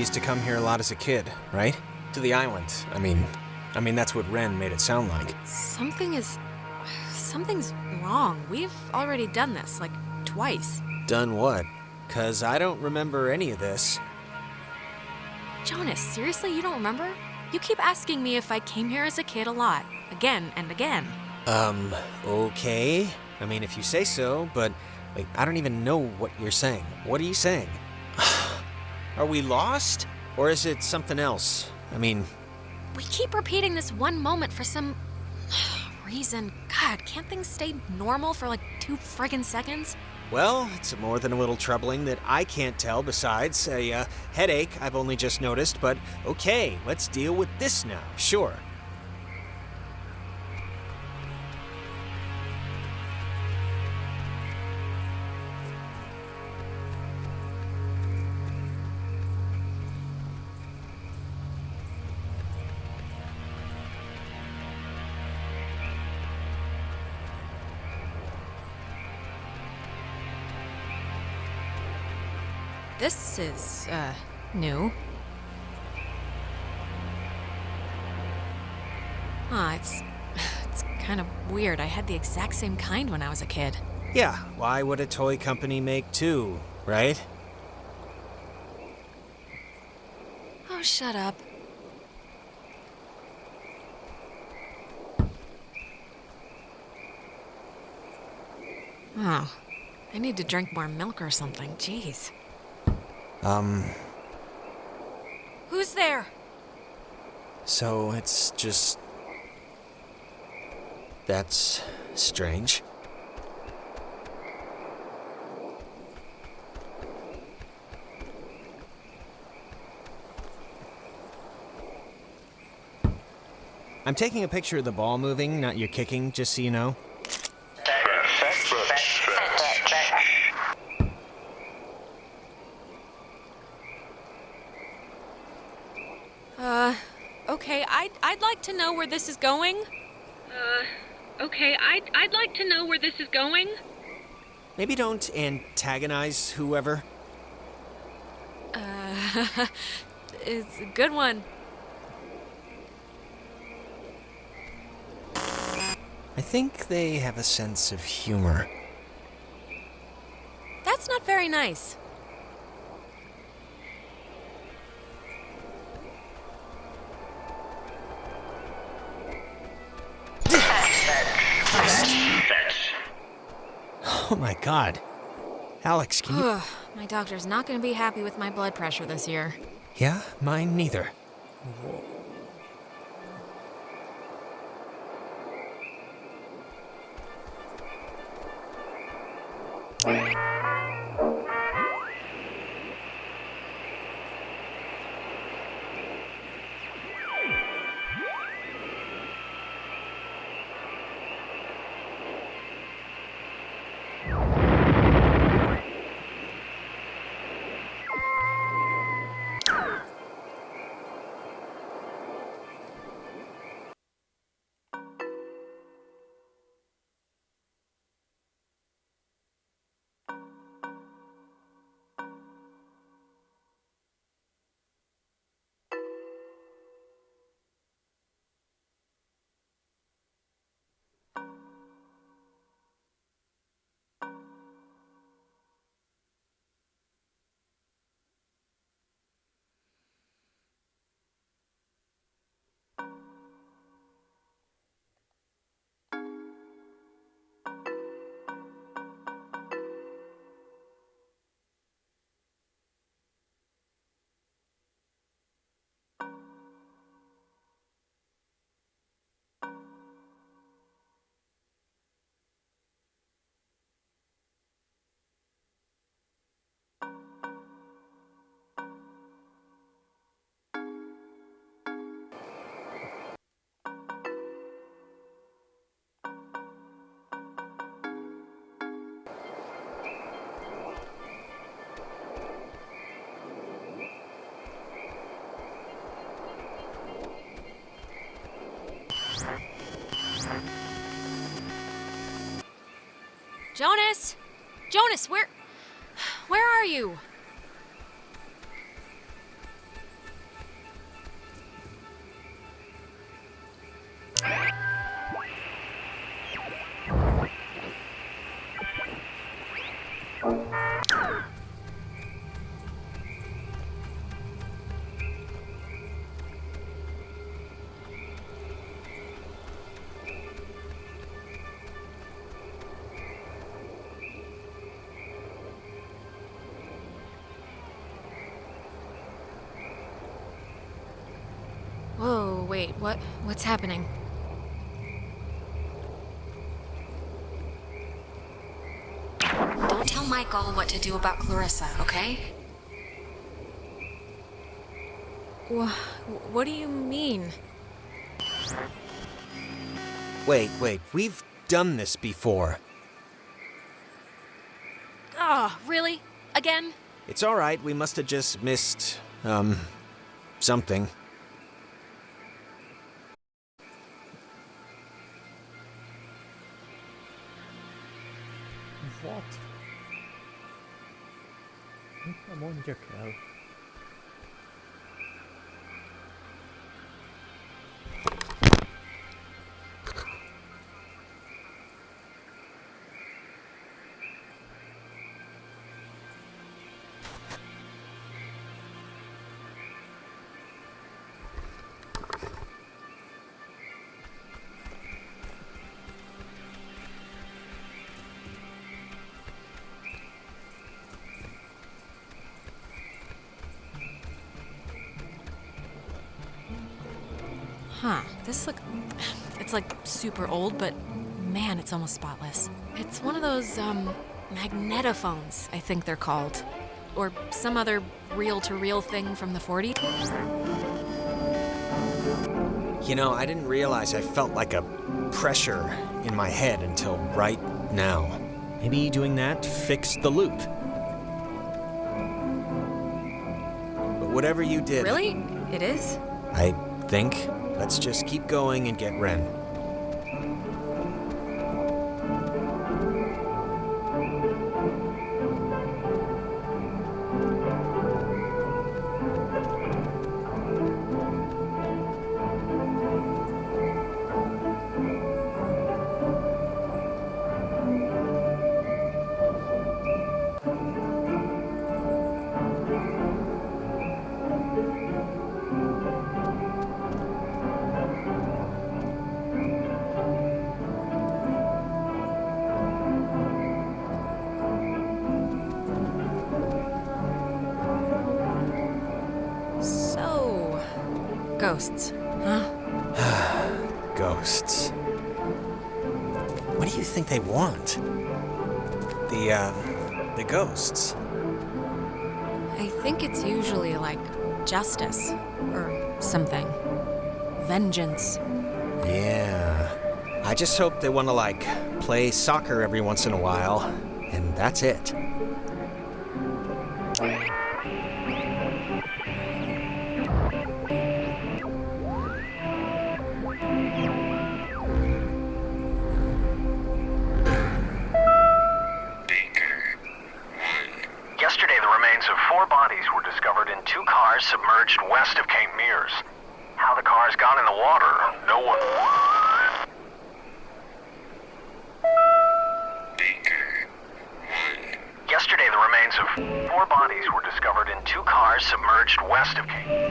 used to come here a lot as a kid, right? To the island. I mean, that's what Ren made it sound like. Something's wrong. We've already done this, like, twice. Done what? 'Cause I don't remember any of this. Jonas, seriously, you don't remember? You keep asking me if I came here as a kid a lot. Again and again. Okay. I mean, if you say so, but wait, I don't even know what you're saying. What are you saying? Are we lost? Or is it something else? I mean... We keep repeating this one moment for some reason. God, can't things stay normal for like 2 friggin' seconds? Well, it's more than a little troubling that I can't tell besides a headache I've only just noticed, but okay, let's deal with this now, sure. This is, new. It's kind of weird. I had the exact same kind when I was a kid. Yeah, why would a toy company make 2, right? Oh, shut up. Oh, I need to drink more milk or something. Jeez. Who's there? So it's just... That's strange. I'm taking a picture of the ball moving, not your kicking, just so you know. Okay, I'd like to know where this is going. Okay, I'd like to know where this is going. Maybe don't antagonize whoever. It's a good one. I think they have a sense of humor. That's not very nice. Oh my god. Alex, can you... My doctor's not going to be happy with my blood pressure this year. Yeah, mine neither. Jonas! Jonas, where are you? Whoa, wait, what's happening? Don't tell Michael what to do about Clarissa, okay? What do you mean? Wait, we've done this before. Oh, really? Again? It's all right, we must have just missed, something. What? Mondjak el. Huh, it's like super old, but man, it's almost spotless. It's one of those, magnetophones, I think they're called. Or some other reel-to-reel thing from the 40s. You know, I didn't realize I felt like a pressure in my head until right now. Maybe doing that fixed the loop. But whatever you did... Really? It is? I think. Let's just keep going and get Ren. Ghosts, huh? Ghosts. What do you think they want? The ghosts. I think it's usually like justice or something. Vengeance. Yeah. I just hope they want to, like, play soccer every once in a while, and that's it. Yesterday, the remains of 4 bodies were discovered in 2 cars submerged west of Cape Mears. How the cars got in the water, no one... Yesterday, the remains of 4 bodies were discovered in 2 cars submerged west of Cape...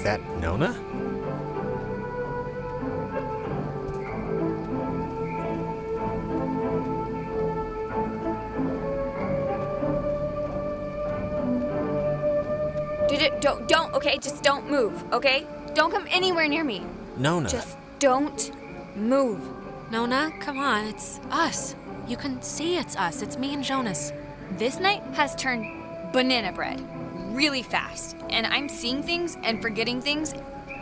Is that Nona? Don't, okay? Just don't move, okay? Don't come anywhere near me. Nona. Just don't move. Nona, come on, it's us. You can see it's us. It's me and Jonas. This night has turned banana bread really fast, and I'm seeing things and forgetting things,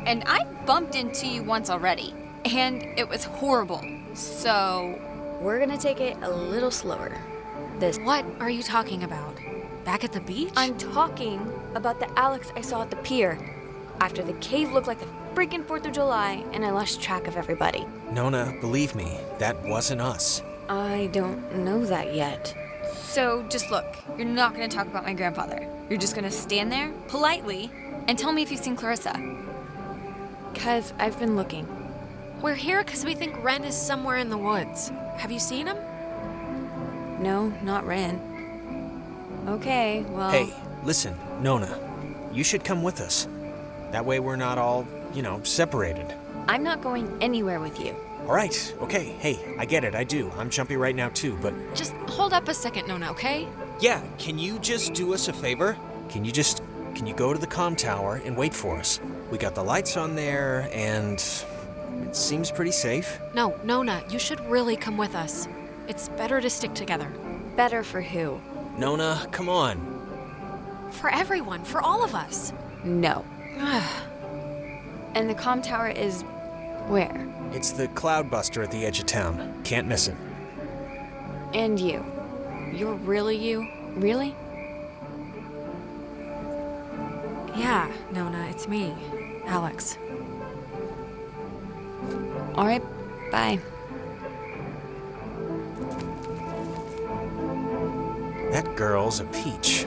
and I bumped into you once already, and it was horrible. So, we're gonna take it a little slower. What are you talking about? Back at the beach? I'm talking about the Alex I saw at the pier. After the cave looked like the freaking 4th of July, and I lost track of everybody. Nona, believe me, that wasn't us. I don't know that yet. So just look, you're not gonna talk about my grandfather. You're just gonna stand there, politely, and tell me if you've seen Clarissa. 'Cause I've been looking. We're here because we think Ren is somewhere in the woods. Have you seen him? No, not Ren. Okay, well... Hey, listen, Nona, you should come with us. That way we're not all, separated. I'm not going anywhere with you. All right, okay, hey, I get it, I do. I'm jumpy right now too, but... Just hold up a second, Nona, okay? Yeah, can you just do us a favor? Can you go to the comm tower and wait for us? We got the lights on there, and it seems pretty safe. No, Nona, you should really come with us. It's better to stick together. Better for who? Nona, come on. For everyone, for all of us. No. And the comm tower is where? It's the Cloudbuster at the edge of town. Can't miss it. And you. You're really you? Really? Yeah, Nona, it's me, Alex. All right, bye. That girl's a peach.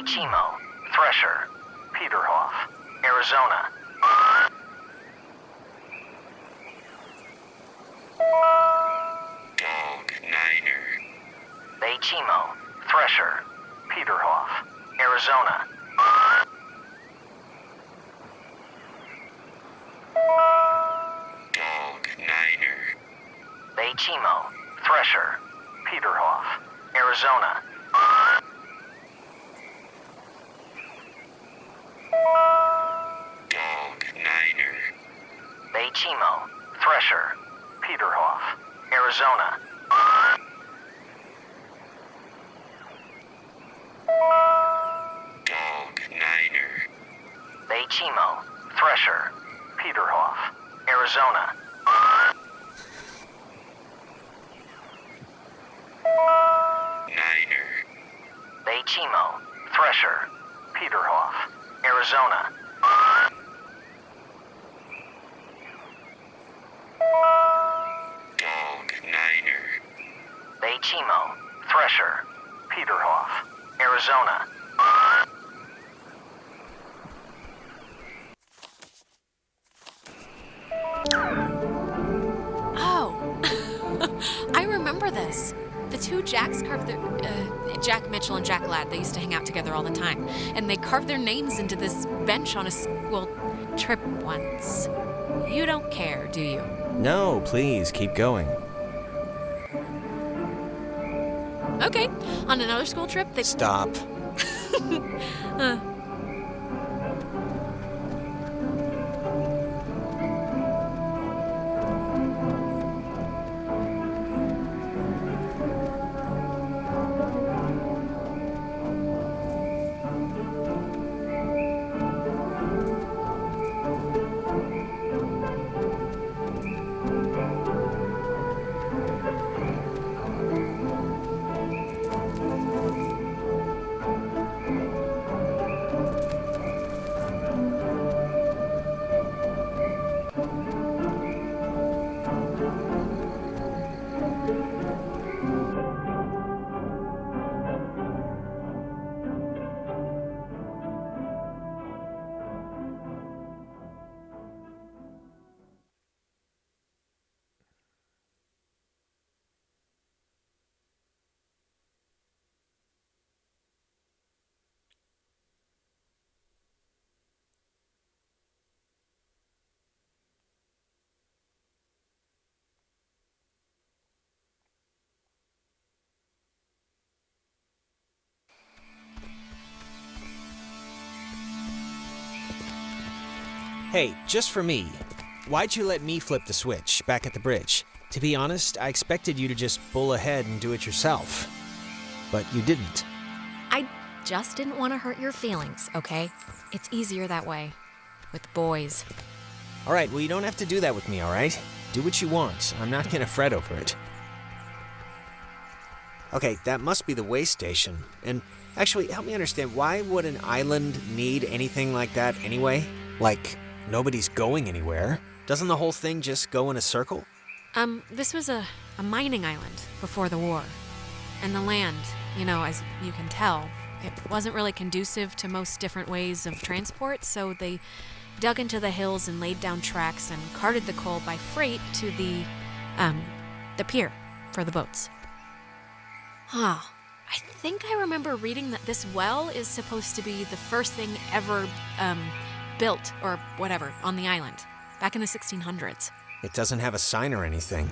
Chimo, Thresher, Peterhoff, Arizona. Dog Niner. Bay Chimo, Thresher, Peterhoff, Arizona. Dog Niner. Bay Chimo, Thresher, Peterhoff, Arizona. Dog Niner. Bay Chimo, Thresher, Peterhoff, Arizona. Dog Niner. Bay Chimo, Thresher, Peterhoff, Arizona. Niner. Bay Chimo, Thresher, Peterhoff, Arizona. Dog Niner. Bay Chimo, Thresher, Peterhoff, Arizona. Oh, I remember this. The two Jacks carved their, Jack Mitchell and Jack Ladd, they used to hang out together all the time. And they carved their names into this bench on a school trip once. You don't care, do you? No, please, keep going. Okay, on another school trip, they... Stop. Hey, just for me, why'd you let me flip the switch back at the bridge? To be honest, I expected you to just bull ahead and do it yourself. But you didn't. I just didn't want to hurt your feelings, okay? It's easier that way. With boys. Alright, well, you don't have to do that with me, alright? Do what you want. I'm not gonna fret over it. Okay, that must be the way station. And actually, help me understand, why would an island need anything like that anyway? Like, nobody's going anywhere. Doesn't the whole thing just go in a circle? This was a mining island before the war. And the land, as you can tell, it wasn't really conducive to most different ways of transport, so they dug into the hills and laid down tracks and carted the coal by freight to the pier for the boats. I think I remember reading that this well is supposed to be the first thing ever, built, or whatever, on the island, back in the 1600s. It doesn't have a sign or anything.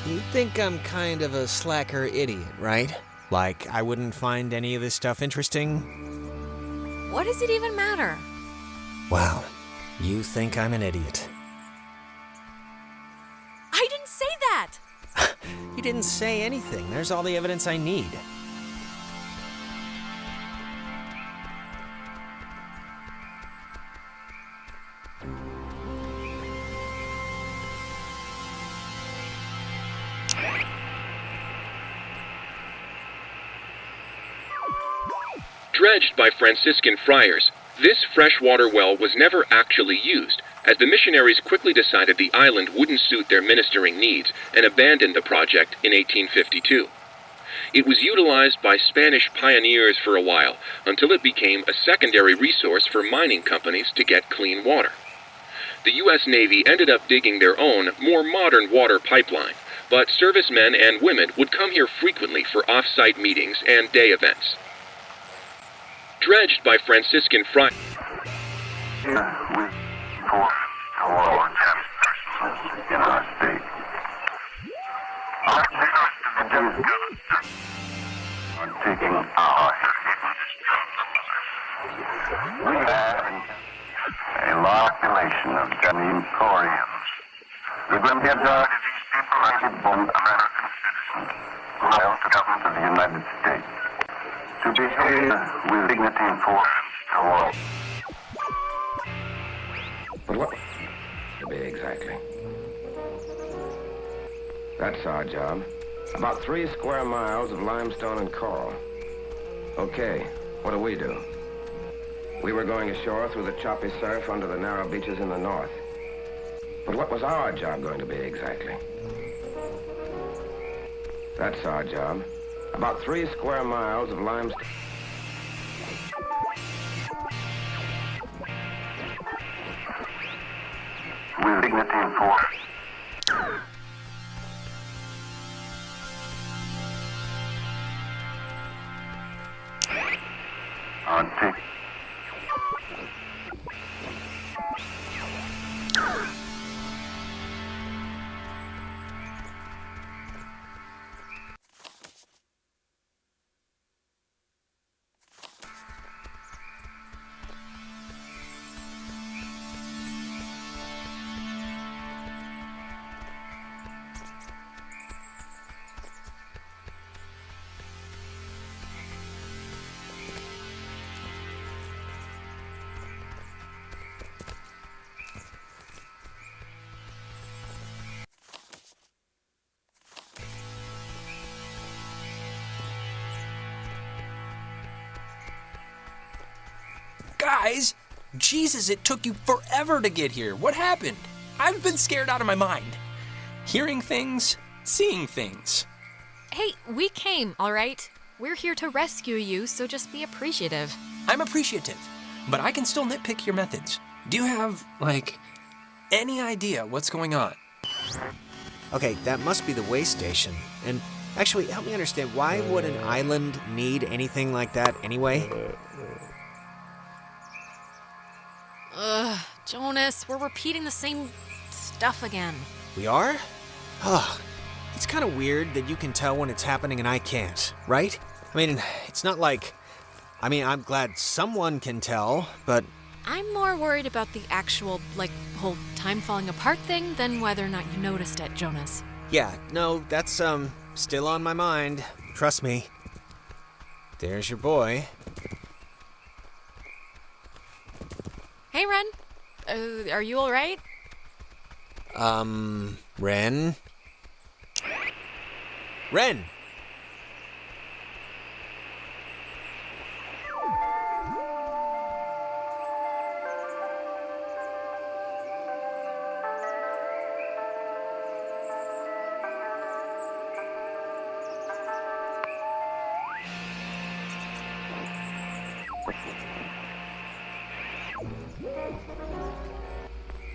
You think I'm kind of a slacker idiot, right? Like, I wouldn't find any of this stuff interesting? What does it even matter? Wow, you think I'm an idiot. I didn't say that! You didn't say anything. There's all the evidence I need. Dredged by Franciscan friars, this freshwater well was never actually used, as the missionaries quickly decided the island wouldn't suit their ministering needs and abandoned the project in 1852. It was utilized by Spanish pioneers for a while, until it became a secondary resource for mining companies to get clean water. The U.S. Navy ended up digging their own, more modern water pipeline, but servicemen and women would come here frequently for off-site meetings and day events. Dredged by Franciscan friars. We force hello in our state. Our on taking our we have a large population of Japanese Koreans. With them here, these people are born American citizens who are the government of the United States to behave with dignity and force to all. But what to be exactly? That's our job. About 3 square miles of limestone and coral. Okay, what do? We were going ashore through the choppy surf under the narrow beaches in the north. But what was our job going to be exactly? That's our job. About 3 square miles of limestone. With dignity and force. Guys, Jesus, it took you forever to get here. What happened? I've been scared out of my mind. Hearing things, seeing things. Hey, we came, all right? We're here to rescue you, so just be appreciative. I'm appreciative, but I can still nitpick your methods. Do you have, any idea what's going on? Okay, that must be the way station. And actually, help me understand, why would an island need anything like that anyway? Jonas, we're repeating the same stuff again. We are? It's kind of weird that you can tell when it's happening and I can't, right? I mean, it's not like... I'm glad someone can tell, but... I'm more worried about the actual, whole time falling apart thing than whether or not you noticed it, Jonas. Yeah, no, that's, still on my mind. Trust me. There's your boy. Hey, Ren. Are you all right? Ren? Ren!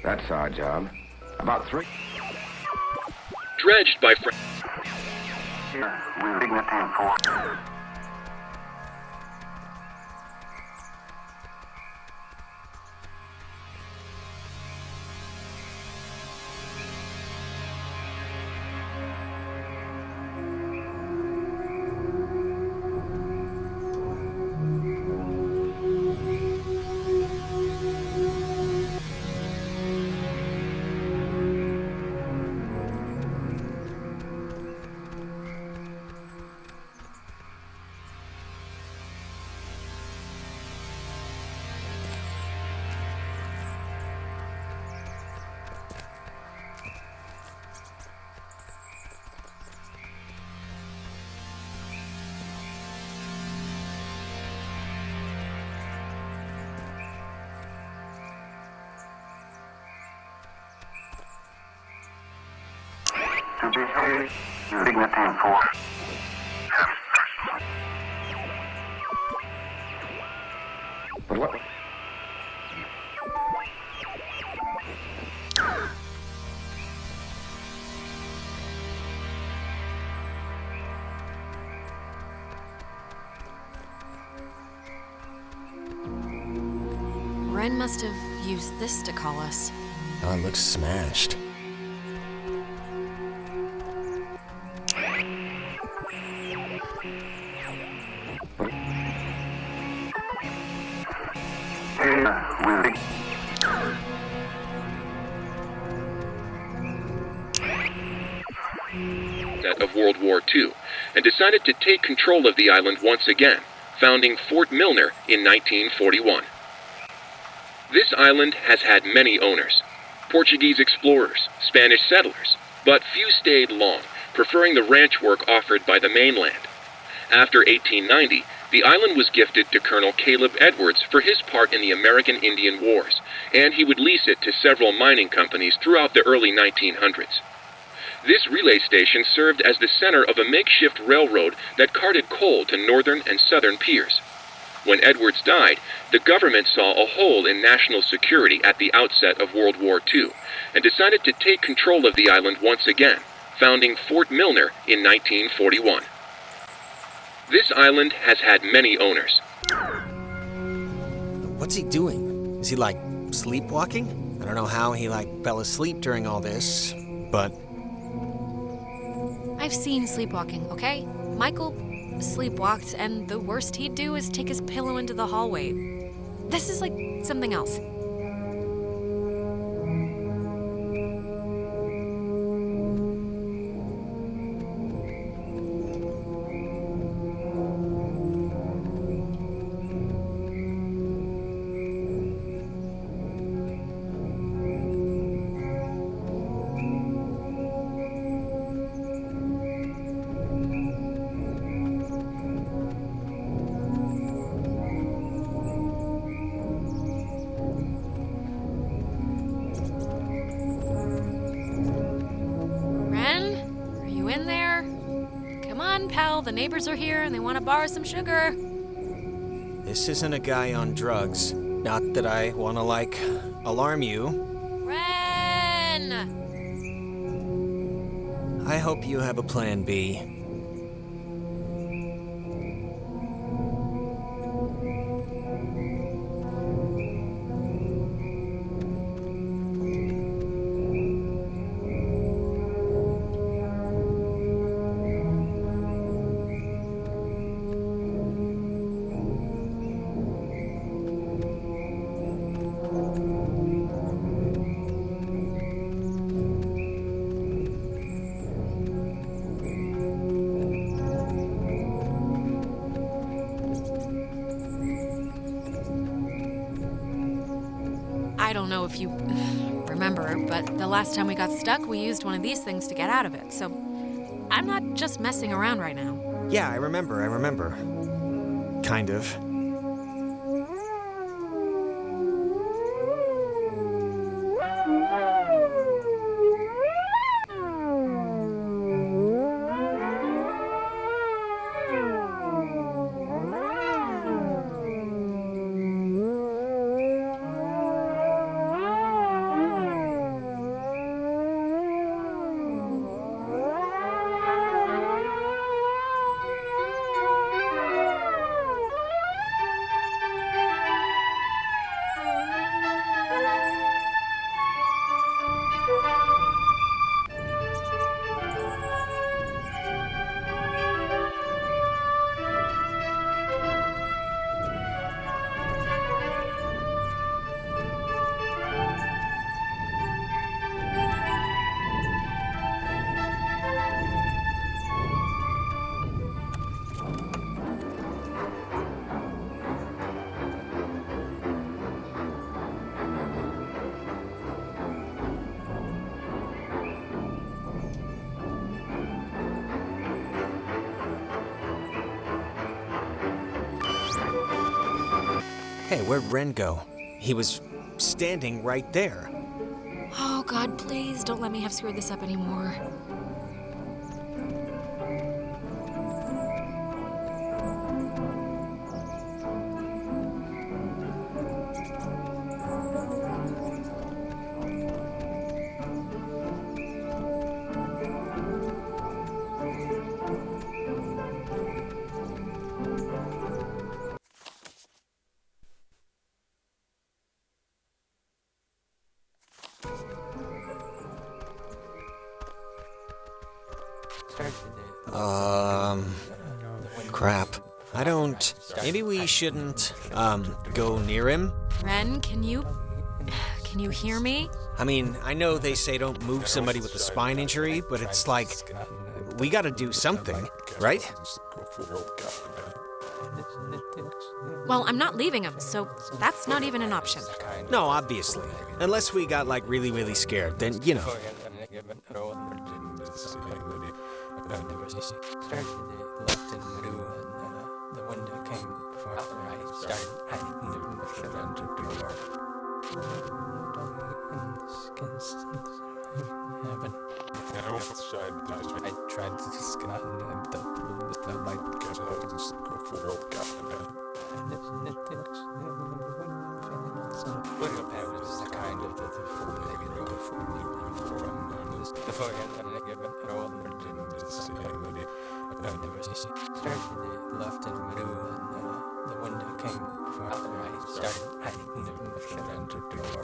That's our job. About 3. Dredged by We're Dignity 4. To be free, Dignity 4. But what? Ren must have used this to call us. Oh, it looks smashed. Of World War II, and decided to take control of the island once again, founding Fort Milner in 1941. This island has had many owners: Portuguese explorers, Spanish settlers, but few stayed long, preferring the ranch work offered by the mainland. After 1890, the island was gifted to Colonel Caleb Edwards for his part in the American Indian Wars, and he would lease it to several mining companies throughout the early 1900s. This relay station served as the center of a makeshift railroad that carted coal to northern and southern piers. When Edwards died, the government saw a hole in national security at the outset of World War II and decided to take control of the island once again, founding Fort Milner in 1941. This island has had many owners. What's he doing? Is he, sleepwalking? I don't know how he, fell asleep during all this, but... I've seen sleepwalking, okay? Michael sleepwalked, and the worst he'd do is take his pillow into the hallway. This is something else. on, pal. The neighbors are here and they want to borrow some sugar. This isn't a guy on drugs. Not that I want to, alarm you. Ren! I hope you have a plan B. I don't know if you remember, but the last time we got stuck, we used one of these things to get out of it. So I'm not just messing around right now. Yeah, I remember. Kind of. Hey, where'd Ren go? He was standing right there. Oh, God, please don't let me have screwed this up anymore. Crap. I don't... Maybe we shouldn't, go near him? Ren, can you hear me? I mean, I know they say don't move somebody with a spine injury, but it's like... We gotta do something, right? Well, I'm not leaving him, so that's not even an option. No, obviously. Unless we got, really, really scared, then, you know. I tried to skin out and the light kind of the left and middle and the window came from out the right. Started hiding the entered the door.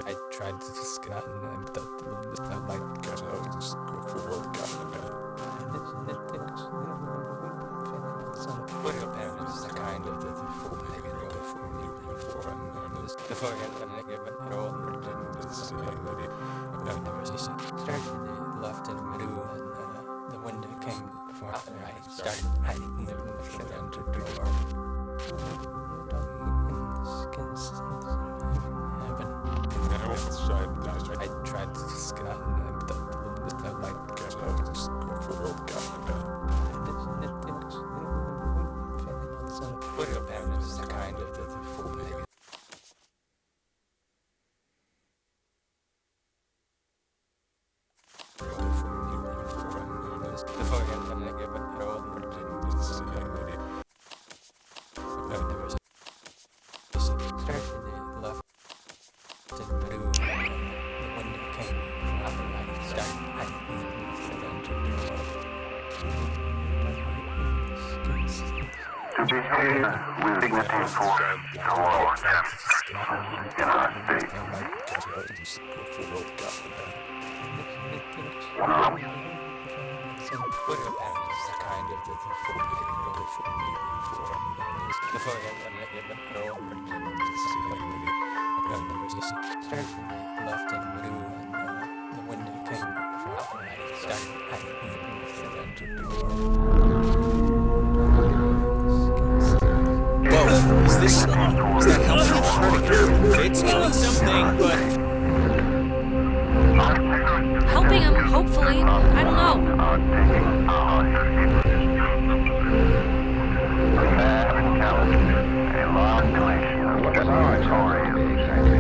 I tried to skin out and the light the kind of started left and middle and the window came from out the right. Started hiding the entered the door. I tried to skin out and the light the kind of To behave with dignity for toward United States. Is that helping or hurting him? It's doing something, but... Helping him, hopefully. I don't know. What was our story exactly?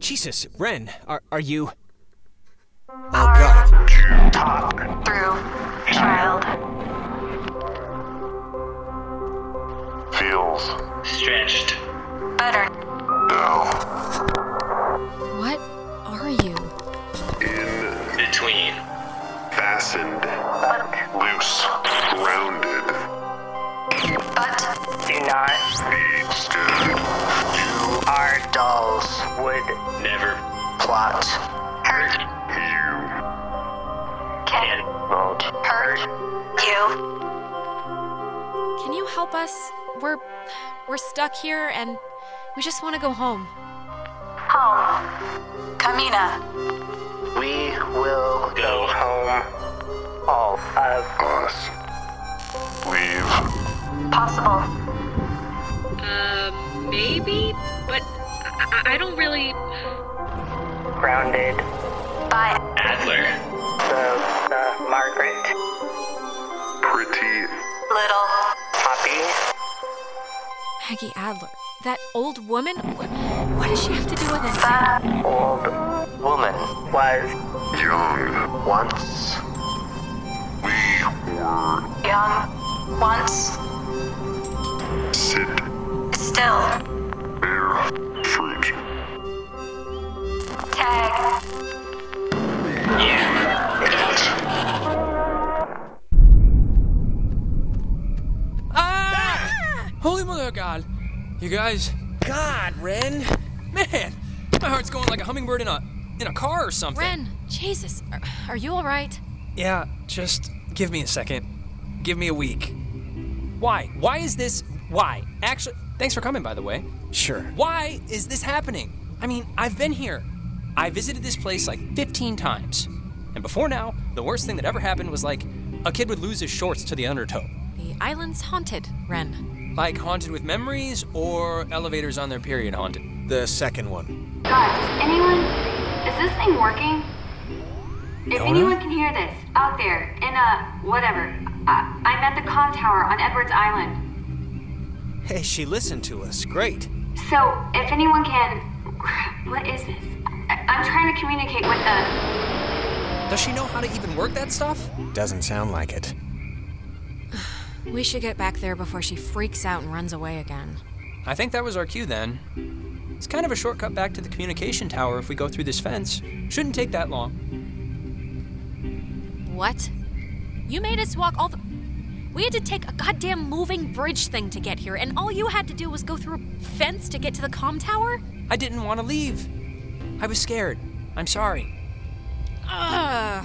Jesus, Ren, are you... Oh, God. Talk through, child. Feels Stretched. Better. now What are you? in Between. fastened, loose, rounded, But do not be stood. You our dolls would never plot. Hurt you can not hurt you. Can you help us? We're stuck here and we just want to go home. Home. Kamina. We will go home. All of us. Leave. possible. Maybe, but I don't really. Grounded by Adler. The Margaret. Pretty Little Poppy. Maggie Adler. That old woman? What does she have to do with it? That old woman was young once. We were Young once. sit Still. bear fruit. Tag. Holy mother of God. You guys. God, Ren. Man, my heart's going like a hummingbird in a car or something. Ren, Jesus, are you all right? Yeah, just give me a second. Give me a week. Why? Why is this? Why? Actually, thanks for coming, by the way. Sure. Why is this happening? I mean, I've been here. I visited this place like 15 times. And before now, the worst thing that ever happened was like a kid would lose his shorts to the undertow. The island's haunted, Ren. Like haunted with memories or elevators on their period haunted? The second one. God, is this thing working? If anyone can hear this, out there, in whatever, I'm at the comm tower on Edwards Island. Hey, she listened to us. Great. So, if anyone can, what is this? I'm trying to communicate with Does she know how to even work that stuff? Doesn't sound like it. We should get back there before she freaks out and runs away again. I think that was our cue then. It's kind of a shortcut back to the communication tower if we go through this fence. Shouldn't take that long. What? You made us walk all the... We had to take a goddamn moving bridge thing to get here, and all you had to do was go through a fence to get to the comm tower? I didn't want to leave. I was scared. I'm sorry. Ugh.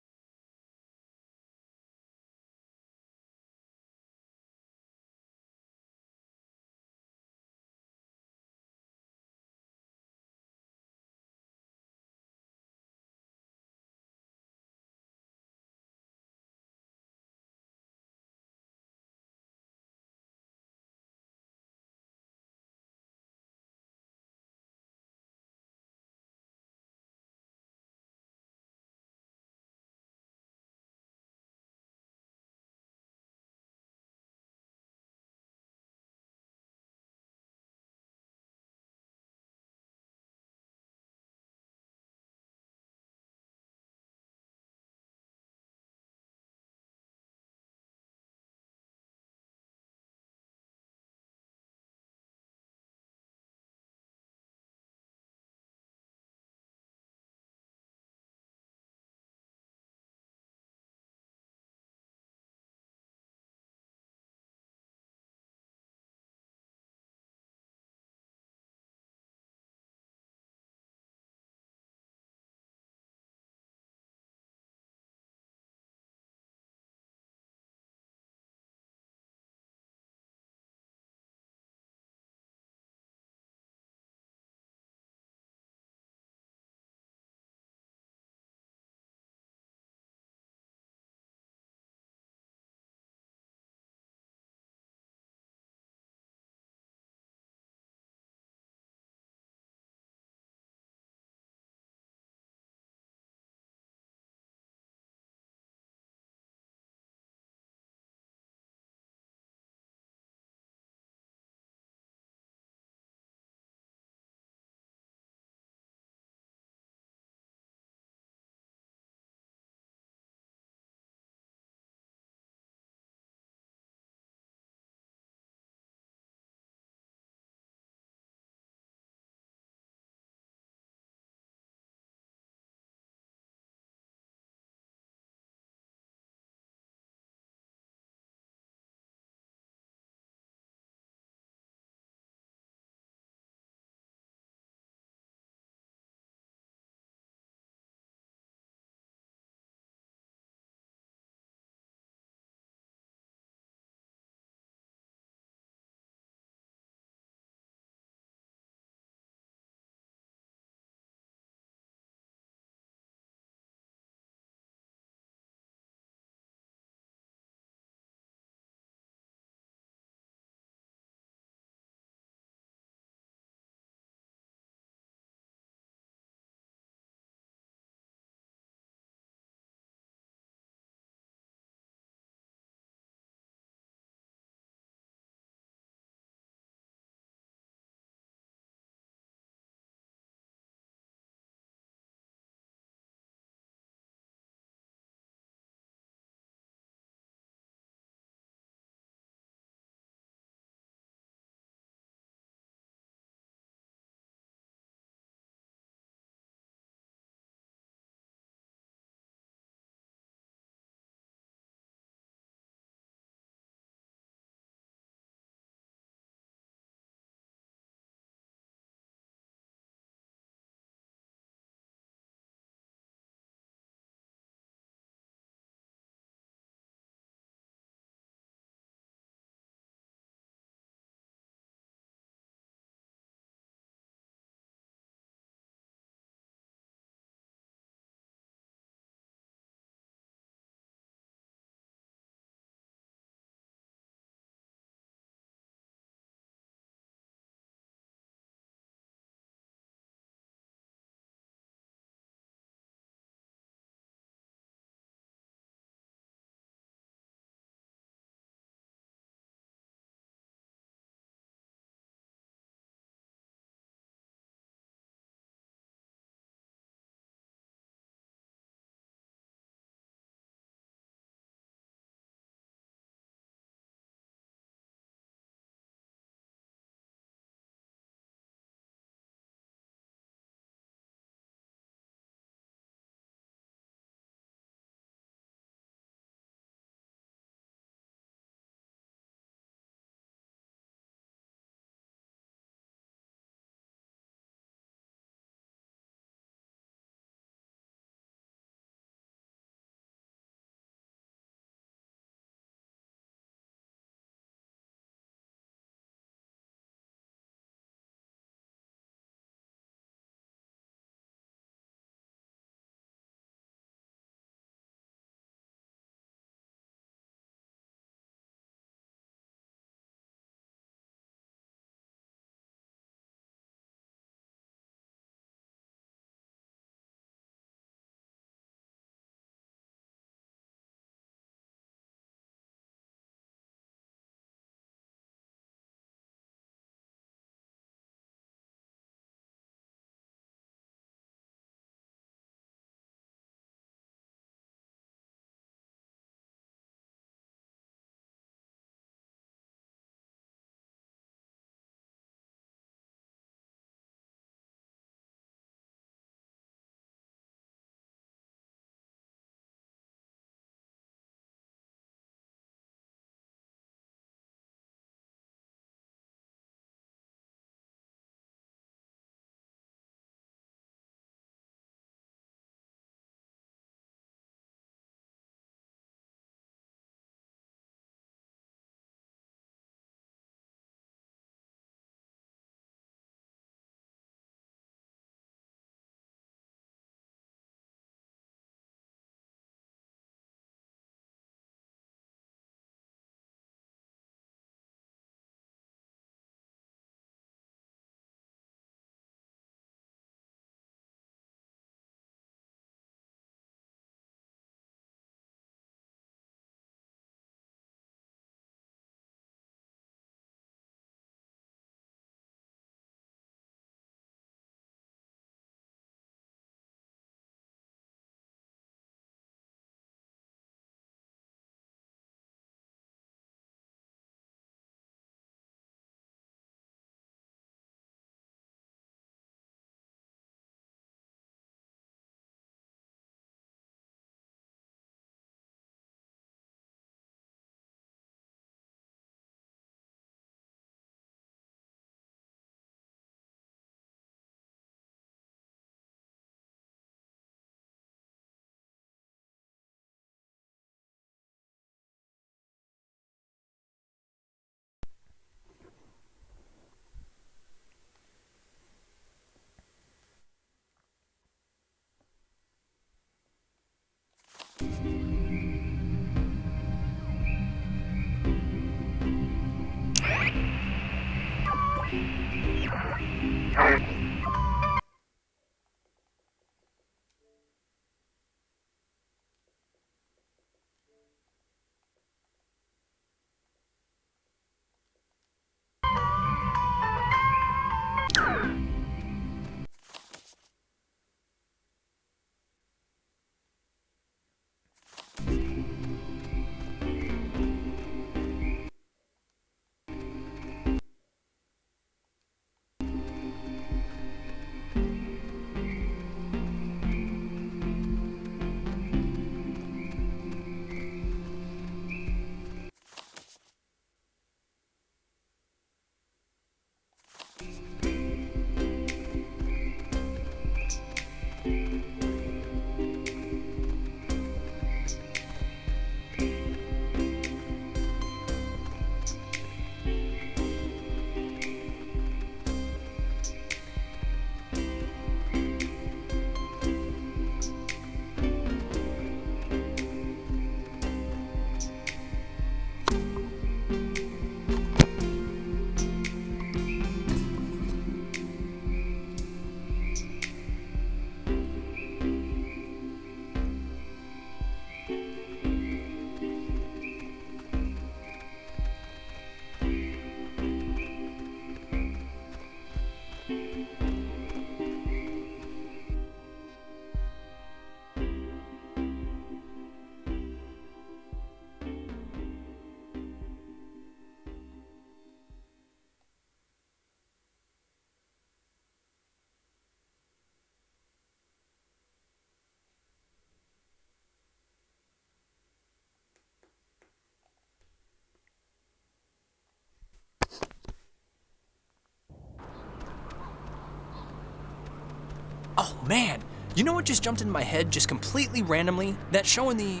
man, you know what just jumped into my head just completely randomly? That show in the,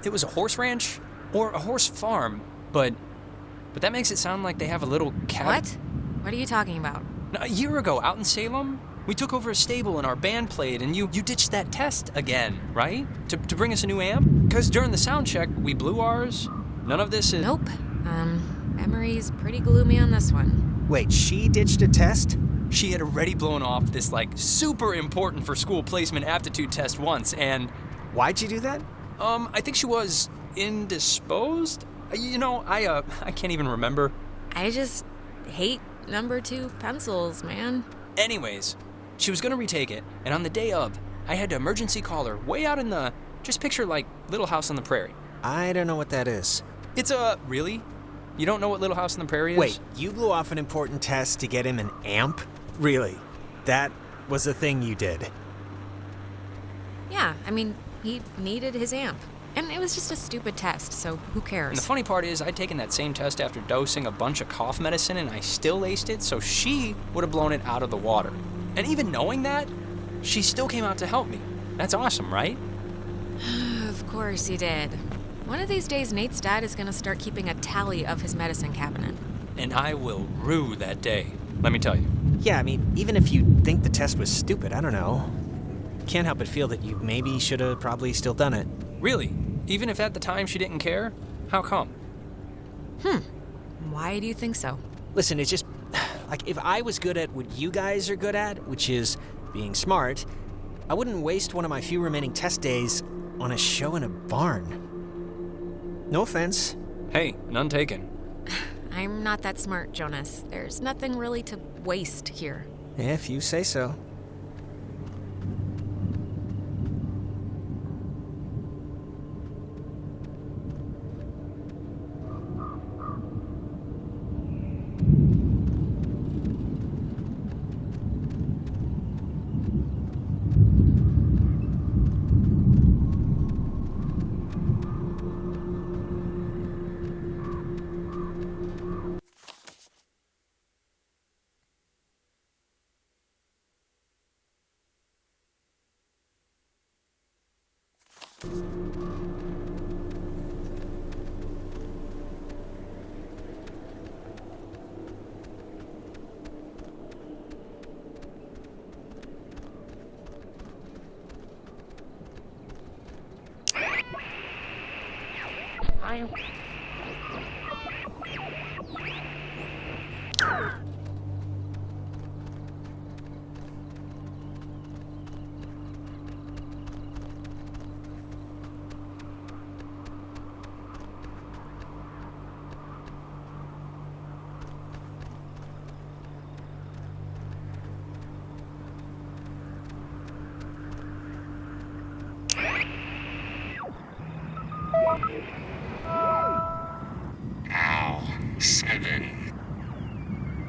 it was a horse ranch or a horse farm, but that makes it sound like they have a little cabin. What? What are you talking about? A year ago, out in Salem, we took over a stable and our band played, and you ditched that test again, right? To bring us a new amp? Because during the sound check, we blew ours. None of this is... Nope. Memory's pretty gloomy on this one. Wait, she ditched a test? She had already blown off this, super important for school placement aptitude test once, and... Why'd you do that? I think she was indisposed? I can't even remember. I just hate number 2 pencils, man. Anyways, she was gonna retake it, and on the day of, I had to emergency call her way out in the... Just picture, Little House on the Prairie. I don't know what that is. It's a... Really? You don't know what Little House on the Prairie is? Wait, you blew off an important test to get him an amp? Really? That was a thing you did? Yeah, he needed his amp. And it was just a stupid test, so who cares? And the funny part is, I'd taken that same test after dosing a bunch of cough medicine, and I still aced it, so she would have blown it out of the water. And even knowing that, she still came out to help me. That's awesome, right? Of course he did. One of these days, Nate's dad is gonna start keeping a tally of his medicine cabinet. And I will rue that day, let me tell you. Yeah, even if you think the test was stupid, I don't know. Can't help but feel that you maybe should have probably still done it. Really? Even if at the time she didn't care? How come? Why do you think so? Listen, it's just... if I was good at what you guys are good at, which is being smart, I wouldn't waste one of my few remaining test days on a show in a barn. No offense. Hey, none taken. I'm not that smart, Jonas. There's nothing really to waste here. If you say so.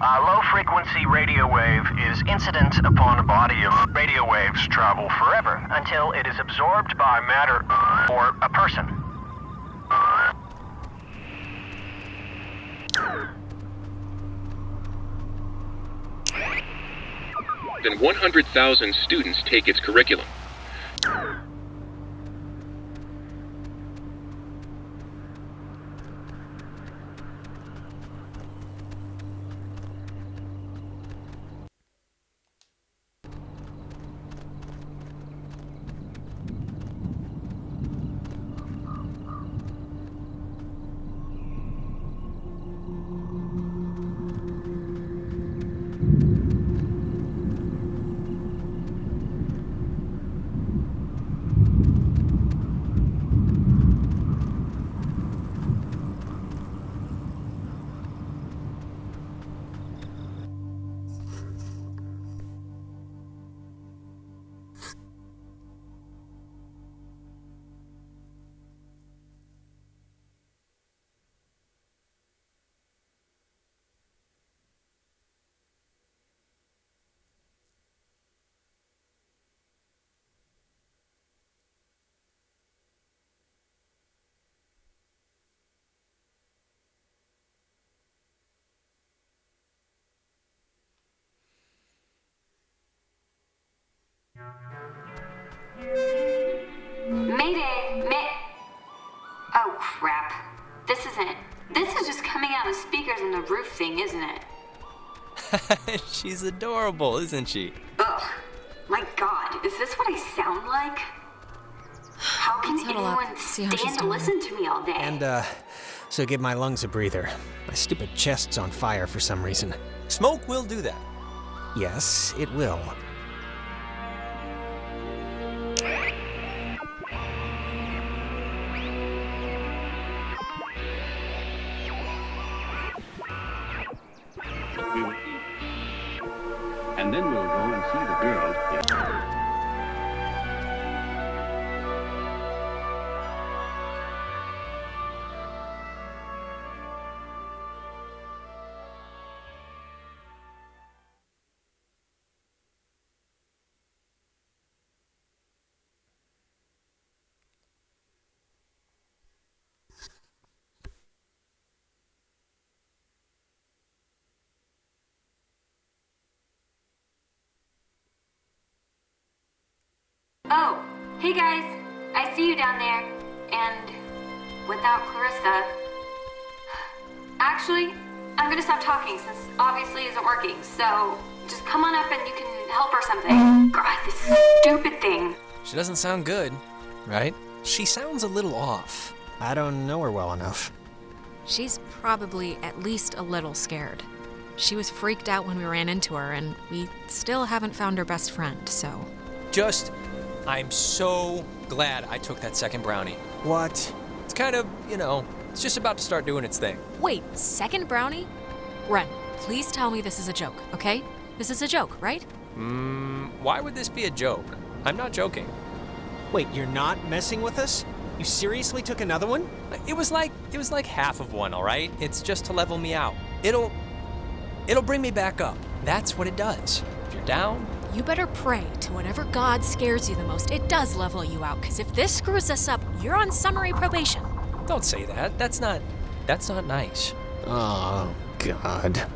A low-frequency radio wave is incident upon a body of radio waves travel forever until it is absorbed by matter or a person. Then 100,000 students take its curriculum. on the speakers and the roof thing, isn't it? She's adorable, isn't she? Ugh. My God, is this what I sound like? How can anyone stand to listen to me all day? And, so give my lungs a breather. My stupid chest's on fire for some reason. Smoke will do that. Yes, it will. We will eat. And then we'll go and see the girls. Oh, hey guys. I see you down there. And without Clarissa. Actually, I'm gonna stop talking since obviously it isn't working. So just come on up and you can help or something. God, this stupid thing. She doesn't sound good, right? She sounds a little off. I don't know her well enough. She's probably at least a little scared. She was freaked out when we ran into her, and we still haven't found her best friend, so... I'm so glad I took that second brownie. What? It's kind of, it's just about to start doing its thing. Wait, second brownie? Ren, please tell me this is a joke, okay? This is a joke, right? Why would this be a joke? I'm not joking. Wait, you're not messing with us? You seriously took another one? It was like half of one, all right? It's just to level me out. It'll bring me back up. That's what it does. If you're down, you better pray to whatever God scares you the most. It does level you out, because if this screws us up, you're on summary probation. Don't say that. That's not nice. Oh, God.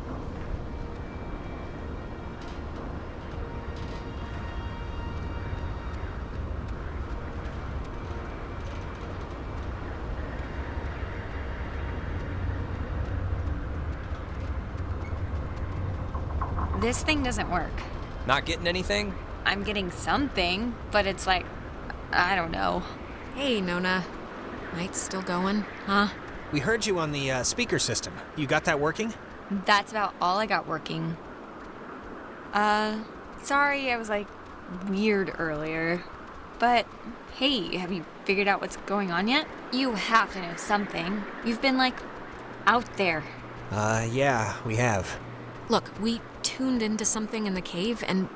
This thing doesn't work. Not getting anything? I'm getting something, but it's like, I don't know. Hey, Nona. Night's still going, huh? We heard you on the speaker system. You got that working? That's about all I got working. Sorry I was like weird earlier. But hey, have you figured out what's going on yet? You have to know something. You've been like out there. Yeah, we have. Look, we tuned into something in the cave, and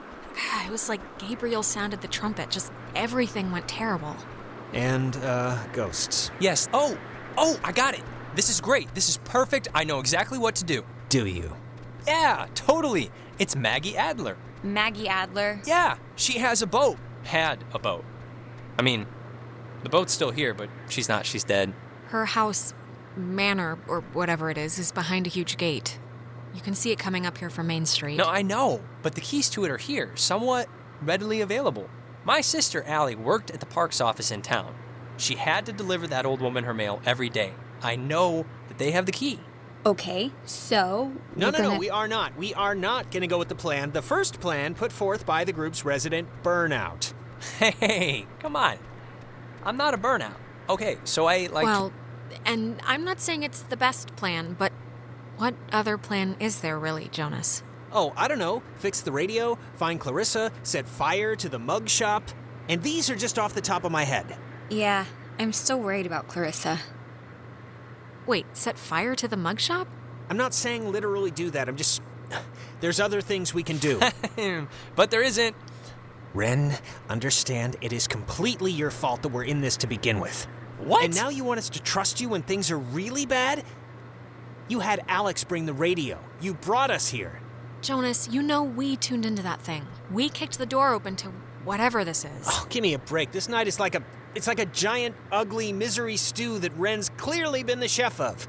it was like Gabriel sounded the trumpet. Just everything went terrible. And, ghosts. Yes. Oh, I got it. This is great. This is perfect. I know exactly what to do. Do you? Yeah, totally. It's Maggie Adler. Maggie Adler? Yeah, she has a boat. Had a boat. I mean, the boat's still here, but she's not. She's dead. Her house, manor, or whatever it is behind a huge gate. You can see it coming up here from Main Street. No, I know, but the keys to it are here, somewhat readily available. My sister, Allie, worked at the parks office in town. She had to deliver that old woman her mail every day. I know that they have the key. Okay, so... No, we are not. We are not going to go with the plan. The first plan put forth by the group's resident burnout. Hey, come on. I'm not a burnout. Okay, so Well, and I'm not saying it's the best plan, but what other plan is there really, Jonas? Oh, I don't know. Fix the radio, find Clarissa, set fire to the mug shop. And these are just off the top of my head. Yeah, I'm still worried about Clarissa. Wait, set fire to the mug shop? I'm not saying literally do that. I'm just... There's other things we can do. But there isn't. Ren, understand it is completely your fault that we're in this to begin with. What? And now you want us to trust you when things are really bad? You had Alex bring the radio. You brought us here. Jonas, you know we tuned into that thing. We kicked the door open to whatever this is. Oh, give me a break. This night is like a giant, ugly misery stew that Ren's clearly been the chef of.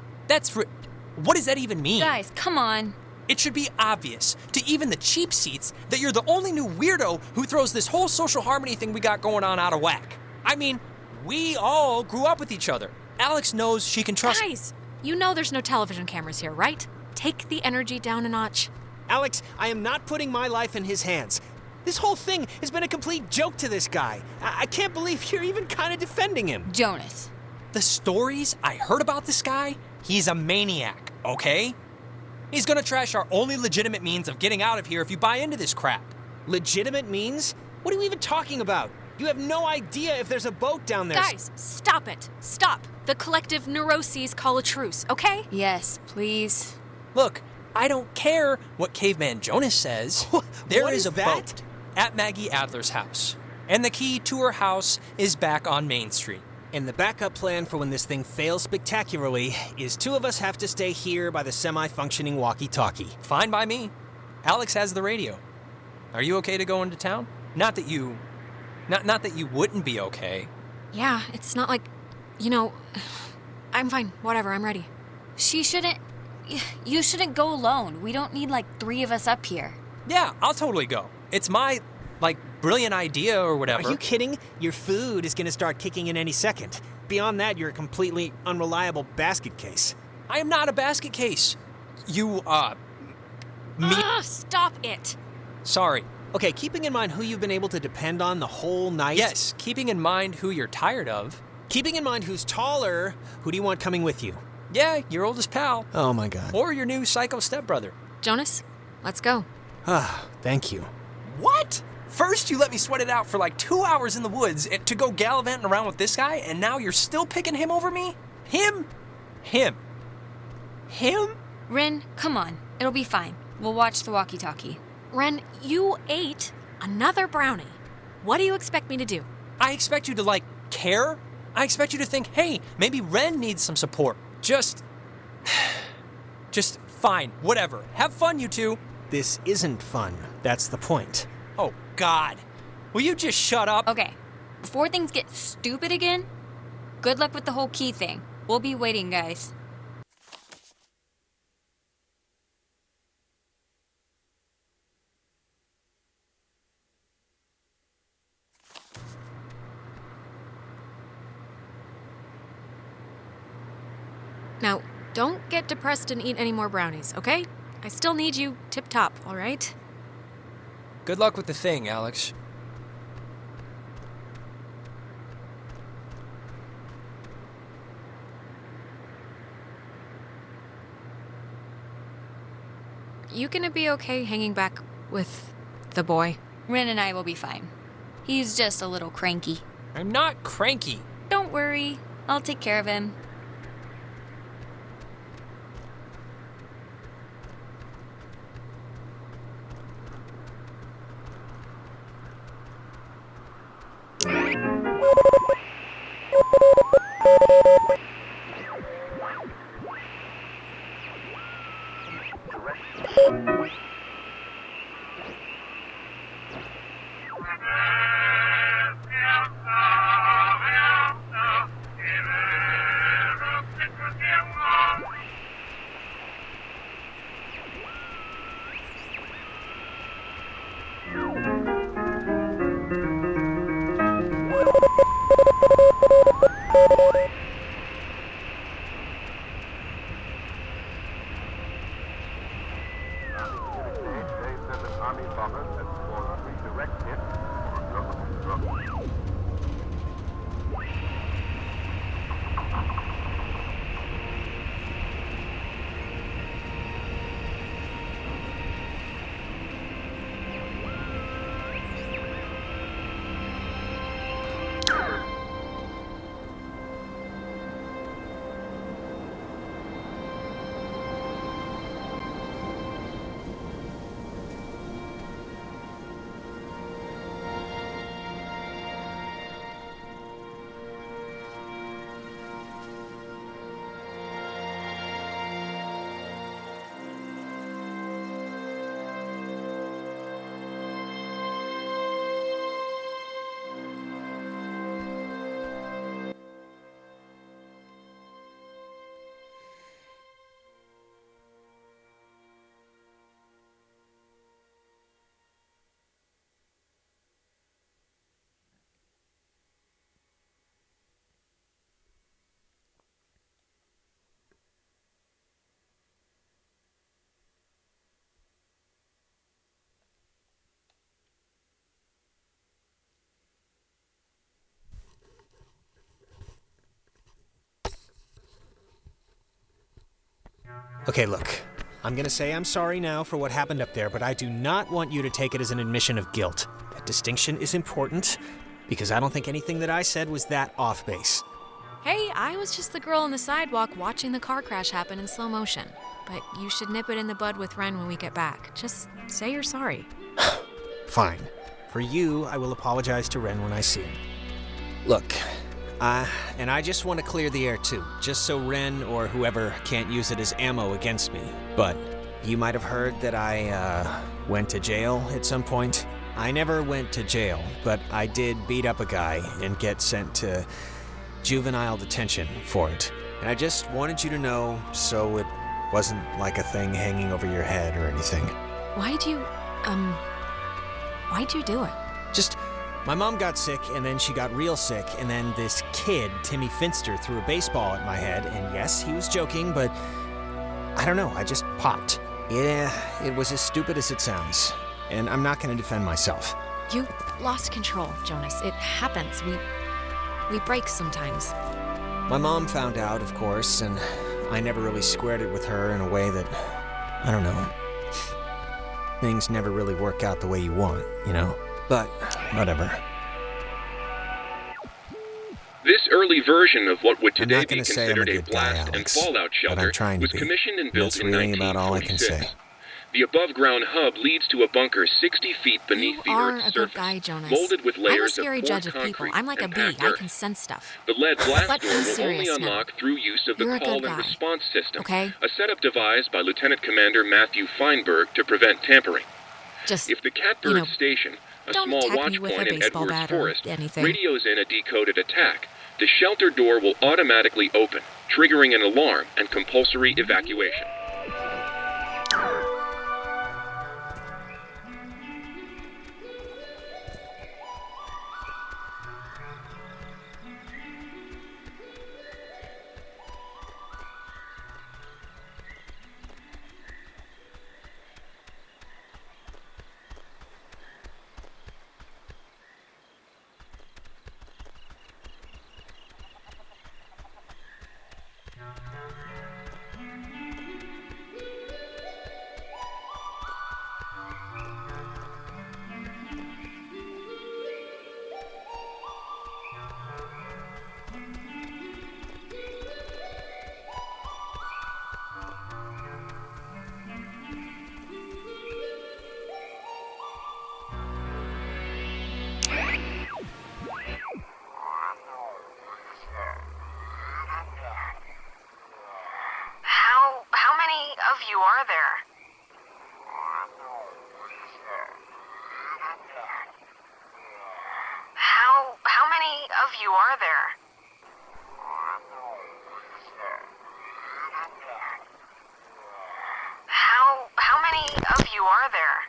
What does that even mean? Guys, come on. It should be obvious to even the cheap seats that you're the only new weirdo who throws this whole social harmony thing we got going on out of whack. I mean, we all grew up with each other. Alex knows she can trust... Guys, You know there's no television cameras here, right? Take the energy down a notch. Alex, I am not putting my life in his hands. This whole thing has been a complete joke to this guy. I can't believe you're even kind of defending him. Jonas. The stories I heard about this guy, he's a maniac, okay? He's gonna trash our only legitimate means of getting out of here if you buy into this crap. Legitimate means? What are you even talking about? You have no idea if there's a boat down there. Guys, stop it. Stop. The collective neuroses call a truce, okay? Yes, please. Look, I don't care what Caveman Jonas says. There is a boat at Maggie Adler's house. And the key to her house is back on Main Street. And the backup plan for when this thing fails spectacularly is two of us have to stay here by the semi-functioning walkie-talkie. Fine by me. Alex has the radio. Are you okay to go into town? Not that you wouldn't be okay. Yeah, it's not like, I'm fine. Whatever, I'm ready. You shouldn't go alone. We don't need like 3 of us up here. Yeah, I'll totally go. It's my, brilliant idea or whatever. Are you kidding? Your food is gonna start kicking in any second. Beyond that, you're a completely unreliable basket case. I am not a basket case. Stop it. Sorry. Okay, keeping in mind who you've been able to depend on the whole night. Yes, keeping in mind who you're tired of. Keeping in mind who's taller, who do you want coming with you? Yeah, your oldest pal. Oh my God. Or your new psycho stepbrother. Jonas, let's go. Thank you. What? First you let me sweat it out for 2 hours in the woods to go gallivanting around with this guy, and now you're still picking him over me? Him? Ren, come on. It'll be fine. We'll watch the walkie-talkie. Ren, you ate another brownie. What do you expect me to do? I expect you to, care. I expect you to think, hey, maybe Ren needs some support. Just fine. Whatever. Have fun, you two. This isn't fun. That's the point. Oh, God. Will you just shut up? Okay. Before things get stupid again, good luck with the whole key thing. We'll be waiting, guys. Now, don't get depressed and eat any more brownies, okay? I still need you tip-top, all right? Good luck with the thing, Alex. You gonna be okay hanging back with the boy? Ren and I will be fine. He's just a little cranky. I'm not cranky. Don't worry. I'll take care of him. Okay, look. I'm gonna say I'm sorry now for what happened up there, but I do not want you to take it as an admission of guilt. That distinction is important, because I don't think anything that I said was that off base. Hey, I was just the girl on the sidewalk watching the car crash happen in slow motion. But you should nip it in the bud with Ren when we get back. Just say you're sorry. Fine. For you, I will apologize to Ren when I see him. Look, and I just want to clear the air too, just so Ren or whoever can't use it as ammo against me. But you might have heard that I, went to jail at some point. I never went to jail, but I did beat up a guy and get sent to juvenile detention for it. And I just wanted you to know so it wasn't like a thing hanging over your head or anything. Why'd you do it? Just, my mom got sick, and then she got real sick, and then this kid, Timmy Finster, threw a baseball at my head, and yes, he was joking, but I don't know, I just popped. Yeah, it was as stupid as it sounds, and I'm not gonna defend myself. You lost control, Jonas. It happens. We break sometimes. My mom found out, of course, and I never really squared it with her in a way that, I don't know, things never really work out the way you want, you know? But, whatever. This early version of what would today be I'm not gonna say I'm a considered a good guy, blast and Alex, fallout but I'm shelter trying to was be. commissioned and built That's in really about all I can 1946. say. The above-ground hub leads to a bunker 60 feet beneath the You are Earth's a surface, good guy, Jonas. molded with I'm layers a scary of judge poured of people. concrete I'm like a and bee. packed I earth. can sense stuff. The lead blast But door be will serious only now. unlock through use of the You're a call good and guy. response system, Okay? a setup devised by Lieutenant Commander Matthew Feinberg to prevent tampering. Just, If the Catbird Station, a don't small attack me watch with a point in baseball Edwards bat or Forest, anything. radios in a decoded attack, the shelter door will automatically open, triggering an alarm and compulsory evacuation. How many of you are there? How many of you are there? How many of you are there?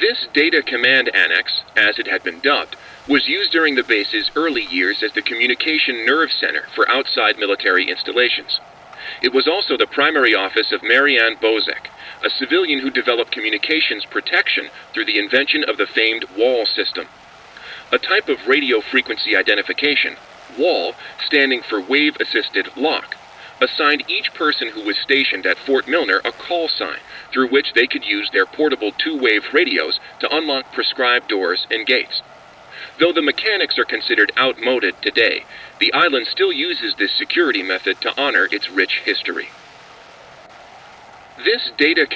This Data Command Annex, as it had been dubbed, was used during the base's early years as the communication nerve center for outside military installations. It was also the primary office of Marianne Bozek, a civilian who developed communications protection through the invention of the famed WAL system. A type of radio frequency identification, WAL, standing for Wave Assisted Lock, assigned each person who was stationed at Fort Milner a call sign through which they could use their portable two-wave radios to unlock prescribed doors and gates. Though the mechanics are considered outmoded today, the island still uses this security method to honor its rich history. This data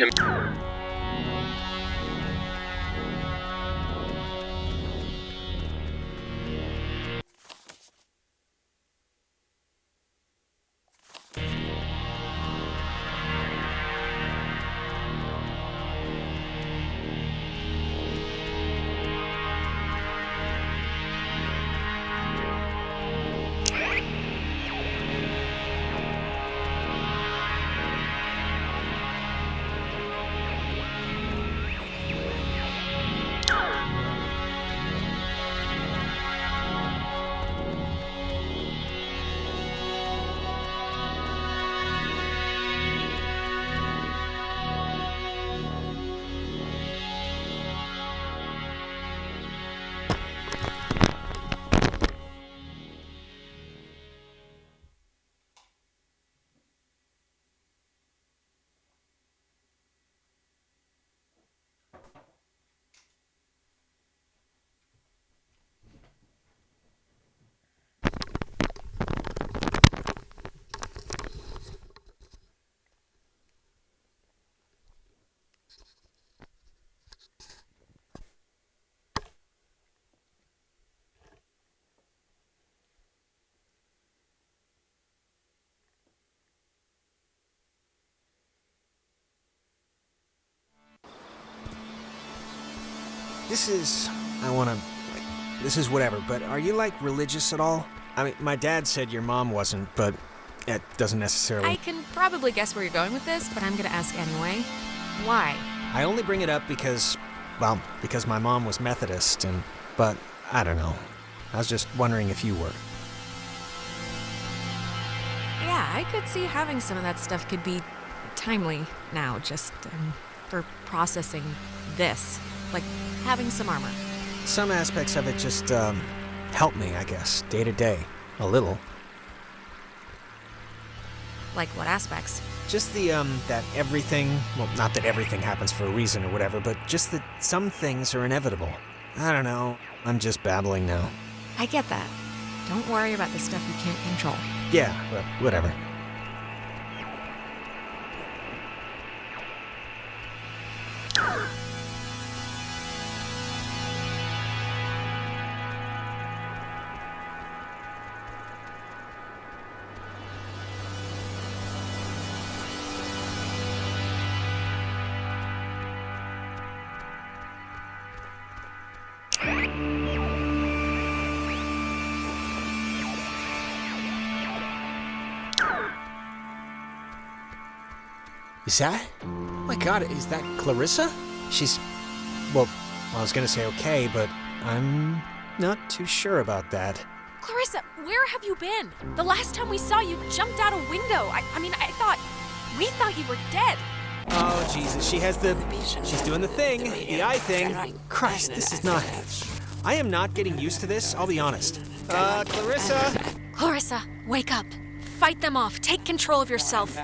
this is whatever, but are you, like, religious at all? I mean, my dad said your mom wasn't, but it doesn't necessarily... I can probably guess where you're going with this, but I'm gonna ask anyway. Why? I only bring it up because my mom was Methodist, but I don't know. I was just wondering if you were. Yeah, I could see having some of that stuff could be timely now, just for processing this. Like having some armor. Some aspects of it just help me, I guess, day to day. A little. Like what aspects? Just the, that everything, well, not that everything happens for a reason or whatever, but just that some things are inevitable. I don't know. I'm just babbling now. I get that. Don't worry about the stuff you can't control. Yeah, but whatever. Is that? Oh my God, is that Clarissa? She's... Well, I was gonna say okay, but I'm not too sure about that. Clarissa, where have you been? The last time we saw you jumped out a window. We thought you were dead. Oh, Jesus, she's doing the thing, the eye thing. Christ, this is not... I am not getting used to this, I'll be honest. Clarissa? Clarissa, wake up. Fight them off. Take control of yourself.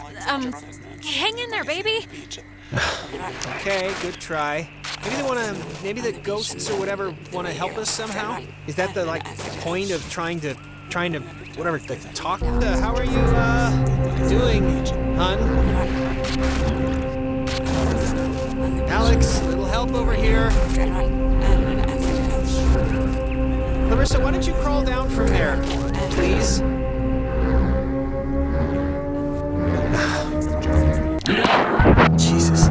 Hang in there, baby. Okay, good try. Maybe the ghosts or whatever want to help us somehow? Is that the, point of trying to, whatever, talk? How are you, doing, hun? Alex, a little help over here. Clarissa, why don't you crawl down from there, please? Jesus.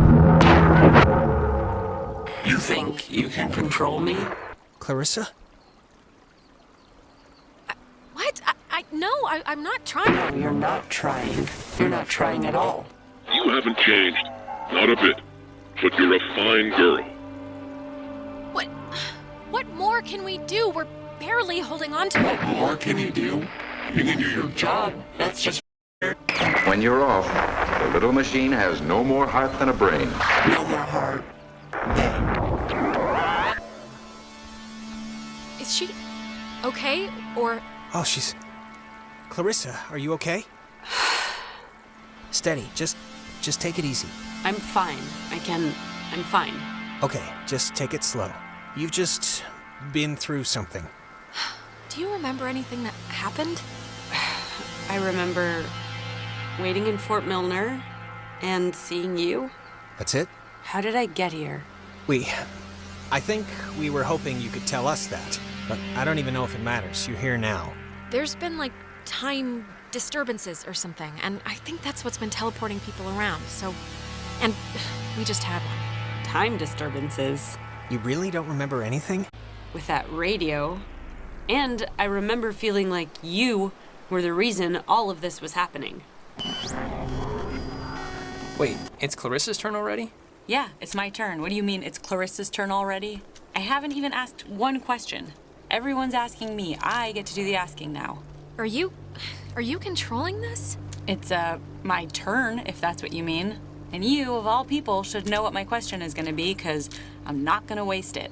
You think you can control me? Clarissa? What? I'm not trying. No, you're not trying. You're not trying at all. You haven't changed. Not a bit. But you're a fine girl. What more can we do? We're barely holding on to it. What more can you do? You can do your job. That's just... When you're off, the little machine has no more heart than a brain. No more heart. Is she okay, or... Oh, she's... Clarissa, are you okay? Steady, just take it easy. I'm fine. I'm fine. Okay, just take it slow. You've just been through something. Do you remember anything that happened? I remember waiting in Fort Milner and seeing you. That's it? How did I get here? I think we were hoping you could tell us that, but I don't even know if it matters. You're here now. There's been, time disturbances or something, and I think that's what's been teleporting people around, and we just had one. Time disturbances? You really don't remember anything? With that radio. And I remember feeling like you were the reason all of this was happening. Wait, it's Clarissa's turn already? Yeah, it's my turn. What do you mean it's Clarissa's turn already? I haven't even asked one question. Everyone's asking me. I get to do the asking now. Are you controlling this? It's, my turn, if that's what you mean. And you, of all people, should know what my question is gonna be, because I'm not gonna waste it.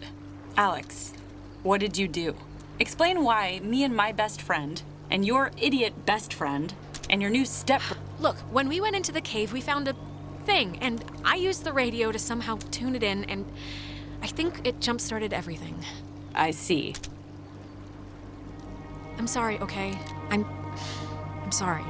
Alex, what did you do? Explain why me and my best friend, and your idiot best friend, and your new step... Look, when we went into the cave, we found a thing, and I used the radio to somehow tune it in, and I think it jump-started everything. I see. I'm sorry, okay? I'm sorry.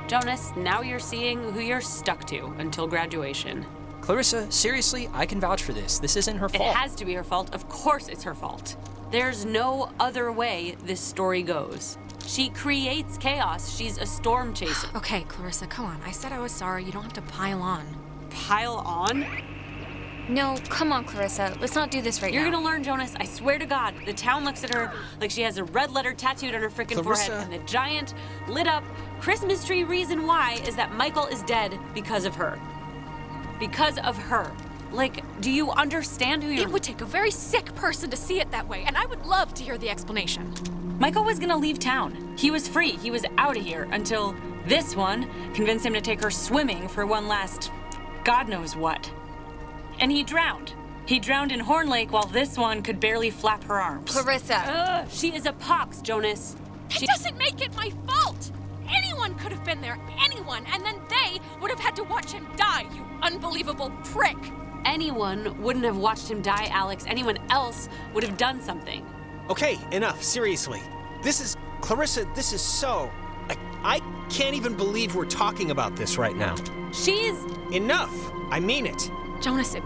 Jonas, now you're seeing who you're stuck to until graduation. Clarissa, seriously, I can vouch for this. This isn't her fault. It has to be her fault. Of course it's her fault. There's no other way this story goes. She creates chaos. She's a storm chaser. Okay, Clarissa, come on. I said I was sorry. You don't have to pile on. Pile on? No, come on, Clarissa. Let's not do this right You're now. gonna learn, Jonas. I swear to God. The town looks at her like she has a red letter tattooed on her freaking Clarissa. forehead, and the giant, lit up Christmas tree reason why is that Michael is dead because of her. Because of her. Like, do you understand who you're... It would take a very sick person to see it that way, and I would love to hear the explanation. Michael was gonna leave town. He was free. He was out of here until this one convinced him to take her swimming for one last God knows what. And he drowned. He drowned in Horn Lake while this one could barely flap her arms. Clarissa. She is a pox, Jonas. That doesn't make it my fault! Anyone could have been there, anyone, and then they would have had to watch him die, you unbelievable prick! Anyone wouldn't have watched him die, Alex. Anyone else would have done something. Okay, enough, seriously. Clarissa, this is so... I can't even believe we're talking about this right now. She's... Enough! I mean it. Jonas, it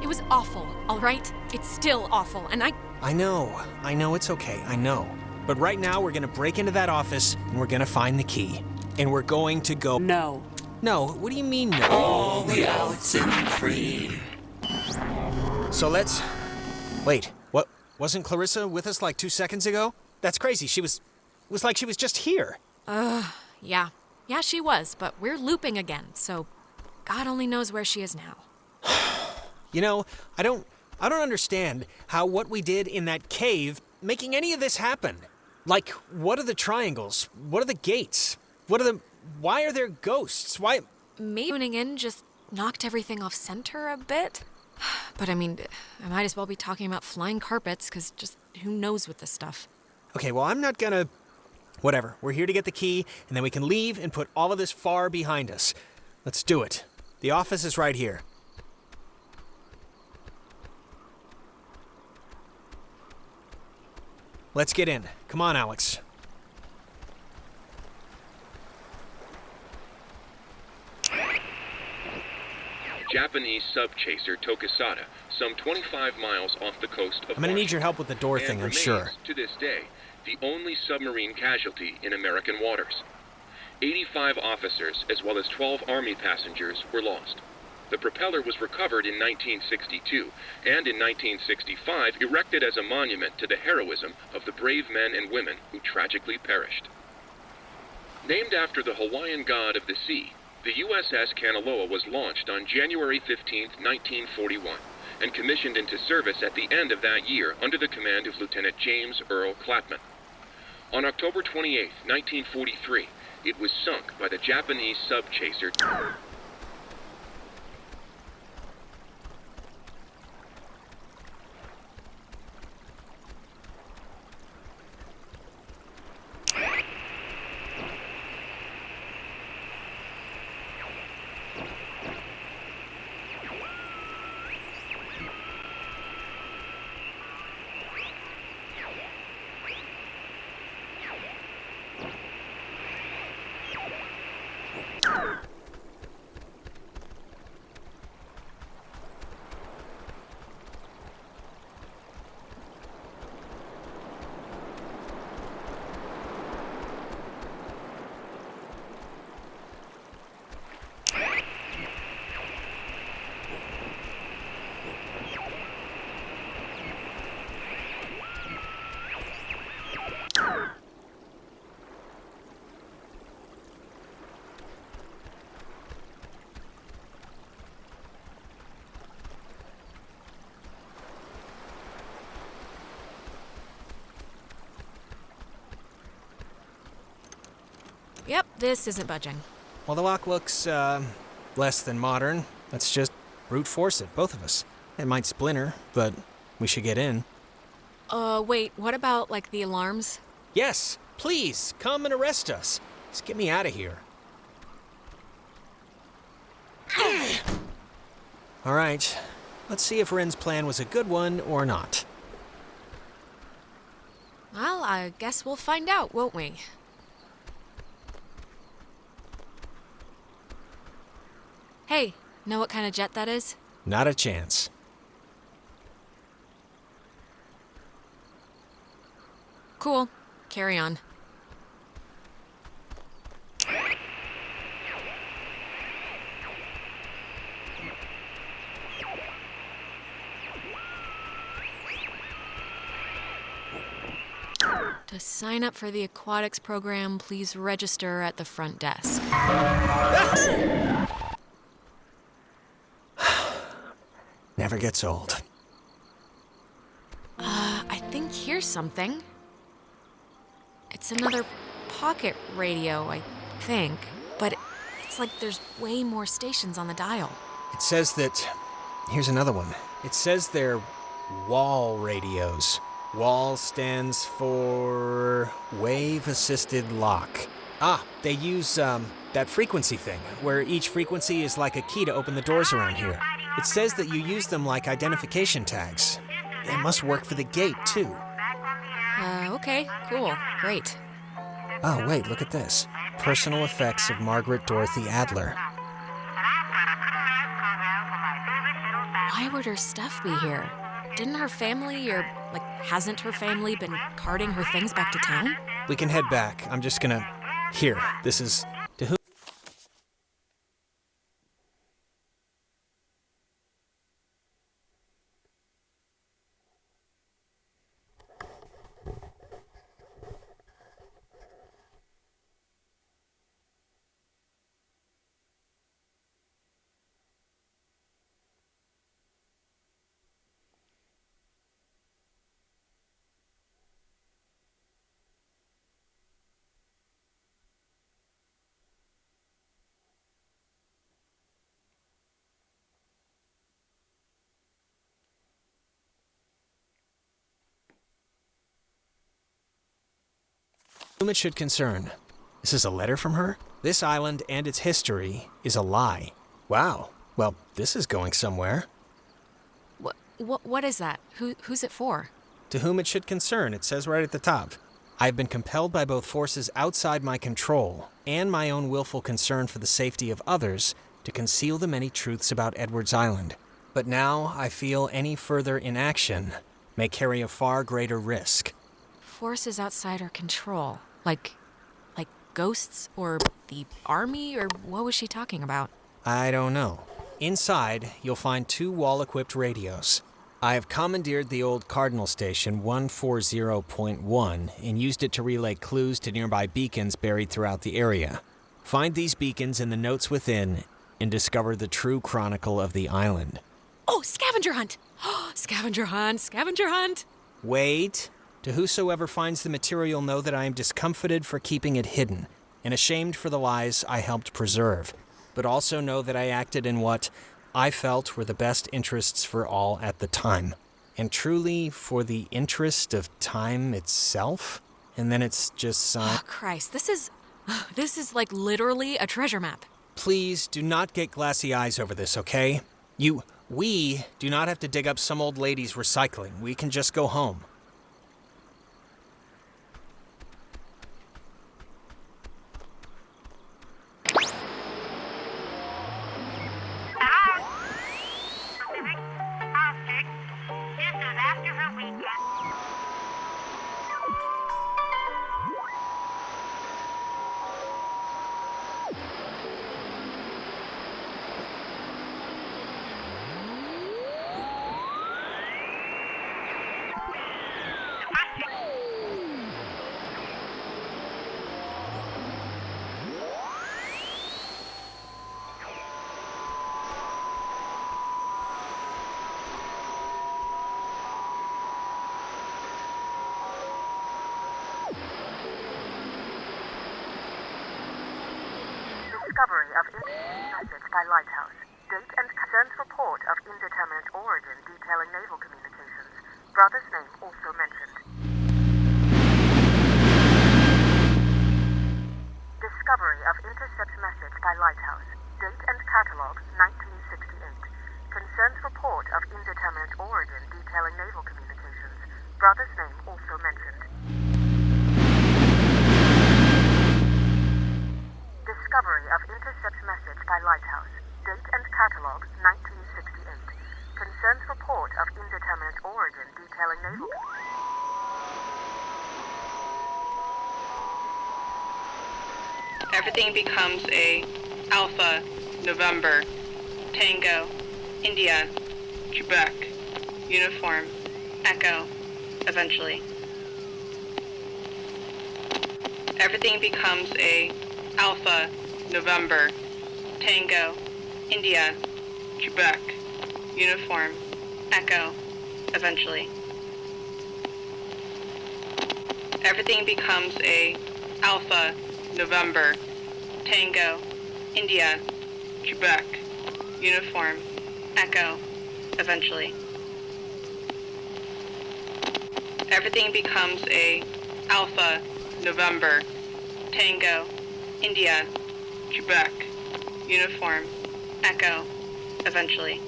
was awful, all right? It's still awful, and I know it's okay, I know. But right now we're gonna break into that office and we're gonna find the key. And we're going to go... No. No, what do you mean no? All the Oxenfree. So let's... Wait, what? Wasn't Clarissa with us like 2 seconds ago? That's crazy, it was like she was just here. Yeah. Yeah, she was, but we're looping again, so God only knows where she is now. You know, I don't understand how what we did in that cave making any of this happen. Like, what are the triangles? What are the gates? Why are there ghosts? Why? Maybe tuning in just knocked everything off center a bit. But I mean, I might as well be talking about flying carpets, because just who knows with this stuff. Okay, well, I'm not gonna... Whatever, we're here to get the key, and then we can leave and put all of this far behind us. Let's do it. The office is right here. Let's get in. Come on, Alex. Japanese sub-chaser Tokisada, some 25 miles off the coast of I'm gonna need your help with the door thing, I'm sure. To this day, the only submarine casualty in American waters. 85 officers, as well as 12 Army passengers, were lost. The propeller was recovered in 1962, and in 1965 erected as a monument to the heroism of the brave men and women who tragically perished. Named after the Hawaiian god of the sea, the USS Kanaloa was launched on January 15, 1941, and commissioned into service at the end of that year under the command of Lieutenant James Earl Clapman. On October 28, 1943, it was sunk by the Japanese sub-chaser. Yep, this isn't budging. Well, the lock looks, less than modern. Let's just brute force it, both of us. It might splinter, but we should get in. Wait, what about, like, the alarms? Yes, please, come and arrest us. Just get me out of here. All right, let's see if Ren's plan was a good one or not. Well, I guess we'll find out, won't we? Hey, know what kind of jet that is? Not a chance. Cool. Carry on. sign up for the aquatics program, please register at the front desk. Never gets old. I think here's something. It's another pocket radio, I think. But it's like there's way more stations on the dial. It says that... Here's another one. It says they're wall radios. WAL stands for wave-assisted lock. They use that frequency thing, where each frequency is like a key to open the doors around here. It says that you use them like identification tags. They must work for the gate, too. Okay, cool, great. Oh, wait, look at this. Personal effects of Margaret Dorothy Adler. Why would her stuff be here? Didn't her family, or, hasn't her family been carting her things back to town? We can head back. I'm just gonna... Here, this is... To whom... Whom it should concern. This is a letter from her? This island and its history is a lie. Wow. Well, this is going somewhere. What is that? Who's it for? To whom it should concern, it says right at the top. I have been compelled by both forces outside my control and my own willful concern for the safety of others to conceal the many truths about Edwards Island. But now I feel any further inaction may carry a far greater risk. Forces outside our control. Like ghosts or the army, or what was she talking about? I don't know. Inside, you'll find 2 wall-equipped radios. I have commandeered the old Cardinal Station 140.1 and used it to relay clues to nearby beacons buried throughout the area. Find these beacons in the notes within and discover the true chronicle of the island. Oh, scavenger hunt! Scavenger hunt, scavenger hunt! Wait. To whosoever finds the material, know that I am discomfited for keeping it hidden and ashamed for the lies I helped preserve, but also know that I acted in what I felt were the best interests for all at the time, and truly for the interest of time itself. And then it's just signed. Oh, Christ, this is like literally a treasure map. Please do not get glassy eyes over this, okay? We do not have to dig up some old lady's recycling. We can just go home. Discovery of message by Lighthouse. Date and concerns report of indeterminate origin detailing naval communications. Brother's name also mentioned. Discovery of intercept message by Lighthouse. Date and catalog 1968. Concerns report of indeterminate origin detailing naval communications. Brother's name also mentioned. Discovery of intercept message by Lighthouse. Date and catalog 1968. Concerns report of indeterminate origin detailing naval Everything becomes a Alpha, November, Tango, India, Quebec, Uniform, Echo, eventually. Everything becomes a Alpha, November, Tango, India, Quebec, Uniform, Echo, eventually. Everything becomes a Alpha, November, Tango, India, Quebec, Uniform, Echo, eventually. Everything becomes a Alpha, November, Tango, India, Quebec, Uniform, Echo, eventually.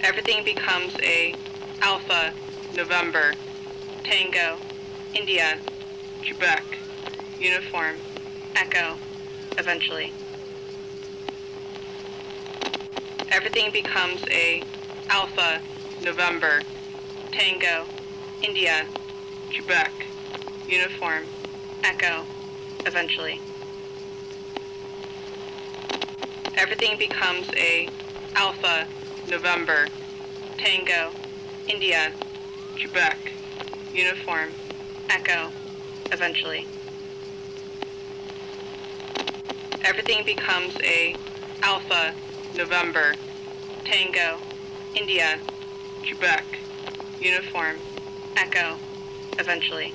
Everything becomes a Alpha, November, Tango, India, Quebec, Uniform, Echo, eventually. Everything becomes a Alpha, November, Tango, India, Quebec, Uniform, Echo, eventually. Everything becomes a Alpha, November, Tango, India, Quebec, Uniform, Echo, eventually. Everything becomes a Alpha, November, Tango, India, Quebec, Uniform, Echo, eventually.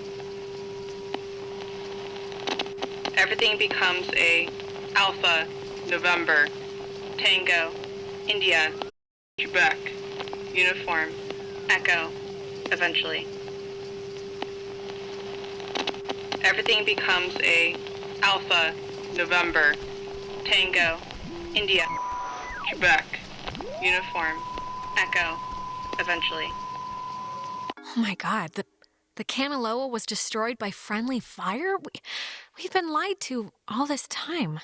Everything becomes a Alpha, November, Tango, India, Quebec, Uniform, Echo, eventually. Everything becomes a Alpha, November, Tango, India, Quebec, Uniform, Echo, eventually. Oh my god, the Kanaloa was destroyed by friendly fire? We've been lied to all this time.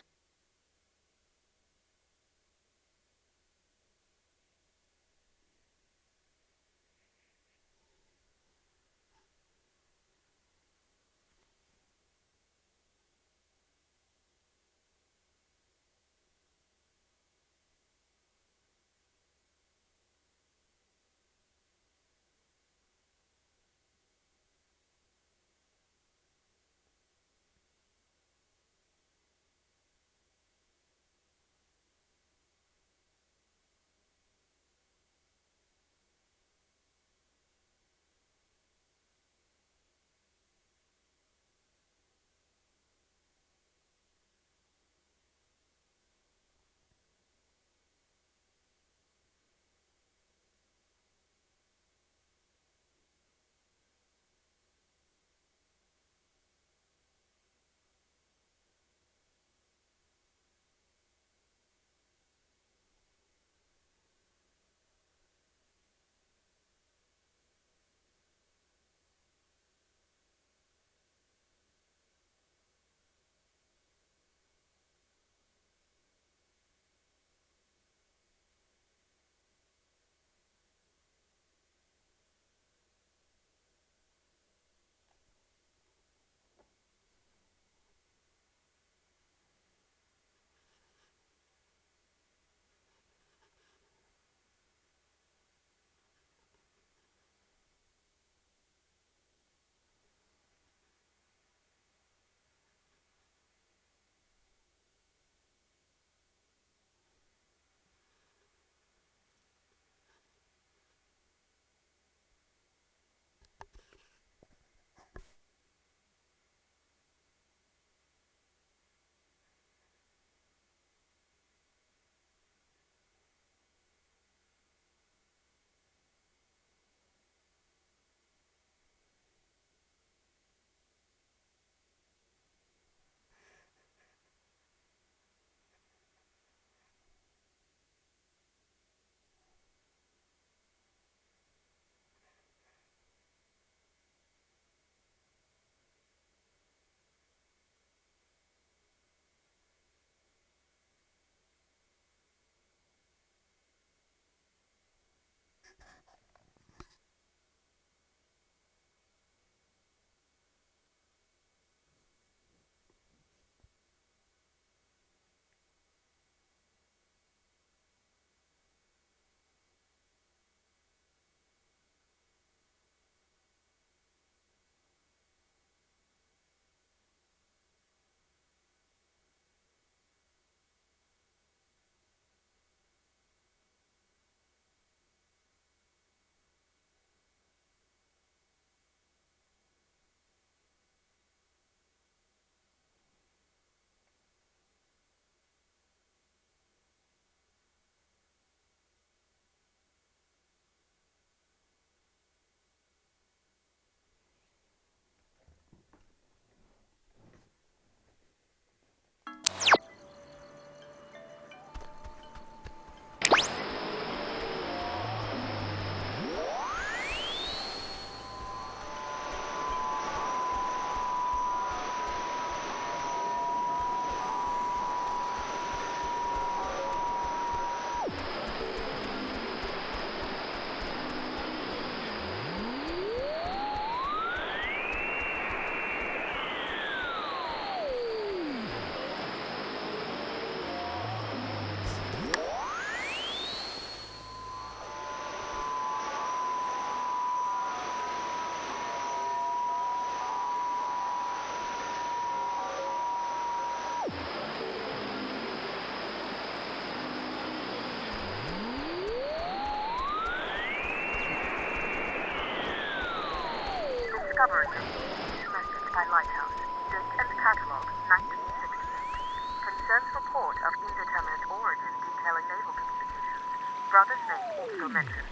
Message by Lighthouse. Date and catalog 1968. Concerns report of indeterminate origin detailing naval communications. Brother's name also mentioned.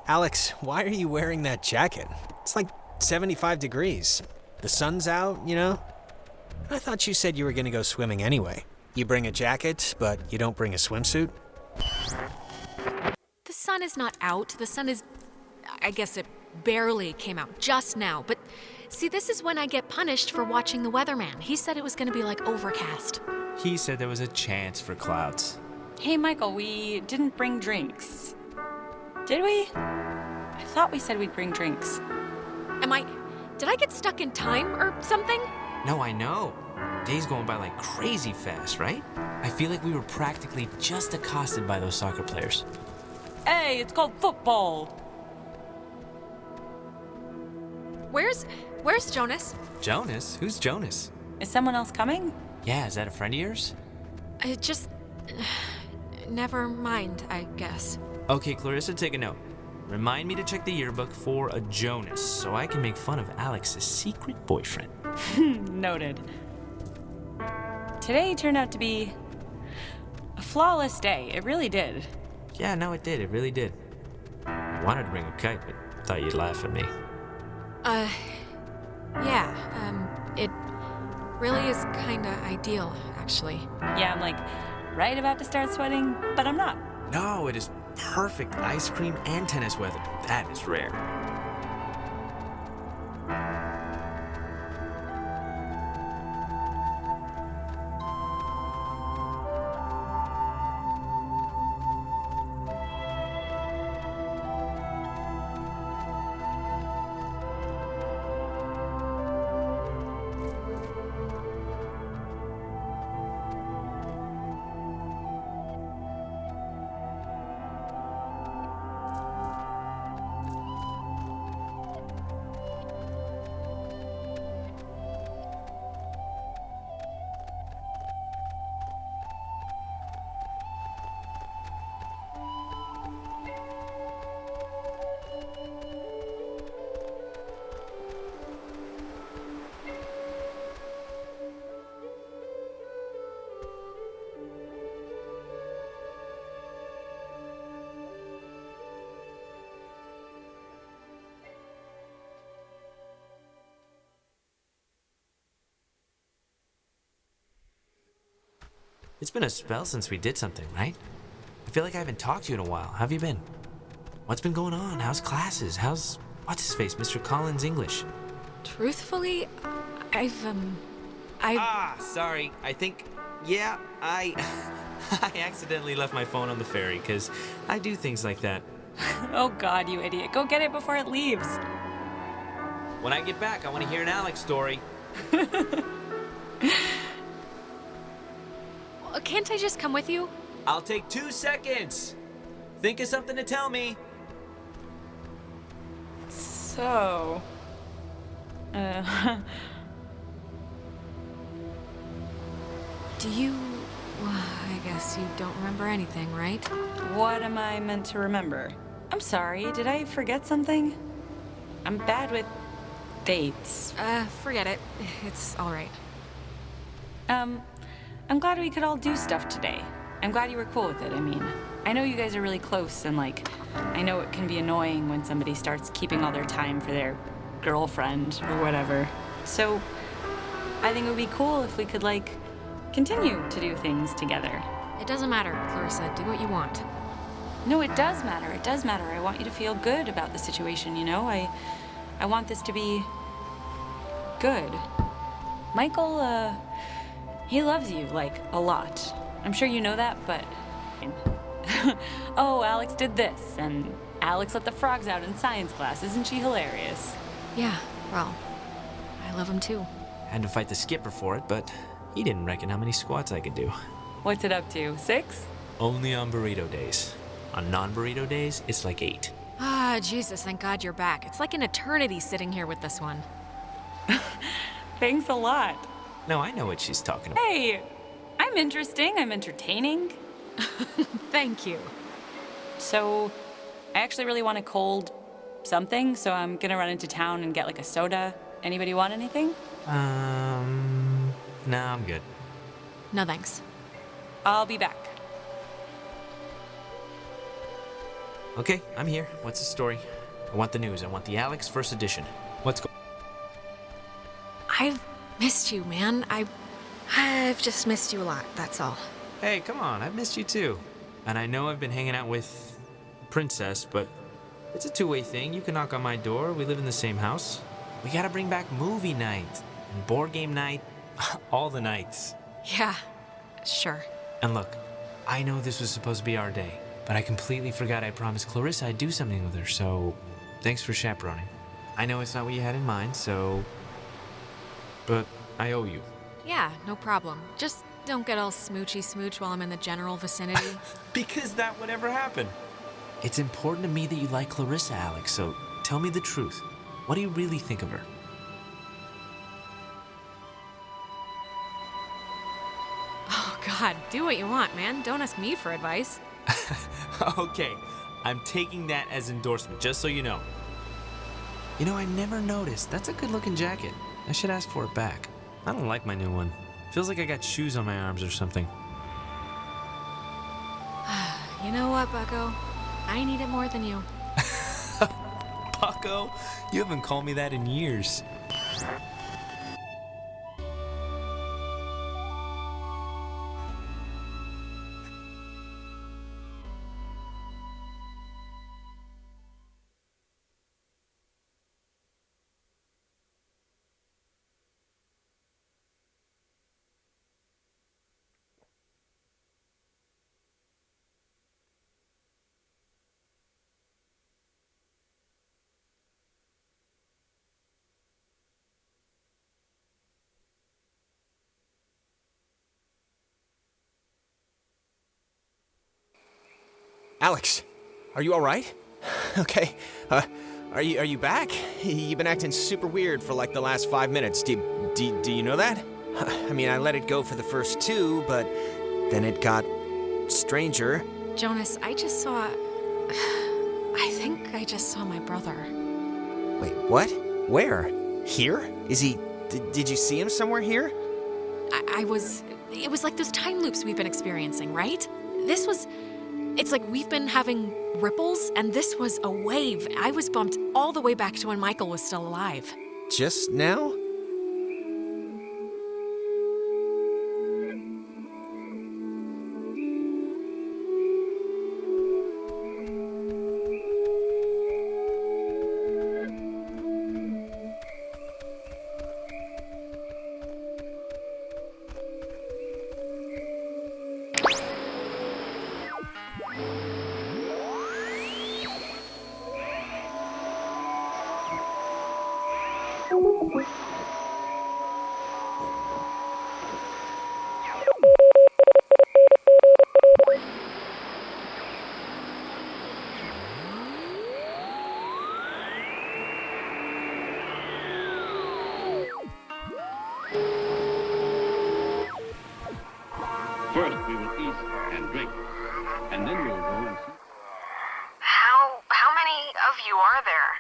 Alex, why are you wearing that jacket? It's like 75 degrees. The sun's out, you know? I thought you said you were gonna go swimming anyway. You bring a jacket, but you don't bring a swimsuit? The sun is not out. The sun is... I guess it barely came out just now. But see, this is when I get punished for watching the weatherman. He said it was going to be like overcast. He said there was a chance for clouds. Hey, Michael, we didn't bring drinks. Did we? I thought we said we'd bring drinks. Did I get stuck in time or something? No, I know. Day's going by like crazy fast, right? I feel like we were practically just accosted by those soccer players. Hey, it's called football. Where's Jonas? Jonas? Who's Jonas? Is someone else coming? Yeah, is that a friend of yours? Never mind, I guess. Okay, Clarissa, take a note. Remind me to check the yearbook for a Jonas so I can make fun of Alex's secret boyfriend. Noted. Today turned out to be a flawless day. It really did. Yeah, no, it did. It really did. I wanted to bring a kite, but thought you'd laugh at me. It really is kinda ideal, actually. Yeah, I'm like right about to start sweating, but I'm not. No, it is perfect ice cream and tennis weather. That is rare. It's been a spell since we did something, right? I feel like I haven't talked to you in a while. How have you been? What's been going on? How's classes? How's what's-his-face, Mr. Collins' English? Truthfully, Sorry. I accidentally left my phone on the ferry, because I do things like that. Oh God, you idiot. Go get it before it leaves. When I get back, I want to hear an Alex story. Can't I just come with you? I'll take 2 seconds. Think of something to tell me. So... Do you... I guess you don't remember anything, right? What am I meant to remember? I'm sorry, did I forget something? I'm bad with dates. Forget it. It's all right. I'm glad we could all do stuff today. I'm glad you were cool with it, I mean. I know you guys are really close, and I know it can be annoying when somebody starts keeping all their time for their girlfriend or whatever. So, I think it would be cool if we could, continue to do things together. It doesn't matter, Clarissa. Do what you want. No, it does matter. It does matter. I want you to feel good about the situation, you know? I want this to be good. Michael, he loves you, a lot. I'm sure you know that, but... Oh, Alex did this, and Alex let the frogs out in science class. Isn't she hilarious? Yeah, well, I love him too. Had to fight the skipper for it, but he didn't reckon how many squats I could do. What's it up to, 6? Only on burrito days. On non-burrito days, it's like 8. Ah, Jesus, thank God you're back. It's like an eternity sitting here with this one. Thanks a lot. No, I know what she's talking about. Hey, I'm interesting, I'm entertaining. Thank you. So, I actually really want a cold something, so I'm gonna run into town and get like a soda. Anybody want anything? No, I'm good. No thanks. I'll be back. Okay, I'm here. What's the story? I want the news. I want the Alex first edition. What's going I've missed you, man. I've just missed you a lot, that's all. Hey, come on. I've missed you too. And I know I've been hanging out with Princess, but it's a two-way thing. You can knock on my door. We live in the same house. We gotta bring back movie night and board game night. All the nights. Yeah, sure. And look, I know this was supposed to be our day, but I completely forgot I promised Clarissa I'd do something with her, so thanks for chaperoning. I know it's not what you had in mind, so... but I owe you. Yeah, no problem. Just don't get all smoochy smooch while I'm in the general vicinity. Because that would ever happen. It's important to me that you like Clarissa, Alex, so tell me the truth. What do you really think of her? Oh, God, do what you want, man. Don't ask me for advice. Okay, I'm taking that as endorsement, just so you know. You know, I never noticed. That's a good-looking jacket. I should ask for it back. I don't like my new one. Feels like I got shoes on my arms or something. You know what, Bucko? I need it more than you. Bucko? You haven't called me that in years. Alex, are you all right? Okay, are you back? You've been acting super weird for like the last 5 minutes. Do you know that? I mean, I let it go for the first 2, but then it got stranger. Jonas, I just saw... I think I just saw my brother. Wait, what? Where? Here? Is he... Did you see him somewhere here? I was... It was like those time loops we've been experiencing, right? This was... It's like we've been having ripples, and this was a wave. I was bumped all the way back to when Michael was still alive. Just now? First, we will eat and drink, and then we'll go and see. How many of you are there?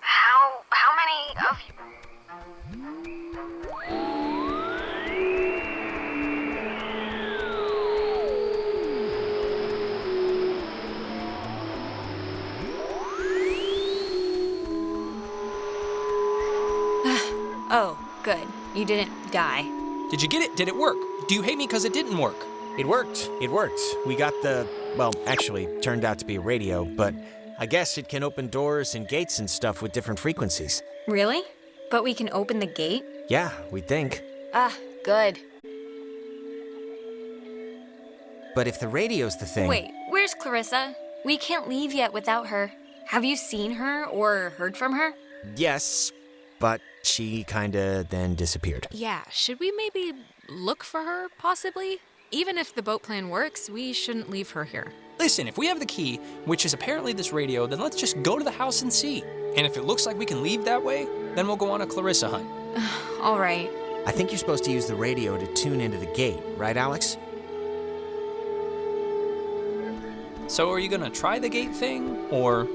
How many of you? Oh, good. You didn't die. Did you get it? Did it work? Do you hate me because it didn't work? It worked. It worked. We got the... well, actually, turned out to be a radio, but I guess it can open doors and gates and stuff with different frequencies. Really? But we can open the gate? Yeah, we think. Ah, good. But if the radio's the thing... Wait, where's Clarissa? We can't leave yet without her. Have you seen her or heard from her? Yes, but she kinda then disappeared. Yeah, should we maybe look for her, possibly? Even if the boat plan works, we shouldn't leave her here. Listen, if we have the key, which is apparently this radio, then let's just go to the house and see. And if it looks like we can leave that way, then we'll go on a Clarissa hunt. All right. I think you're supposed to use the radio to tune into the gate, right, Alex? So are you gonna try the gate thing, or...?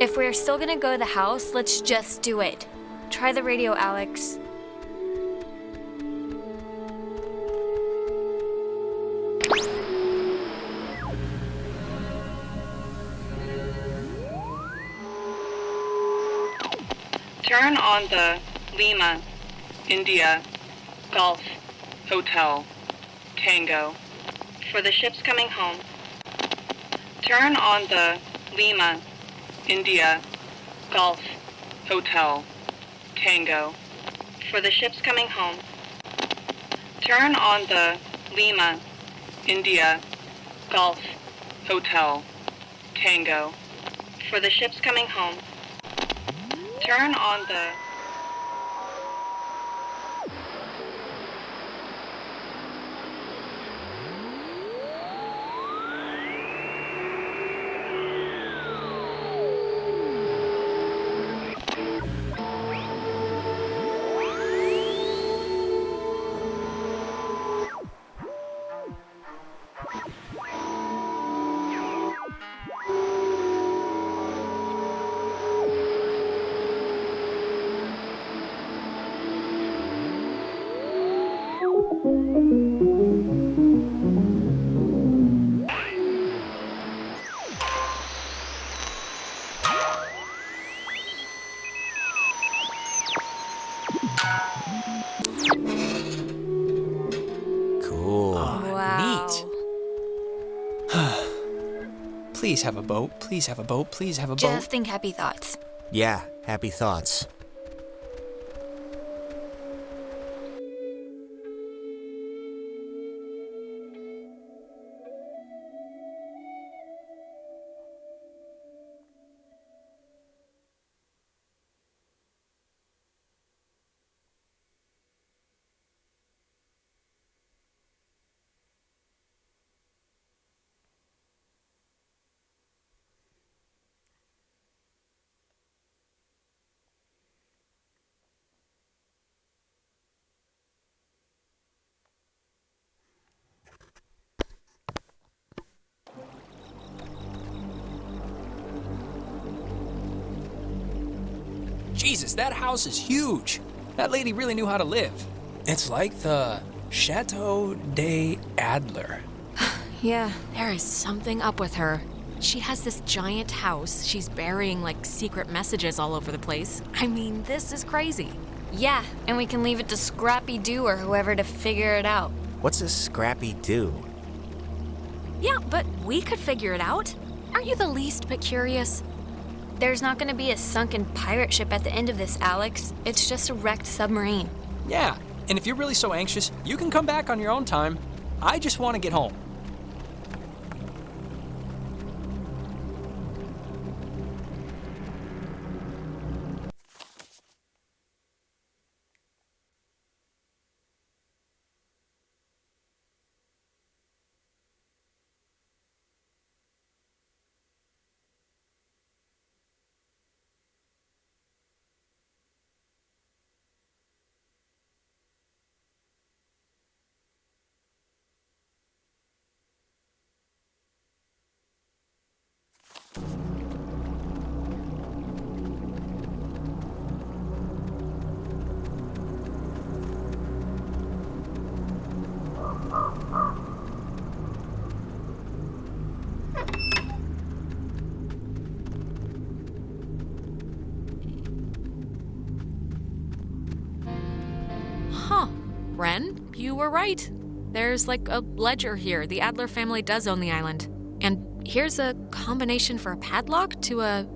If we're still gonna go to the house, let's just do it. Try the radio, Alex. Turn on the Lima, India, Golf, Hotel, Tango. For the ships coming home. Turn on the Lima, India, Golf, Hotel, Tango. For the ships coming home. Turn on the Lima, India, Golf, Hotel, Tango. For the ships coming home. Turn on the... Cool. Wow. Neat. Please have a boat, please have a boat, please have a boat. Just think happy thoughts. Yeah, happy thoughts. Jesus, that house is huge. That lady really knew how to live. It's like the Chateau des Adler. Yeah, there is something up with her. She has this giant house. She's burying, like, secret messages all over the place. I mean, this is crazy. Yeah, and we can leave it to Scrappy Doo or whoever to figure it out. What's a Scrappy Doo? Yeah, but we could figure it out. Aren't you the least bit curious? There's not gonna be a sunken pirate ship at the end of this, Alex. It's just a wrecked submarine. Yeah, and if you're really so anxious, you can come back on your own time. I just want to get home. Huh. Ren, you were right. There's like a ledger here. The Adler family does own the island. And here's a combination for a padlock to a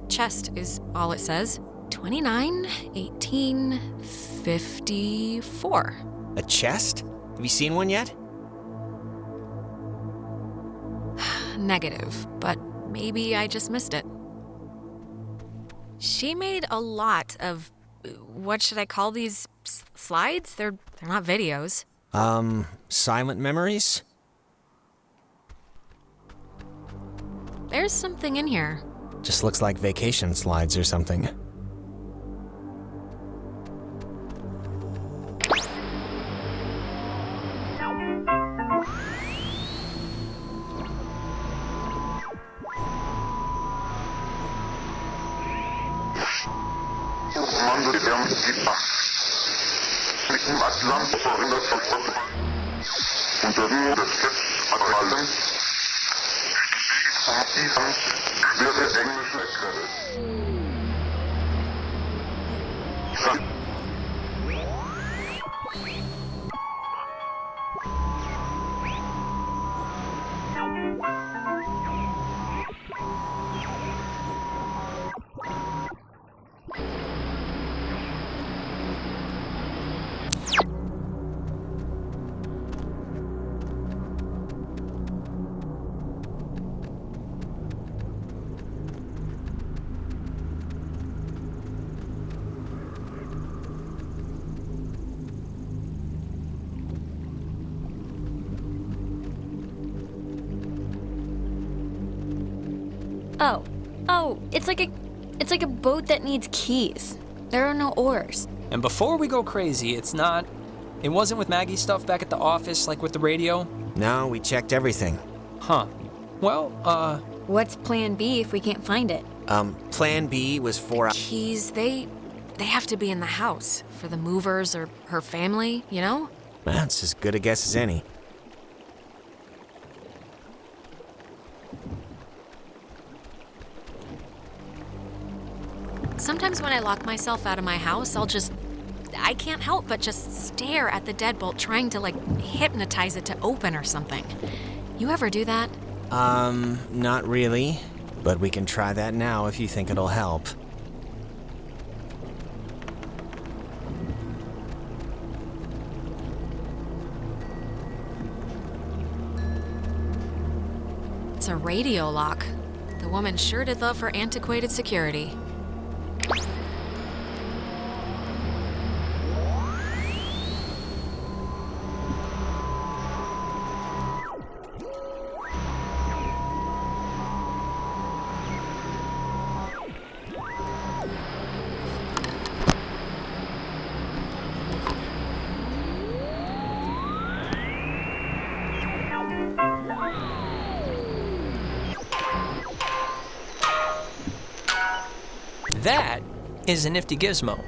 chest is all it says. 29, 18, 54. A chest? Have you seen one yet? Negative, but maybe I just missed it. She made a lot of, what should I call these, slides? They're not videos. Silent memories? There's something in here. Just looks like vacation slides or something. Oh, it's like a boat that needs keys. There are no oars. And before we go crazy, it wasn't with Maggie's stuff back at the office, like with the radio? No, we checked everything. Huh. Well, What's plan B if we can't find it? Plan B was for... Keys, they have to be in the house for the movers or her family, you know? That's as good a guess as any. Sometimes when I lock myself out of my house, I can't help but just stare at the deadbolt, trying to, hypnotize it to open or something. You ever do that? Not really. But we can try that now if you think it'll help. It's a radio lock. The woman sure did love her antiquated security. that is a nifty gizmo.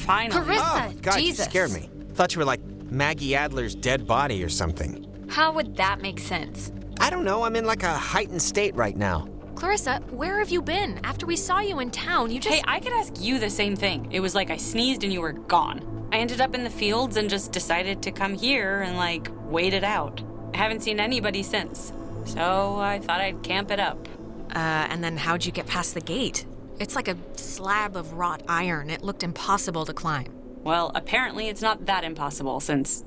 Finally. Clarissa, oh, God, Jesus. You scared me. Thought you were like Maggie Adler's dead body or something. How would that make sense? I don't know. I'm in like a heightened state right now. Clarissa, where have you been? After we saw you in town, you just... Hey, I could ask you the same thing. It was like I sneezed and you were gone. I ended up in the fields and just decided to come here and wait it out. I haven't seen anybody since. So I thought I'd camp it up. And then how'd you get past the gate? It's like a slab of wrought iron. It looked impossible to climb. Well, apparently it's not that impossible since,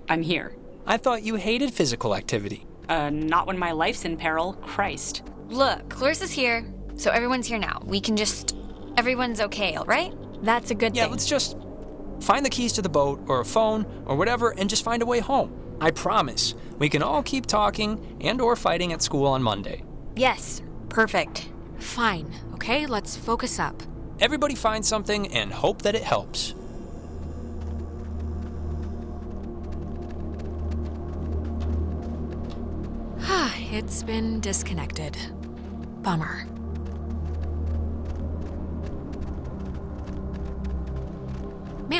I'm here. I thought you hated physical activity. Not when my life's in peril. Christ. Look, Clarissa's here, so everyone's here now. Everyone's okay, all right? That's a good thing. Yeah, let's just find the keys to the boat or a phone or whatever and just find a way home. I promise, we can all keep talking and or fighting at school on Monday. Yes, perfect. Fine, okay? Let's focus up. Everybody find something and hope that it helps. It's been disconnected. Bummer.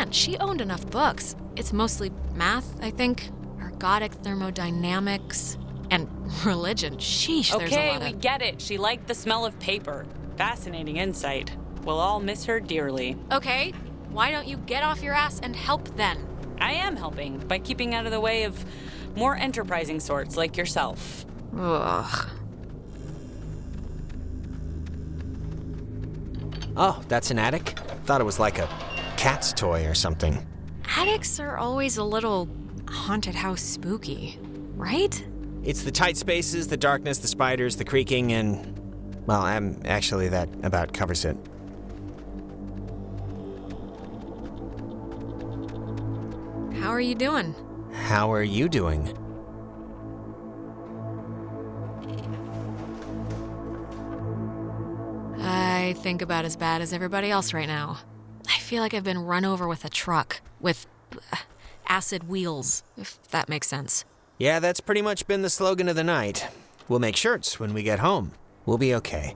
man, she owned enough books. It's mostly math, I think, ergodic thermodynamics, and religion. Sheesh, there's a Okay, lot we of... get it. She liked the smell of paper. Fascinating insight. We'll all miss her dearly. Okay, why don't you get off your ass and help then? I am helping by keeping out of the way of more enterprising sorts like yourself. Ugh. Oh, that's an attic? Thought it was like a cat's toy or something. Attics are always a little haunted house spooky, right? It's the tight spaces, the darkness, the spiders, the creaking, and... well, actually, that about covers it. How are you doing? How are you doing? I think about as bad as everybody else right now. I feel like I've been run over with a truck with acid wheels, if that makes sense. Yeah, that's pretty much been the slogan of the night. We'll make shirts when we get home. We'll be okay.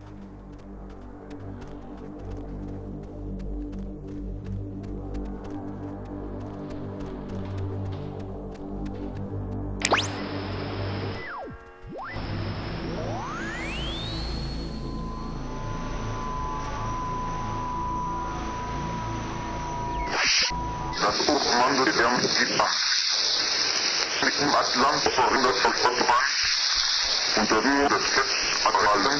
Das Hochkommando der Mitglieder mit dem Atlant verhindert Verband unter Ruhe des Festanhalten.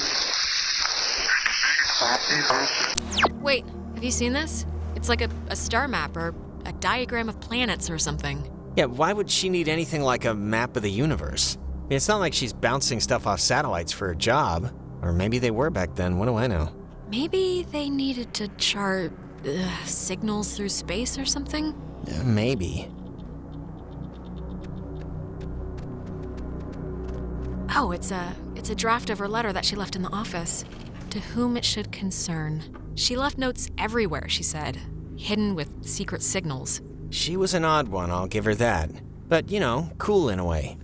Wait, have you seen this? It's like a star map or a diagram of planets or something. Yeah, why would she need anything like a map of the universe? I mean, it's not like she's bouncing stuff off satellites for a job. Or maybe they were back then, what do I know? Maybe they needed to chart signals through space or something? Maybe. Oh, it's a draft of her letter that she left in the office. To whom it should concern. She left notes everywhere, she said, hidden with secret signals. She was an odd one, I'll give her that. But, you know, cool in a way.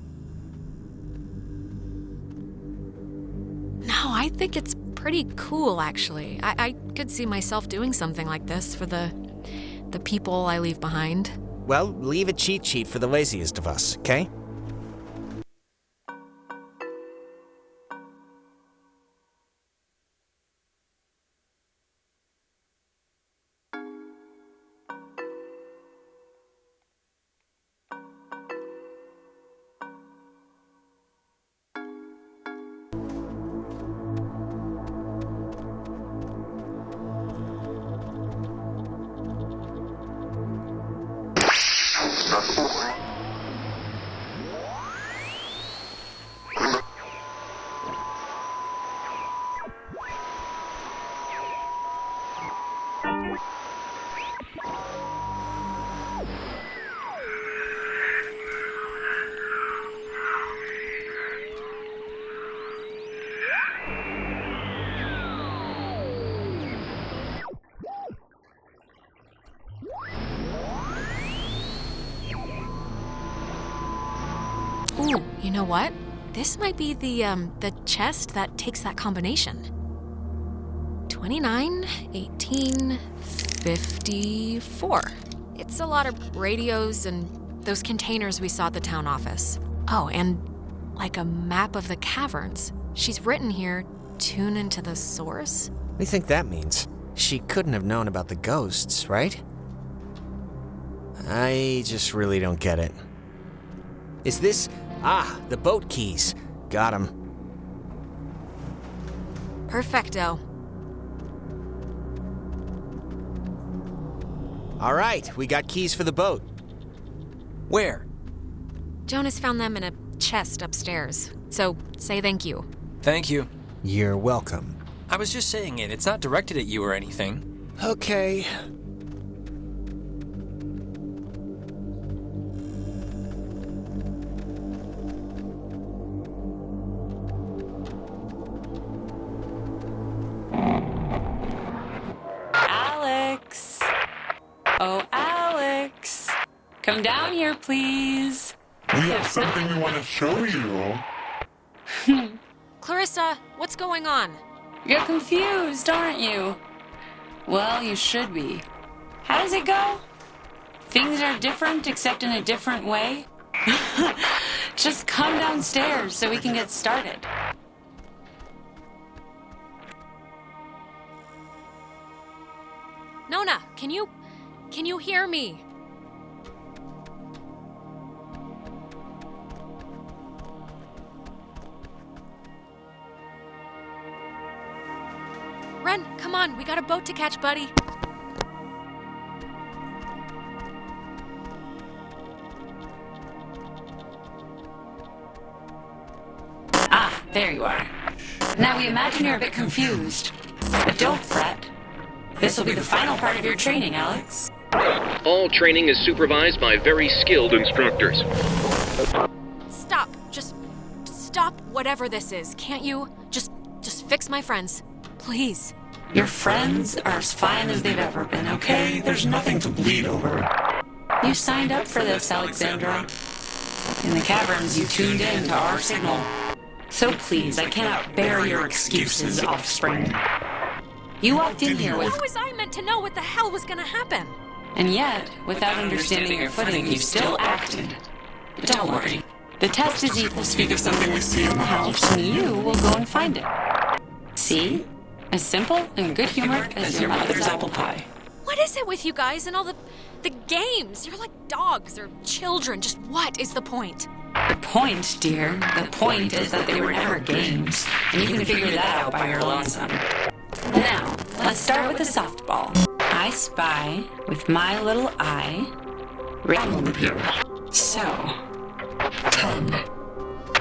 No, I think it's pretty cool, actually. I could see myself doing something like this for the people I leave behind. Well, leave a cheat sheet for the laziest of us, okay? Das Hoch... Ooh, you know what? This might be the chest that takes that combination. 29, 18, 54. It's a lot of radios and those containers we saw at the town office. Oh, and like a map of the caverns. She's written here, tune into the source. What do you think that means? She couldn't have known about the ghosts, right? I just really don't get it. Is this... Ah, the boat keys. Got 'em. Perfecto. All right, we got keys for the boat. Where? Jonas found them in a chest upstairs. So, say thank you. Thank you. You're welcome. I was just saying it. It's not directed at you or anything. Okay. Alex! Oh, Alex! Come down here, please. We have something we want to show you. Clarissa, what's going on? You're confused, aren't you? Well, you should be. How does it go? Things are different, except in a different way. Just come downstairs so we can get started. Nona, can you hear me? Ren, come on, we got a boat to catch, buddy. Ah, there you are. Now we imagine you're a bit confused. But don't fret. This will be the final part of your training, Alex. All training is supervised by very skilled instructors. Stop. Just stop whatever this is. Can't you? Just fix my friends. Please. Your friends are as fine as they've ever been, okay? There's nothing to bleed over. You signed up for this, Alexandra. In the caverns, you tuned in to our signal. So please, I cannot bear your excuses, offspring. You walked in here with... How was I meant to know what the hell was gonna happen? And yet, without understanding your footing, you still acted. But don't worry. The test is equal. Speak of something we see in the house, and you will go and find it. See? As simple and good-humored as your mother's apple pie. What is it with you guys and all the games? You're like dogs or children. Just what is the point? The point, dear, the point is that they were never games, and you can figure that out by your lonesome. Now, let's start with the softball. I spy with my little eye. Random appear. So, 10,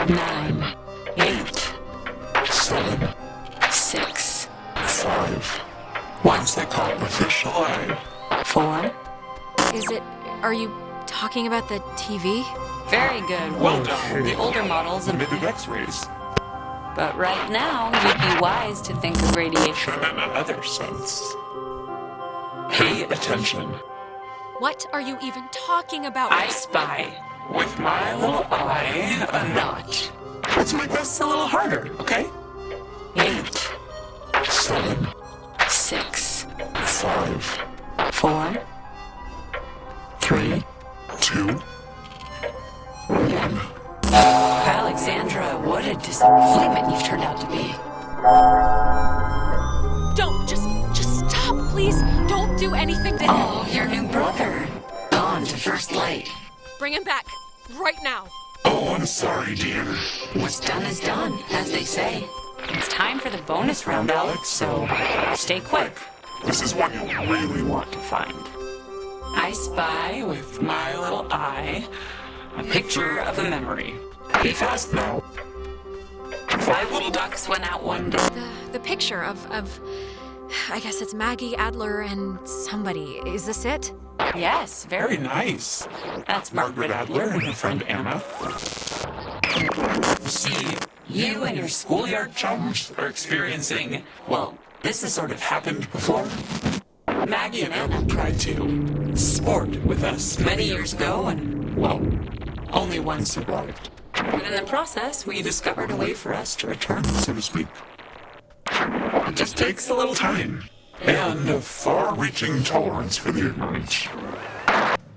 9, 8, 7, 6, 5. Once they caught the fish alive. 4. Are you talking about the TV? Very good. Well done. The older models emitted X-rays. But right now, you'd be wise to think of radiation in another sense. Pay attention. What are you even talking about? I spy with my little eye a knot. Let's make this a little harder, okay? 8, 7, 6, 5, 4, 3, 2, 1. Alexandra, what a disappointment you've turned out to be. Don't, just stop, please. Don't do anything to him. Oh, your new brother. Gone to first light. Bring him back, right now. Oh, I'm sorry, dear. What's done is done, as they say. It's time for the bonus round, Alex, so stay quick. This is what you'll really want to find. I spy with my little eye a picture of a memory. Be fast now. 5 little ducks went out one day. The picture of I guess it's Maggie, Adler, and somebody. Is this it? Yes, very nice. That's Margaret Adler and her friend Anna. See, you and your schoolyard chums are experiencing, well, this has sort of happened before. Maggie and Anna tried to sport with us many years ago, and, well, only one survived. But in the process, we discovered a way for us to return, so to speak. It just takes a little time. And a far-reaching tolerance for the ignorant.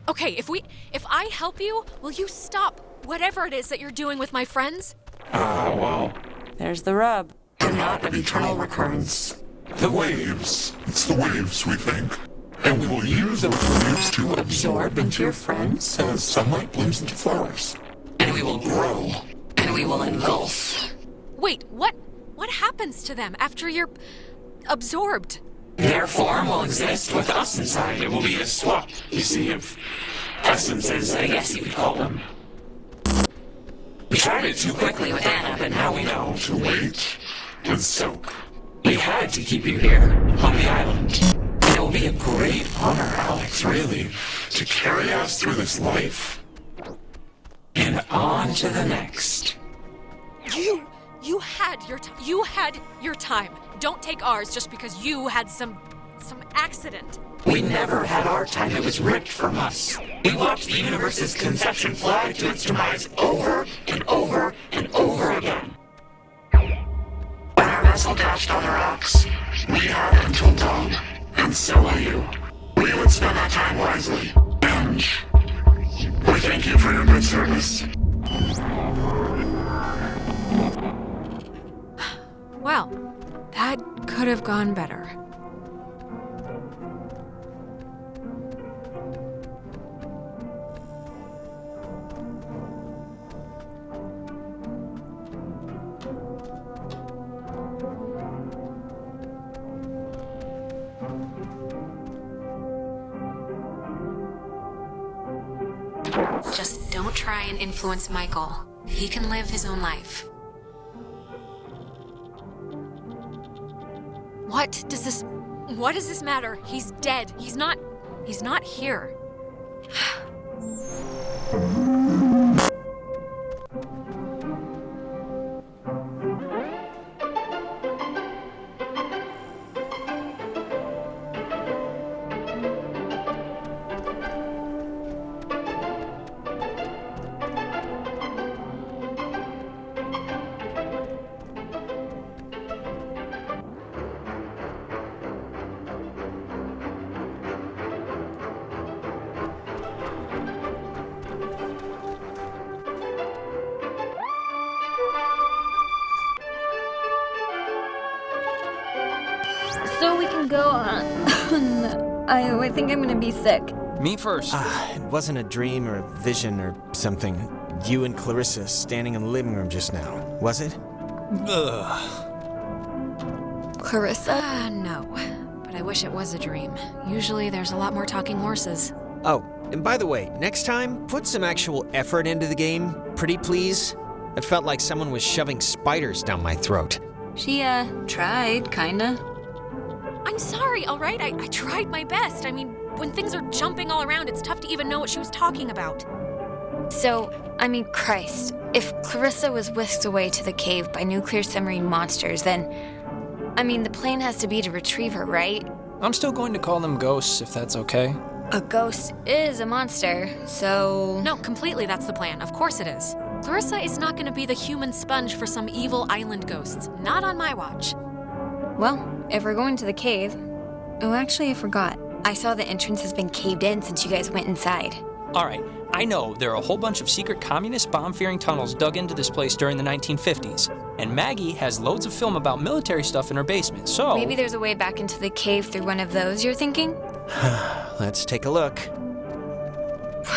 Okay, if I help you, will you stop whatever it is that you're doing with my friends? Well. There's the rub. They're not of eternal recurrence. The waves. It's the waves, we think. And we will use those waves to absorb into your friends as sunlight blooms into flowers. And we will grow. And we will engulf. Wait, what happens to them after you're absorbed? Their form will exist with us inside. It will be a swap, you see, of essences, I guess you could call them. We tried it too quickly with Anna, but now we know to wait and soak. We had to keep you here, on the island. And it will be a great honor, Alex, really, to carry us through this life. And on to the next. You had your time. Don't take ours just because you had some accident. We never had our time. It was ripped from us. We watched the universe's conception fly to its demise over and over and over again. When our vessel dashed on the rocks, we had until dawn, and so will you. We would spend our time wisely, and could have gone better. Just don't try and influence Michael. He can live his own life. What does this matter? He's dead. He's not here. So we can go on. I think I'm gonna be sick. Me first. It wasn't a dream or a vision or something. You and Clarissa standing in the living room just now, was it? Ugh. Clarissa? No. But I wish it was a dream. Usually there's a lot more talking horses. Oh, and by the way, next time, put some actual effort into the game, pretty please. It felt like someone was shoving spiders down my throat. She, tried, kinda. I'm sorry, all right? I tried my best. I mean, when things are jumping all around, it's tough to even know what she was talking about. So, I mean, Christ, if Clarissa was whisked away to the cave by nuclear submarine monsters, then, I mean, the plan has to be to retrieve her, right? I'm still going to call them ghosts, if that's okay. A ghost is a monster, so... No, completely that's the plan. Of course it is. Clarissa is not going to be the human sponge for some evil island ghosts. Not on my watch. Well, if we're going to the cave... Oh, actually, I forgot. I saw the entrance has been caved in since you guys went inside. All right, I know there are a whole bunch of secret communist bomb-fearing tunnels dug into this place during the 1950s. And Maggie has loads of film about military stuff in her basement, so... Maybe there's a way back into the cave through one of those, you're thinking? Let's take a look.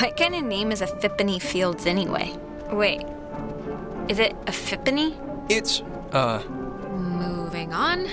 What kind of name is a Phippany Fields anyway? Wait, is it a Phippany? It's, Moving on.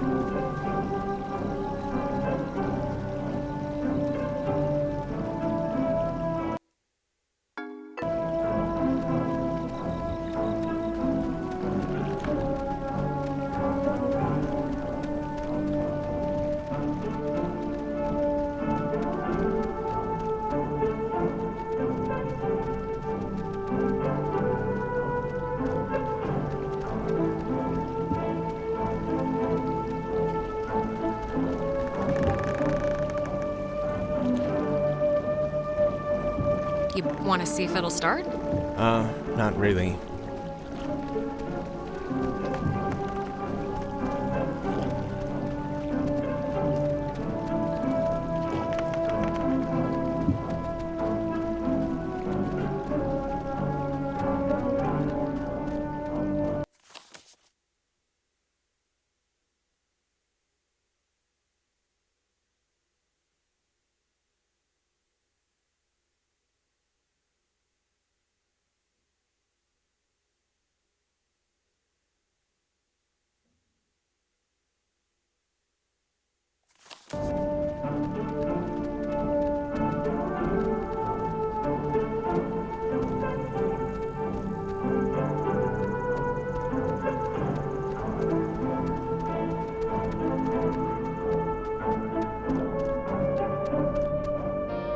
You want to see if it'll start? Not really.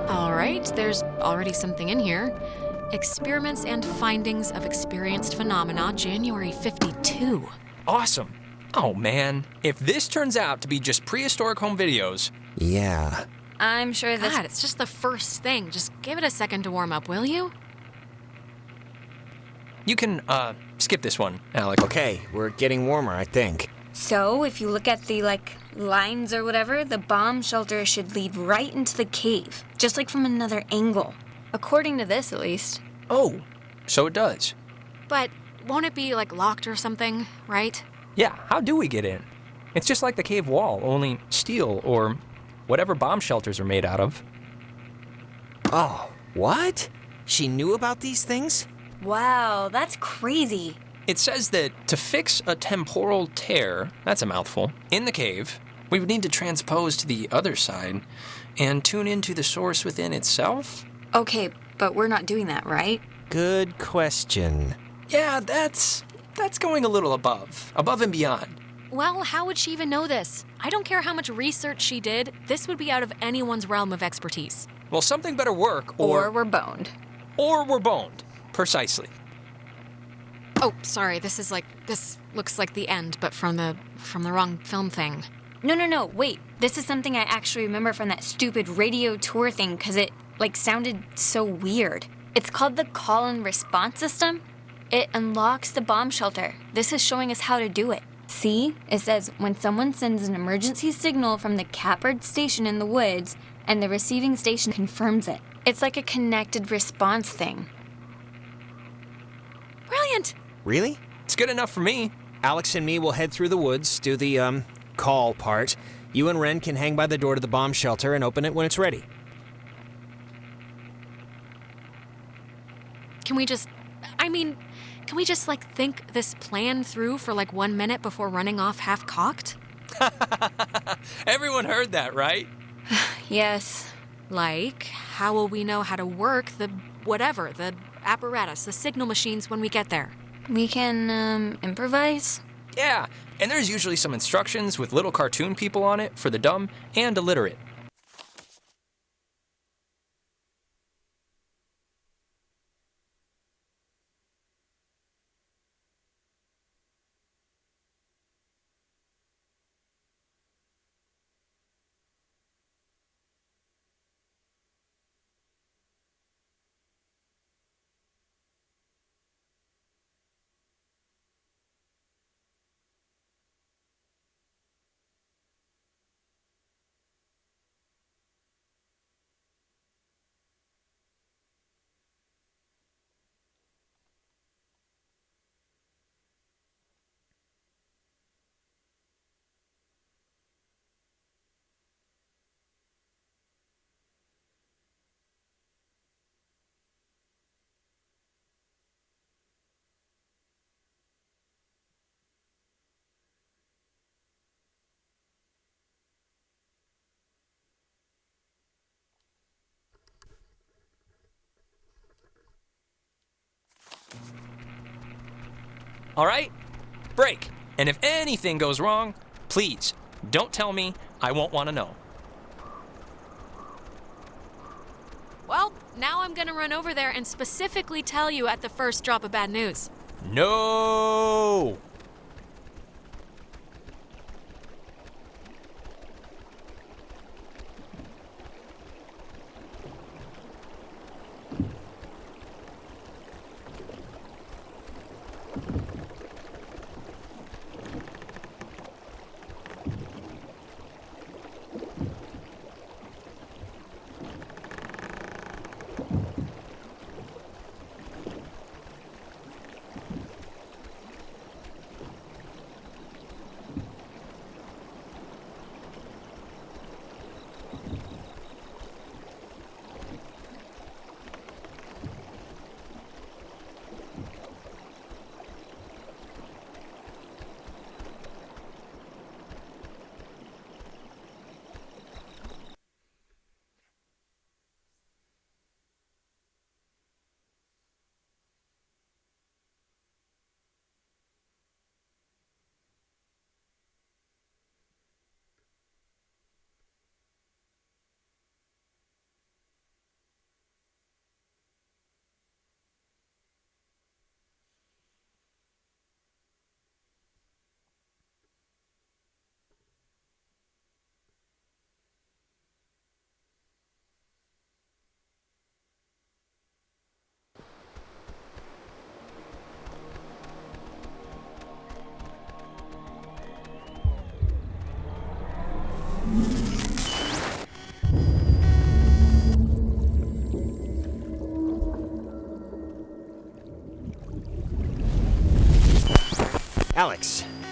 All right, there's already something in here. Experiments and Findings of Experienced Phenomena, January 52. Awesome. Oh man, if this turns out to be just prehistoric home videos... Yeah. I'm sure this... God, it's just the first thing. Just give it a second to warm up, will you? You can, skip this one, Alec. Okay, we're getting warmer, I think. So, if you look at the, lines or whatever, the bomb shelter should lead right into the cave, just like from another angle. According to this, at least. Oh, so it does. But won't it be, locked or something, right? Yeah, how do we get in? It's just like the cave wall, only steel or whatever bomb shelters are made out of. Oh, what? She knew about these things? Wow, that's crazy. It says that to fix a temporal tear, that's a mouthful, in the cave, we would need to transpose to the other side and tune into the source within itself? Okay, but we're not doing that, right? Good question. Yeah, that's going a little above and beyond. Well, how would she even know this? I don't care how much research she did, this would be out of anyone's realm of expertise. Well, something better work, Or we're boned. Or we're boned. Precisely. Oh, sorry, this looks like the end, but from the wrong film thing. No, wait. This is something I actually remember from that stupid radio tour thing, because it, sounded so weird. It's called the call and response system. It unlocks the bomb shelter. This is showing us how to do it. See? It says, when someone sends an emergency signal from the Catbird station in the woods, and the receiving station confirms it. It's like a connected response thing. Brilliant! Really? It's good enough for me. Alex and me will head through the woods, do the, call part. You and Ren can hang by the door to the bomb shelter and open it when it's ready. Can we just think this plan through for 1 minute before running off half-cocked? Everyone heard that, right? Yes. How will we know how to work the apparatus, the signal machines when we get there? We can, improvise? Yeah, and there's usually some instructions with little cartoon people on it for the dumb and illiterate. All right? Break. And if anything goes wrong, please, don't tell me. I won't want to know. Well, now I'm gonna run over there and specifically tell you at the first drop of bad news. No!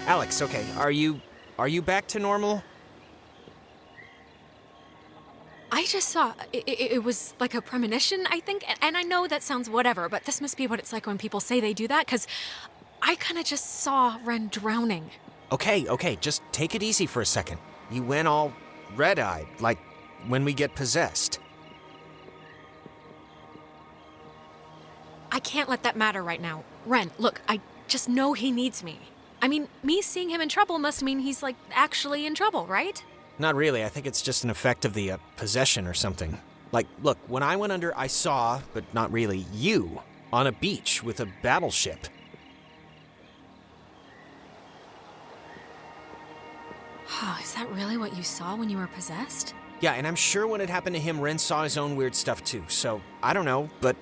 Alex, okay, are you back to normal? I just saw, it was like a premonition, I think, and I know that sounds whatever, but this must be what it's like when people say they do that, because I kind of just saw Ren drowning. Okay, just take it easy for a second. You went all red-eyed, like when we get possessed. I can't let that matter right now. Ren, look, I just know he needs me. I mean, me seeing him in trouble must mean he's, like, actually in trouble, right? Not really. I think it's just an effect of the possession or something. Like, look, when I went under, I saw, but not really, you on a beach with a battleship. Is that really what you saw when you were possessed? Yeah, and I'm sure when it happened to him, Ren saw his own weird stuff too. So, I don't know, but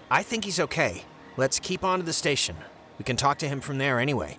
I think he's okay. Let's keep on to the station. We can talk to him from there anyway.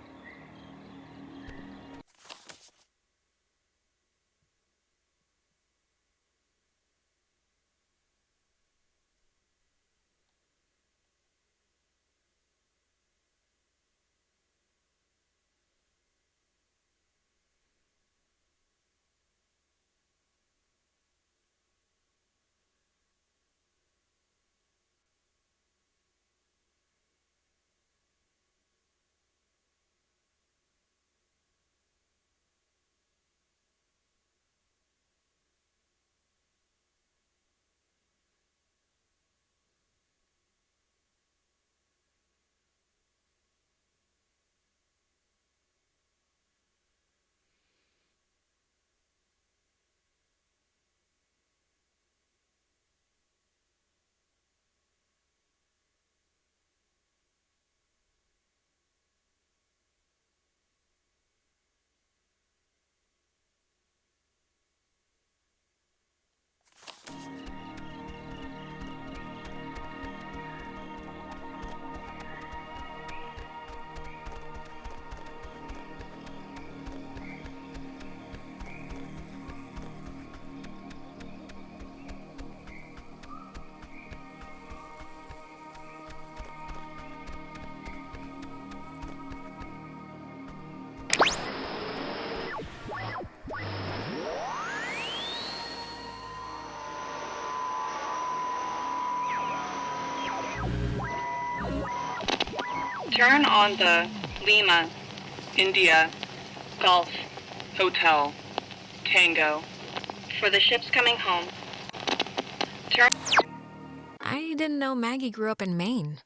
Turn on the Lima, India, Golf, Hotel, Tango. For the ships coming home. Turn... I didn't know Maggie grew up in Maine.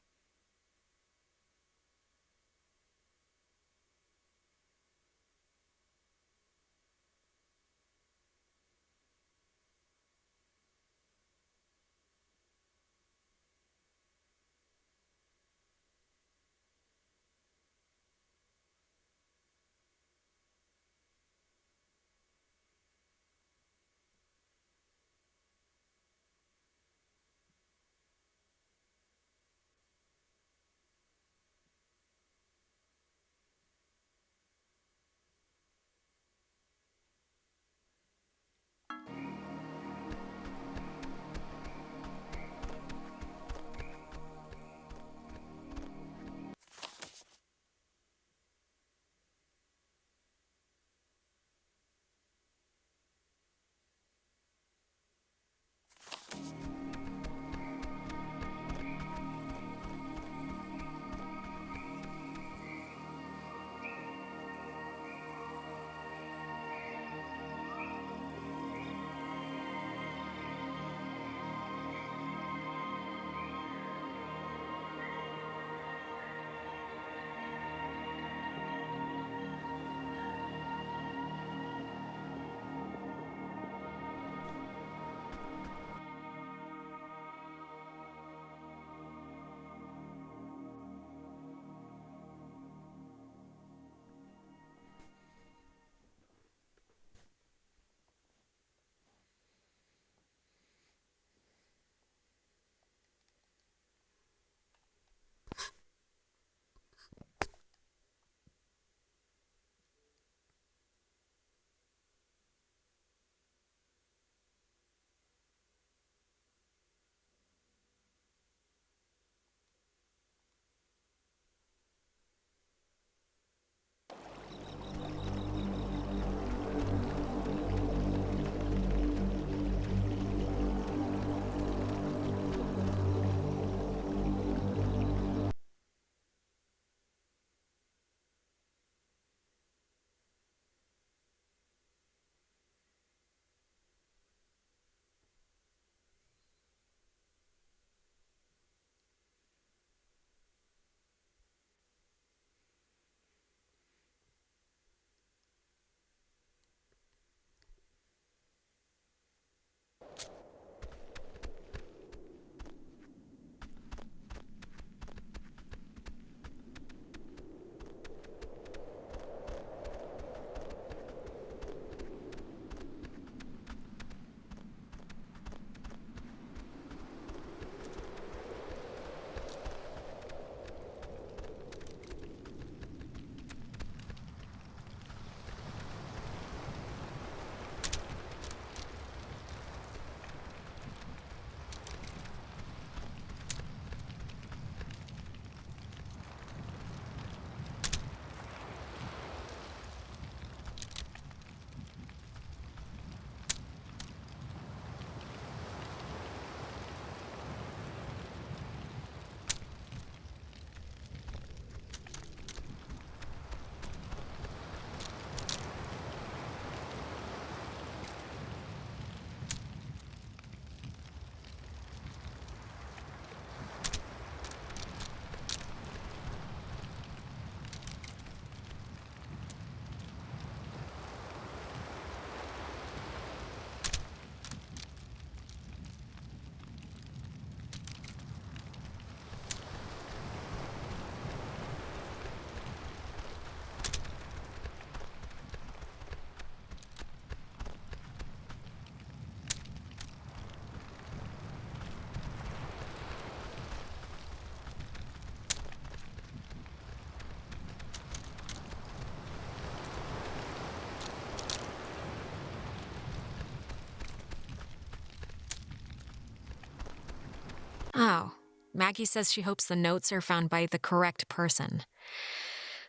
Maggie says she hopes the notes are found by the correct person.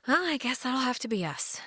Well, I guess that'll have to be us.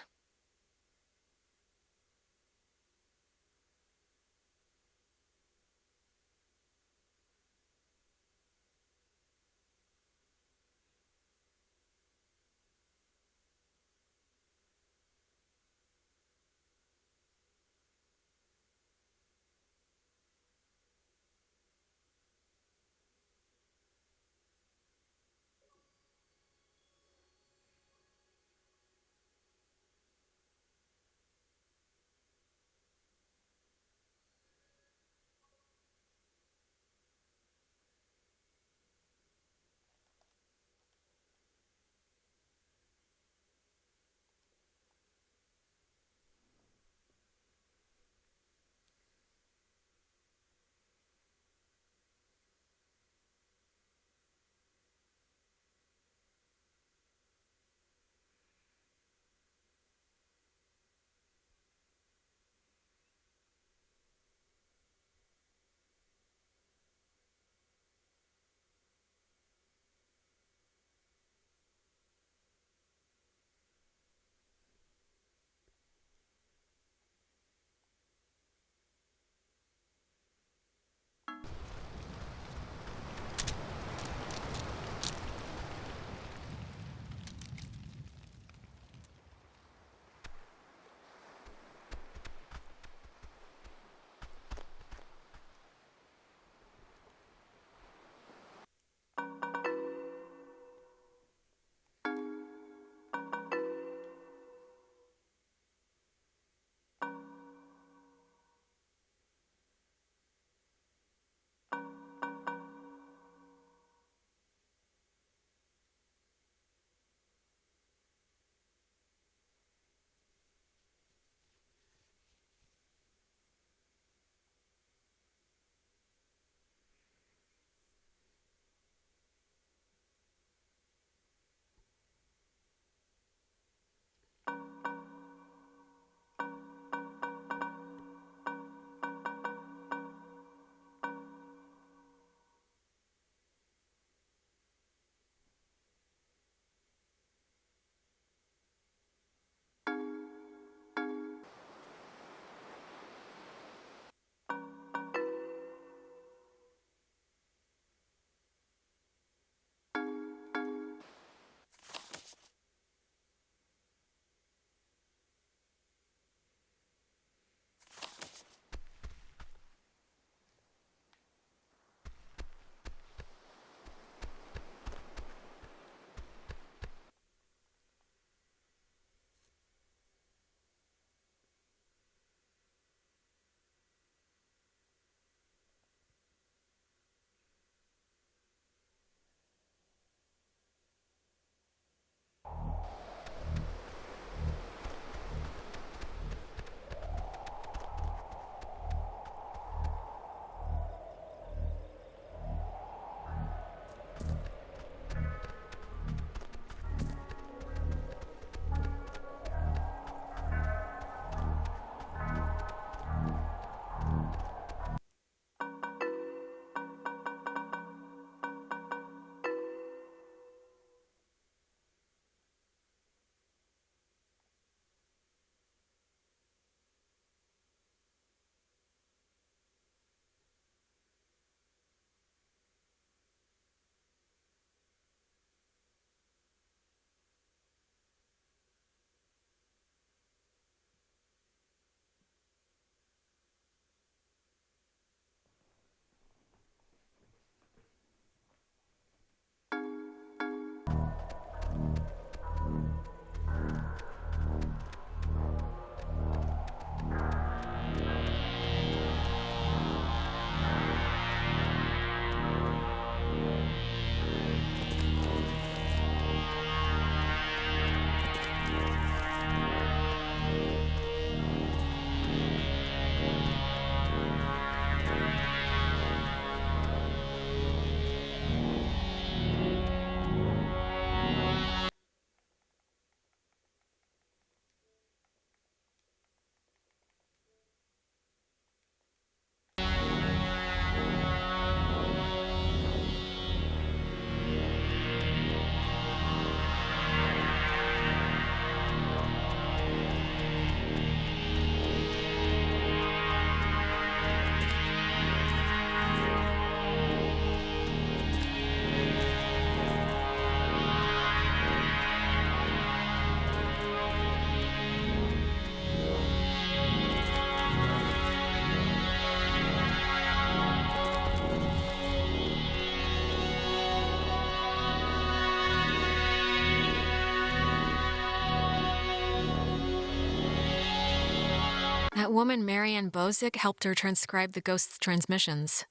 That woman, Marianne Bozick, helped her transcribe the ghost's transmissions.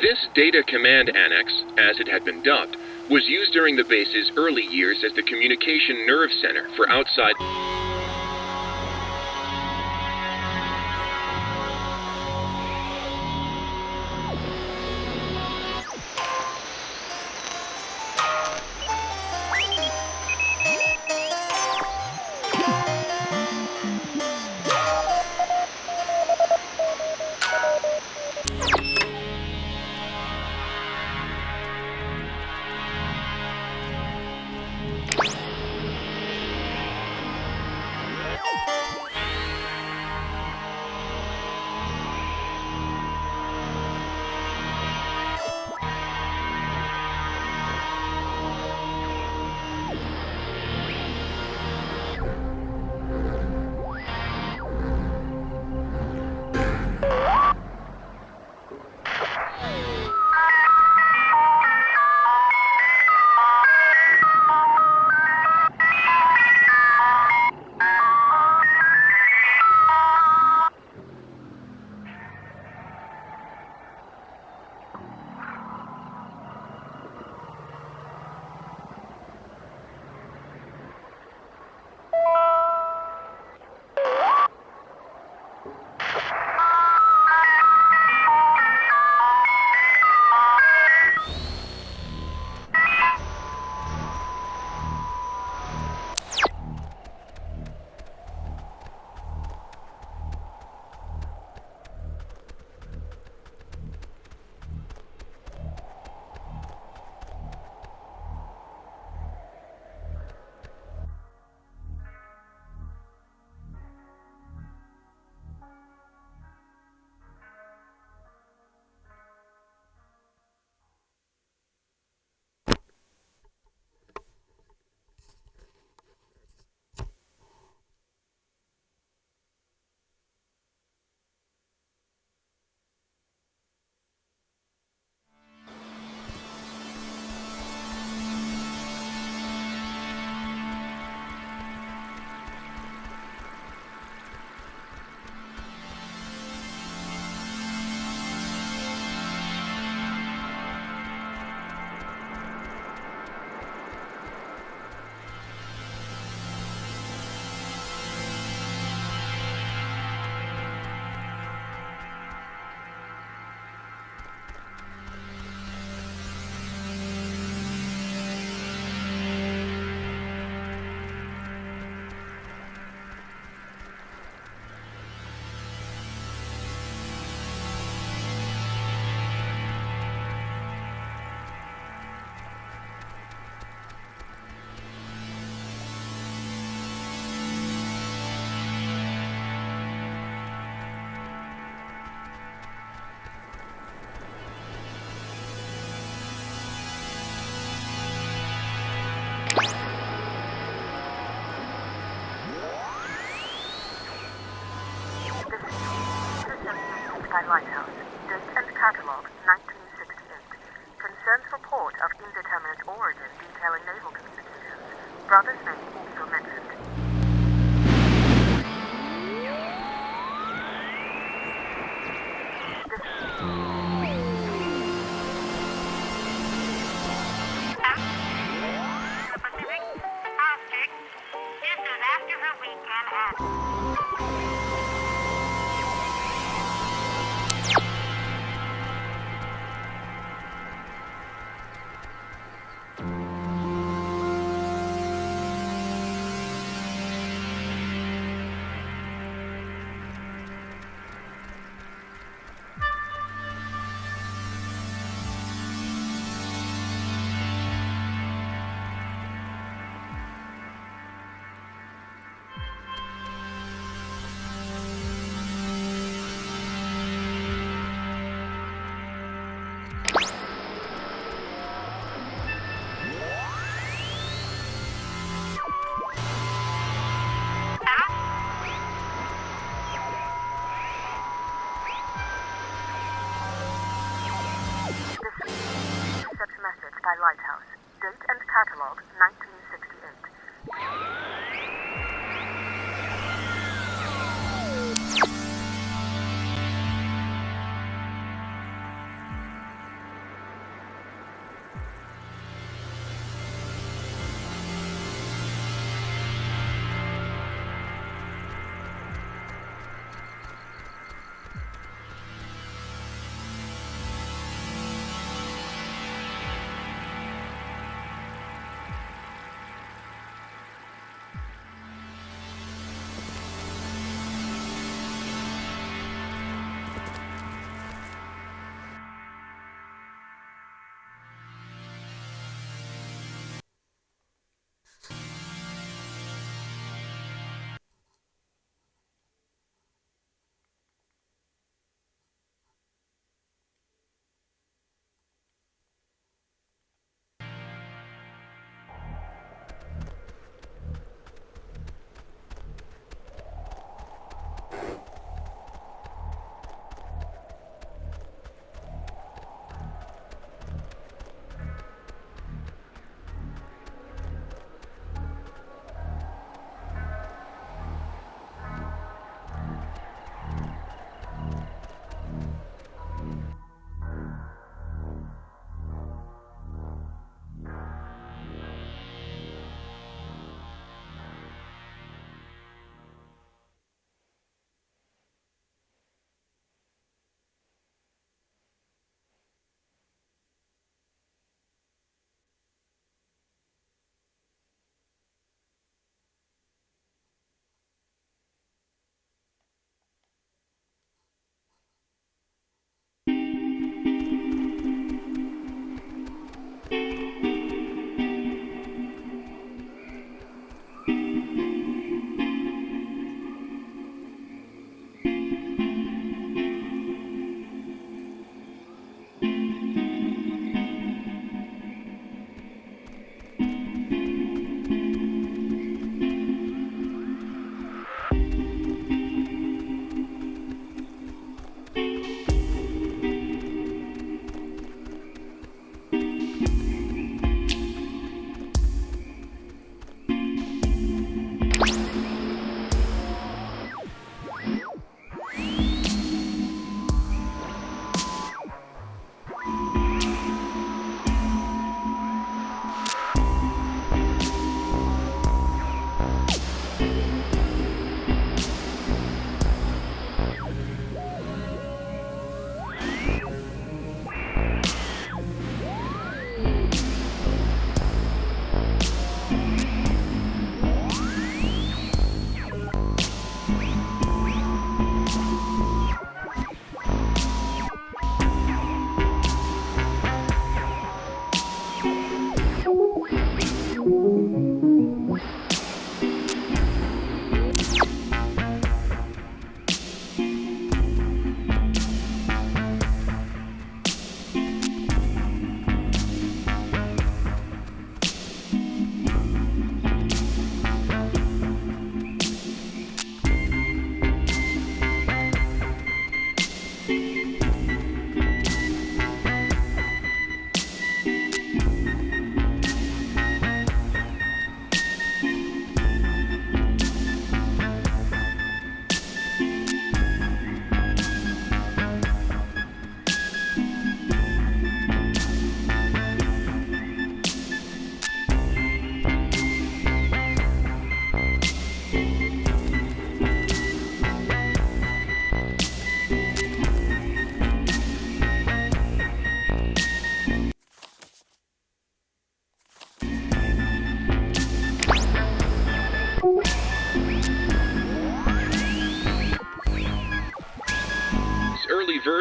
This Data Command Annex, as it had been dubbed, was used during the base's early years as the communication nerve center for outside...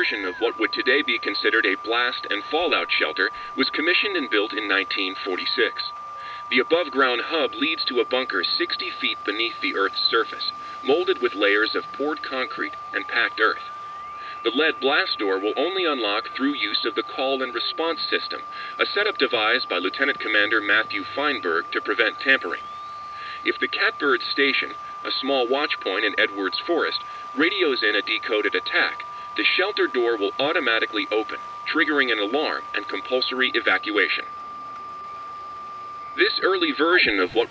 version of what would today be considered a blast and fallout shelter was commissioned and built in 1946. The above-ground hub leads to a bunker 60 feet beneath the Earth's surface, molded with layers of poured concrete and packed earth. The lead blast door will only unlock through use of the call and response system, a setup devised by Lieutenant Commander Matthew Feinberg to prevent tampering. If the Catbird Station, a small watch point in Edwards Forest, radios in a decoded attack, the shelter door will automatically open, triggering an alarm and compulsory evacuation. This early version of what...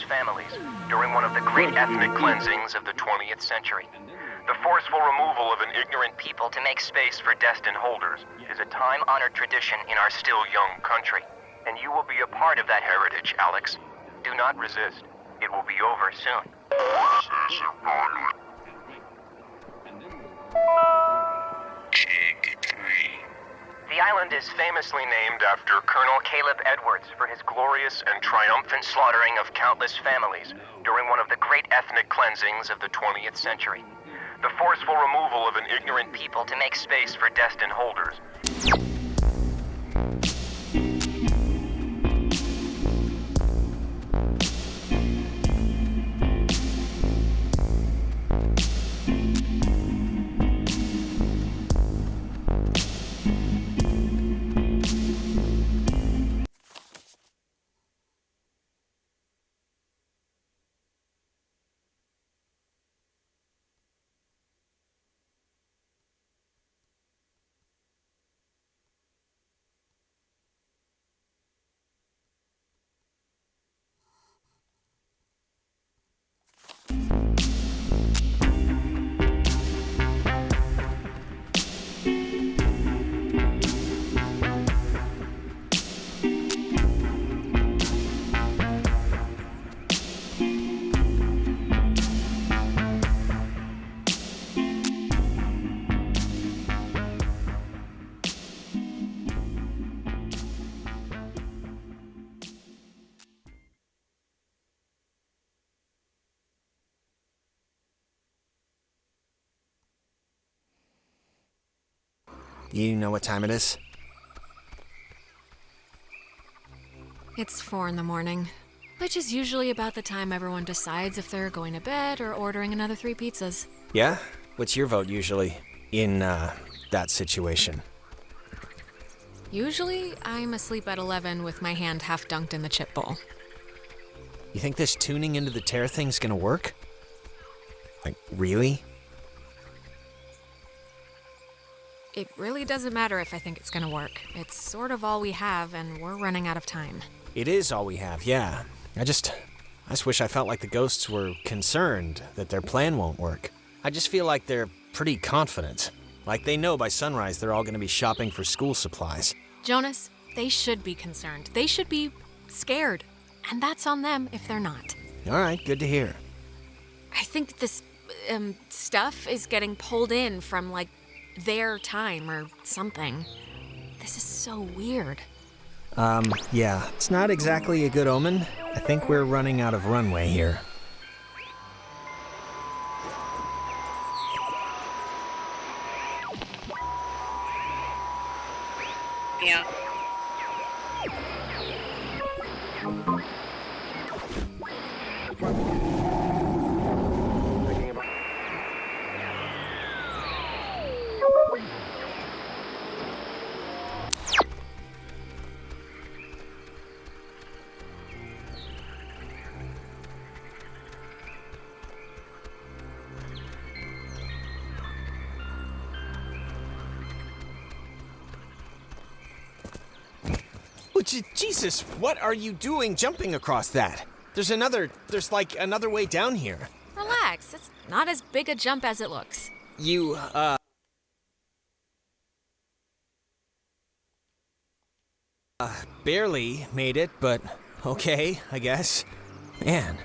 families during one of the great ethnic cleansings of the 20th century. The forceful removal of an ignorant people to make space for destined holders is a time-honored tradition in our still young country. And you will be a part of that heritage, Alex. Do not resist. It will be over soon. The island is famously named after Colonel Caleb Edwards for his glorious and triumphant slaughtering of countless families during one of the great ethnic cleansings of the 20th century. The forceful removal of an ignorant people to make space for destined holders. You know what time it is? It's 4 in the morning, which is usually about the time everyone decides if they're going to bed or ordering another 3 pizzas. Yeah? What's your vote usually in, that situation? Usually, I'm asleep at 11 with my hand half dunked in the chip bowl. You think this tuning into the tear thing's gonna work? Like, really? It really doesn't matter if I think it's gonna work. It's sort of all we have, and we're running out of time. It is all we have, yeah. I just wish I felt like the ghosts were concerned that their plan won't work. I just feel like they're pretty confident. Like they know by sunrise they're all gonna be shopping for school supplies. Jonas, they should be concerned. They should be scared. And that's on them if they're not. All right, good to hear. I think this, stuff is getting pulled in from, like, their time or something. This is so weird. Yeah, it's not exactly a good omen. I think we're running out of runway here. Yeah. Jesus, what are you doing jumping across that? There's like another way down here. Relax. relax. It's not as big a jump as it looks. You, barely made it, but okay, I guess. Man.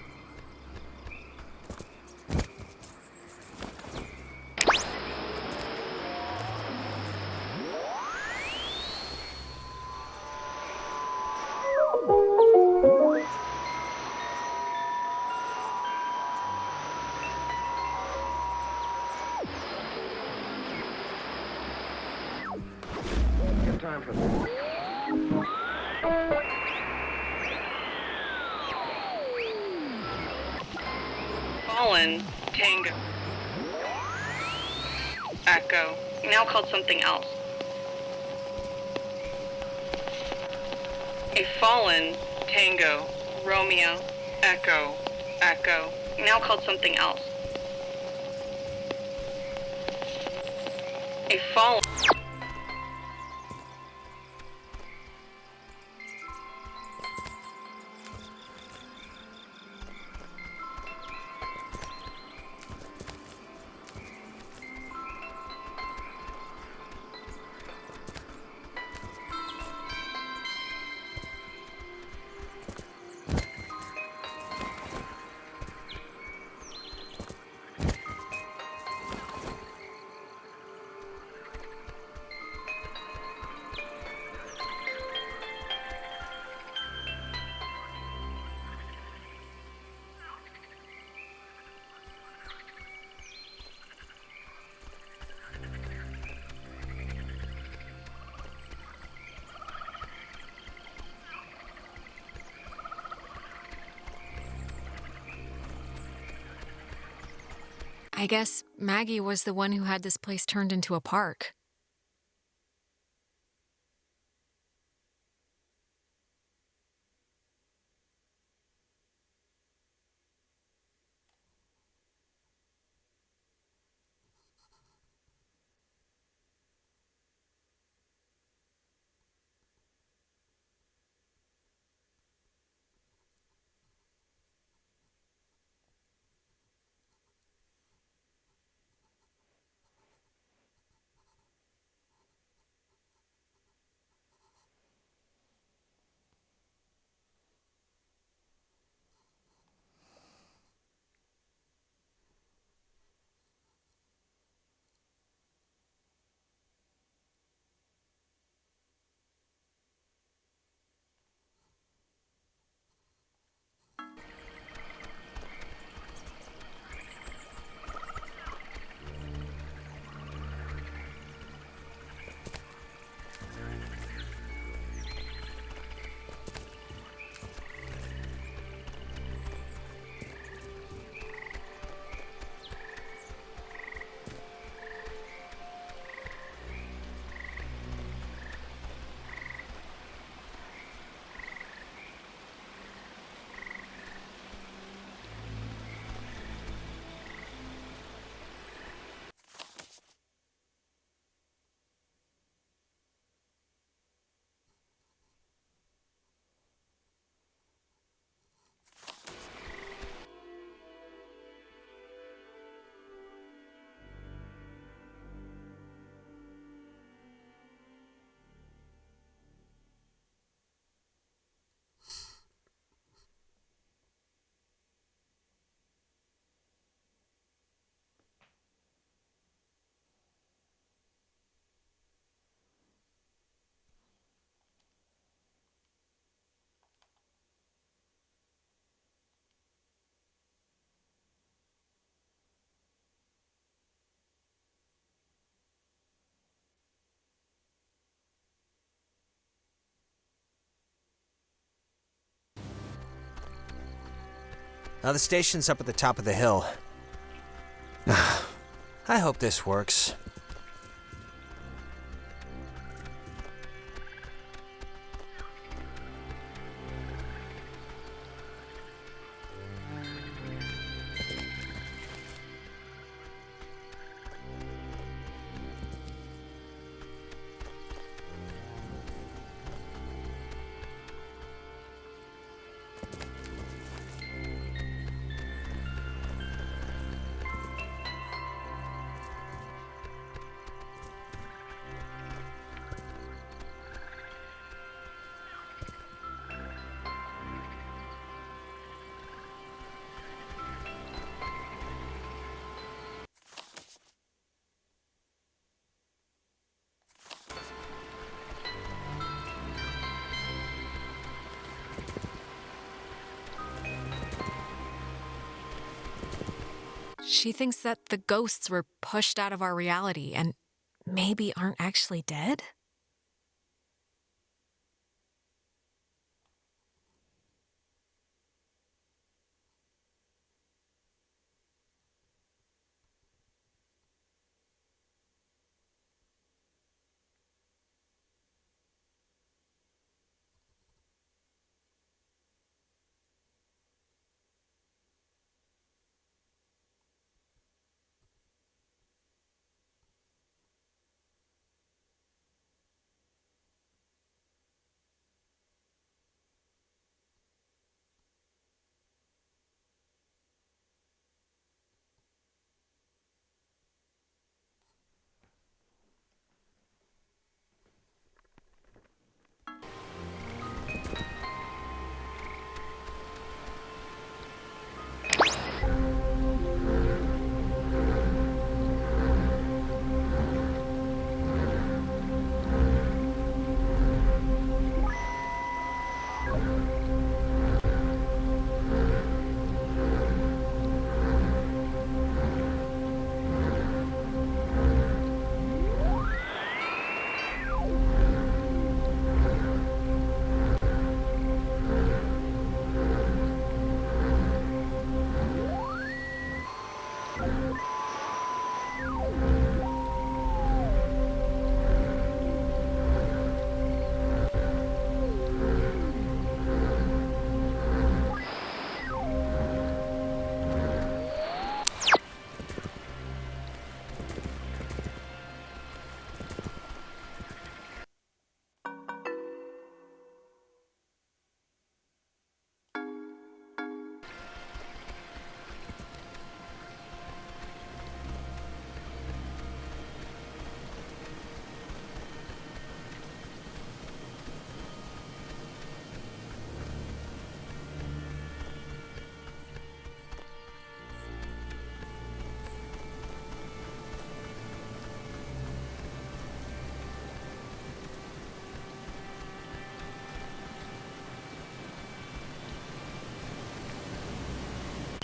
Good time for this. Fallen Tango. Echo. Now called something else. A fallen Tango. Romeo. Echo. Echo. Now called something else. A fallen. I guess Maggie was the one who had this place turned into a park. The station's up at the top of the hill. I hope this works. She thinks that the ghosts were pushed out of our reality and maybe aren't actually dead?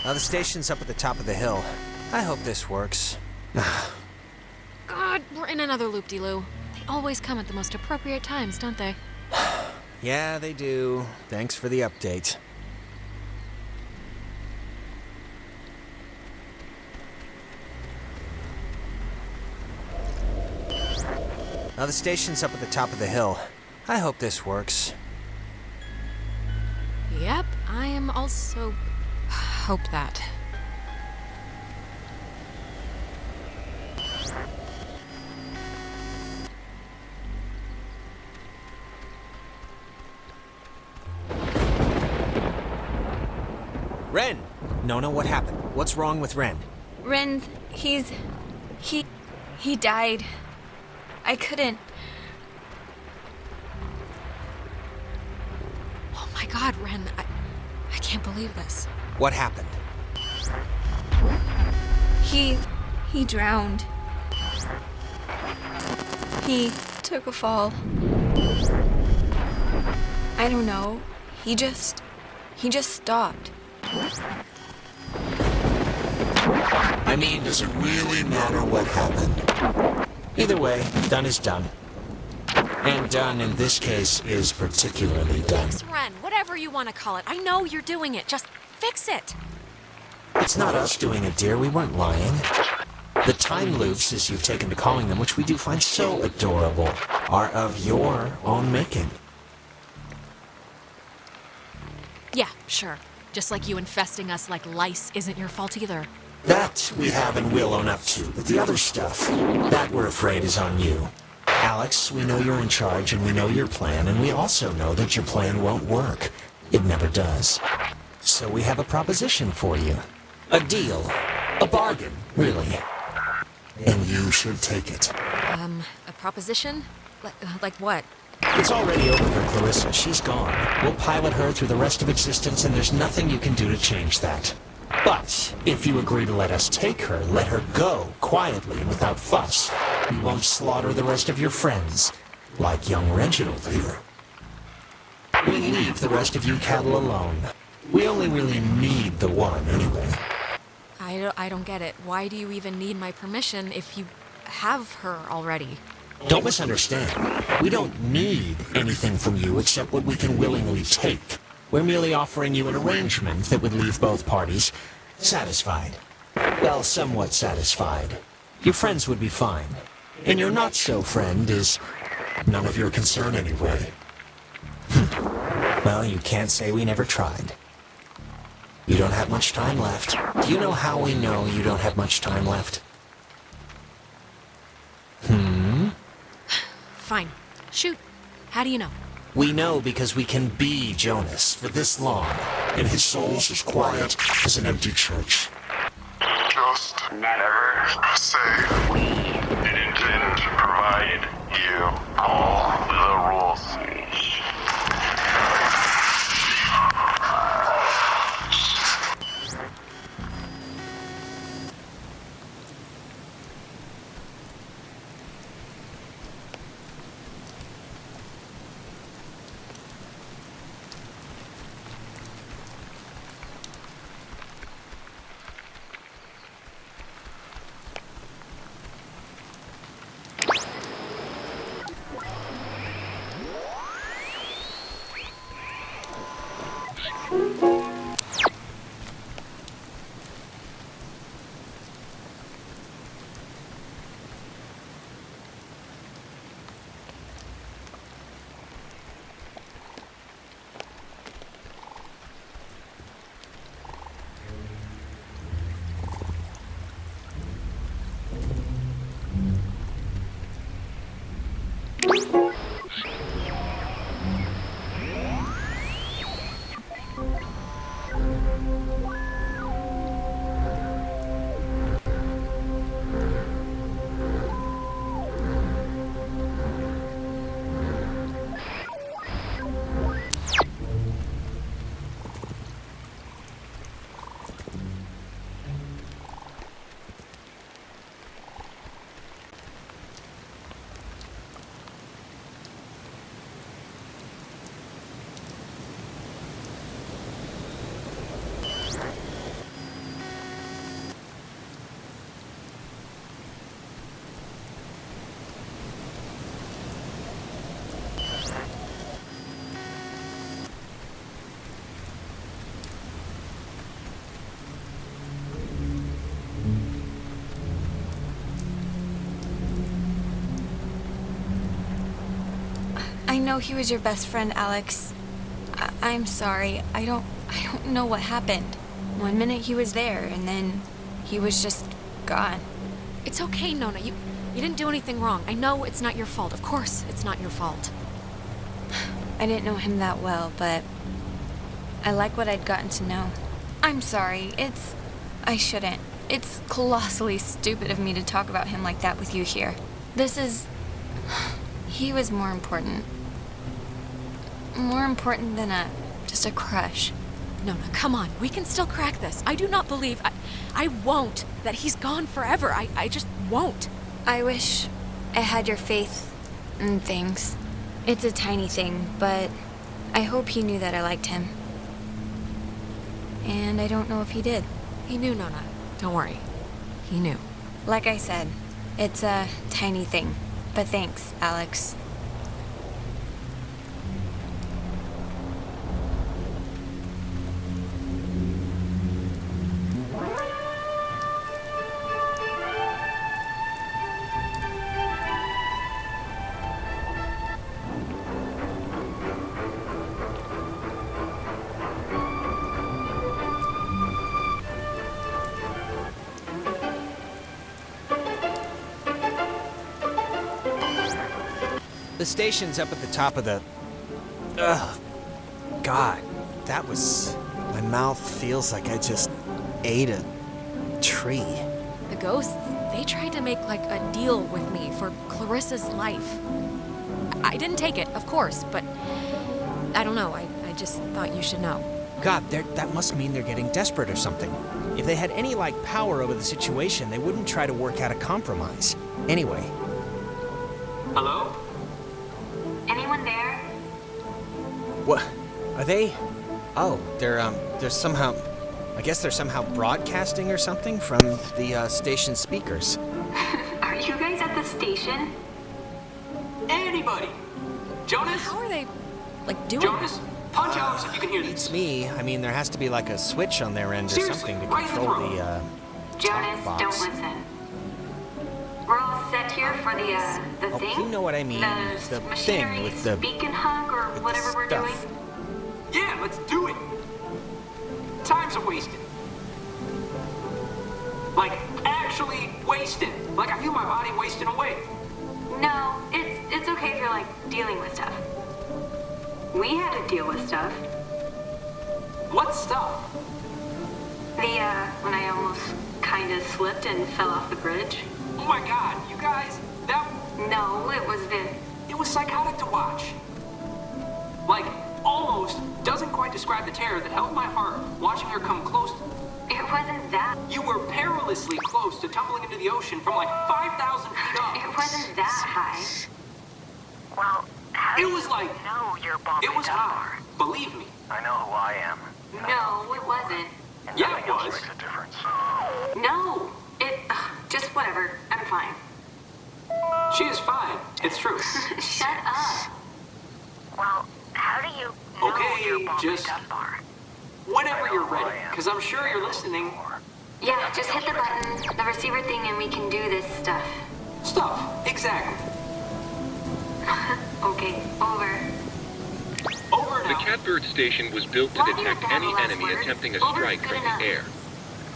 The station's up at the top of the hill. I hope this works. God, we're in another loop-de-loo. They always come at the most appropriate times, don't they? Yeah, they do. Thanks for the update. The station's up at the top of the hill. I hope this works. Yep, I am also... hope that. Ren! Nona, what happened? What's wrong with Ren? Ren, he died. I couldn't. Oh my God, Ren, I can't believe this. What happened? He drowned. He took a fall. I don't know. He just stopped. I mean, does it really matter what happened? Either way, done is done. And done in this case is particularly done. Fix Ren, whatever you want to call it. I know you're doing it. Just fix it. It's not us doing it, dear. We weren't lying. The time loops, as you've taken to calling them, which we do find so adorable, are of your own making. Yeah, sure. Just like you infesting us like lice isn't your fault either. That we have and will own up to, but the other stuff, that we're afraid is on you. Alex, we know you're in charge and we know your plan, and we also know that your plan won't work. It never does. So we have a proposition for you. A deal. A bargain, really. And you should take it. A proposition? Like what? It's already over for Clarissa. She's gone. We'll pilot her through the rest of existence, and there's nothing you can do to change that. But if you agree to let us take her, let her go, quietly and without fuss, we won't slaughter the rest of your friends, like young Reginald here. We leave the rest of you cattle alone. We only really need the one, anyway. I don't get it. Why do you even need my permission if you have her already? Don't misunderstand. We don't need anything from you except what we can willingly take. We're merely offering you an arrangement that would leave both parties satisfied. Well, somewhat satisfied. Your friends would be fine. And your not-so-friend is none of your concern anyway. Well, you can't say we never tried. You don't have much time left. Do you know how we know you don't have much time left? Fine. Shoot. How do you know? We know because we can be Jonas for this long, and his soul's as quiet as an empty church. Just never say we didn't provide you all the rules. I know he was your best friend, Alex. I'm sorry. I don't know what happened. One minute he was there, and then he was just gone. It's okay, Nona. You didn't do anything wrong. I know it's not your fault. Of course, it's not your fault. I didn't know him that well, but I like what I'd gotten to know. I'm sorry. I shouldn't. It's colossally stupid of me to talk about him like that with you here. He was more important. More important than just a crush. Nona, come on. We can still crack this. I do not believe... I won't. That he's gone forever. I just won't. I wish I had your faith in things. It's a tiny thing, but I hope he knew that I liked him. And I don't know if he did. He knew, Nona. Don't worry. He knew. Like I said, it's a tiny thing. But thanks, Alex. The station's up at the top of the... Ugh. God, that was... My mouth feels like I just ate a tree. The ghosts, they tried to make like a deal with me for Clarissa's life. I didn't take it, of course, but I don't know. I just thought you should know. God, that must mean they're getting desperate or something. If they had any, power over the situation, they wouldn't try to work out a compromise. Anyway. Hello? Anyone there? What? Are they... Oh, they're somehow... I guess they're somehow broadcasting or something from the station speakers. Are you guys at the station? Anybody? Jonas? How are they, doing Jonas, punch out if you can hear this. It's me. I mean, there has to be like a switch on their end or Seriously, something to right in the control throat. the Jonas, talk box. don't listen. We're all set here for the thing? You know what I mean. The thing machinery with the beacon hug or whatever we're doing? stuff. Yeah, let's do it. Time's a wasted. Like, actually wasted. Like, I feel my body wasting away. No, it's okay if you're, dealing with stuff. We had to deal with stuff. What stuff? When I almost kinda slipped and fell off the bridge. Oh my god, you guys, that... No, it was Vin. It was psychotic to watch. Like, almost doesn't quite describe the terror that held my heart watching her come close. It wasn't that. You were perilously close to tumbling into the ocean from 5,000 feet up. It wasn't that high. Well, how It do was you like... know you're Bobby It was Dunbar? high. Believe me. I know who I am. No, it wasn't. And Yeah, nothing it else was. makes a difference. No, just whatever. I'm fine. She is fine. It's true. Shut up. Well, how do you know you're Okay, Bobby just... Dunbar? Whenever you're ready, because I'm sure you're listening. Yeah, just hit the button, the receiver thing, and we can do this stuff. Stuff, exactly. Okay, over. Over The now. Catbird station was built to Why do you detect have any last enemy words? attempting a Over's strike good from enough. the air.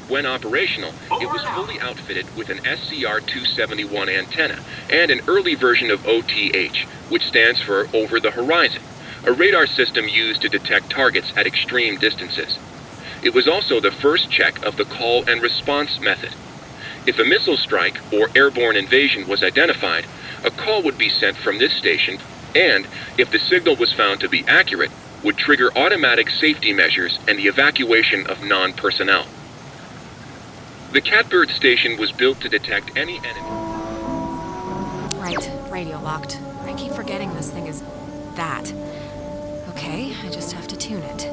When operational, it was Over now. fully outfitted with an SCR-271 antenna and an early version of OTH, which stands for Over the Horizon, a radar system used to detect targets at extreme distances. It was also the first check of the call and response method. If a missile strike or airborne invasion was identified, a call would be sent from this station and, if the signal was found to be accurate, would trigger automatic safety measures and the evacuation of non-personnel. The Catbird station was built to detect any enemy. Right, radio locked. I keep forgetting this thing is that. Okay, I just have to tune it.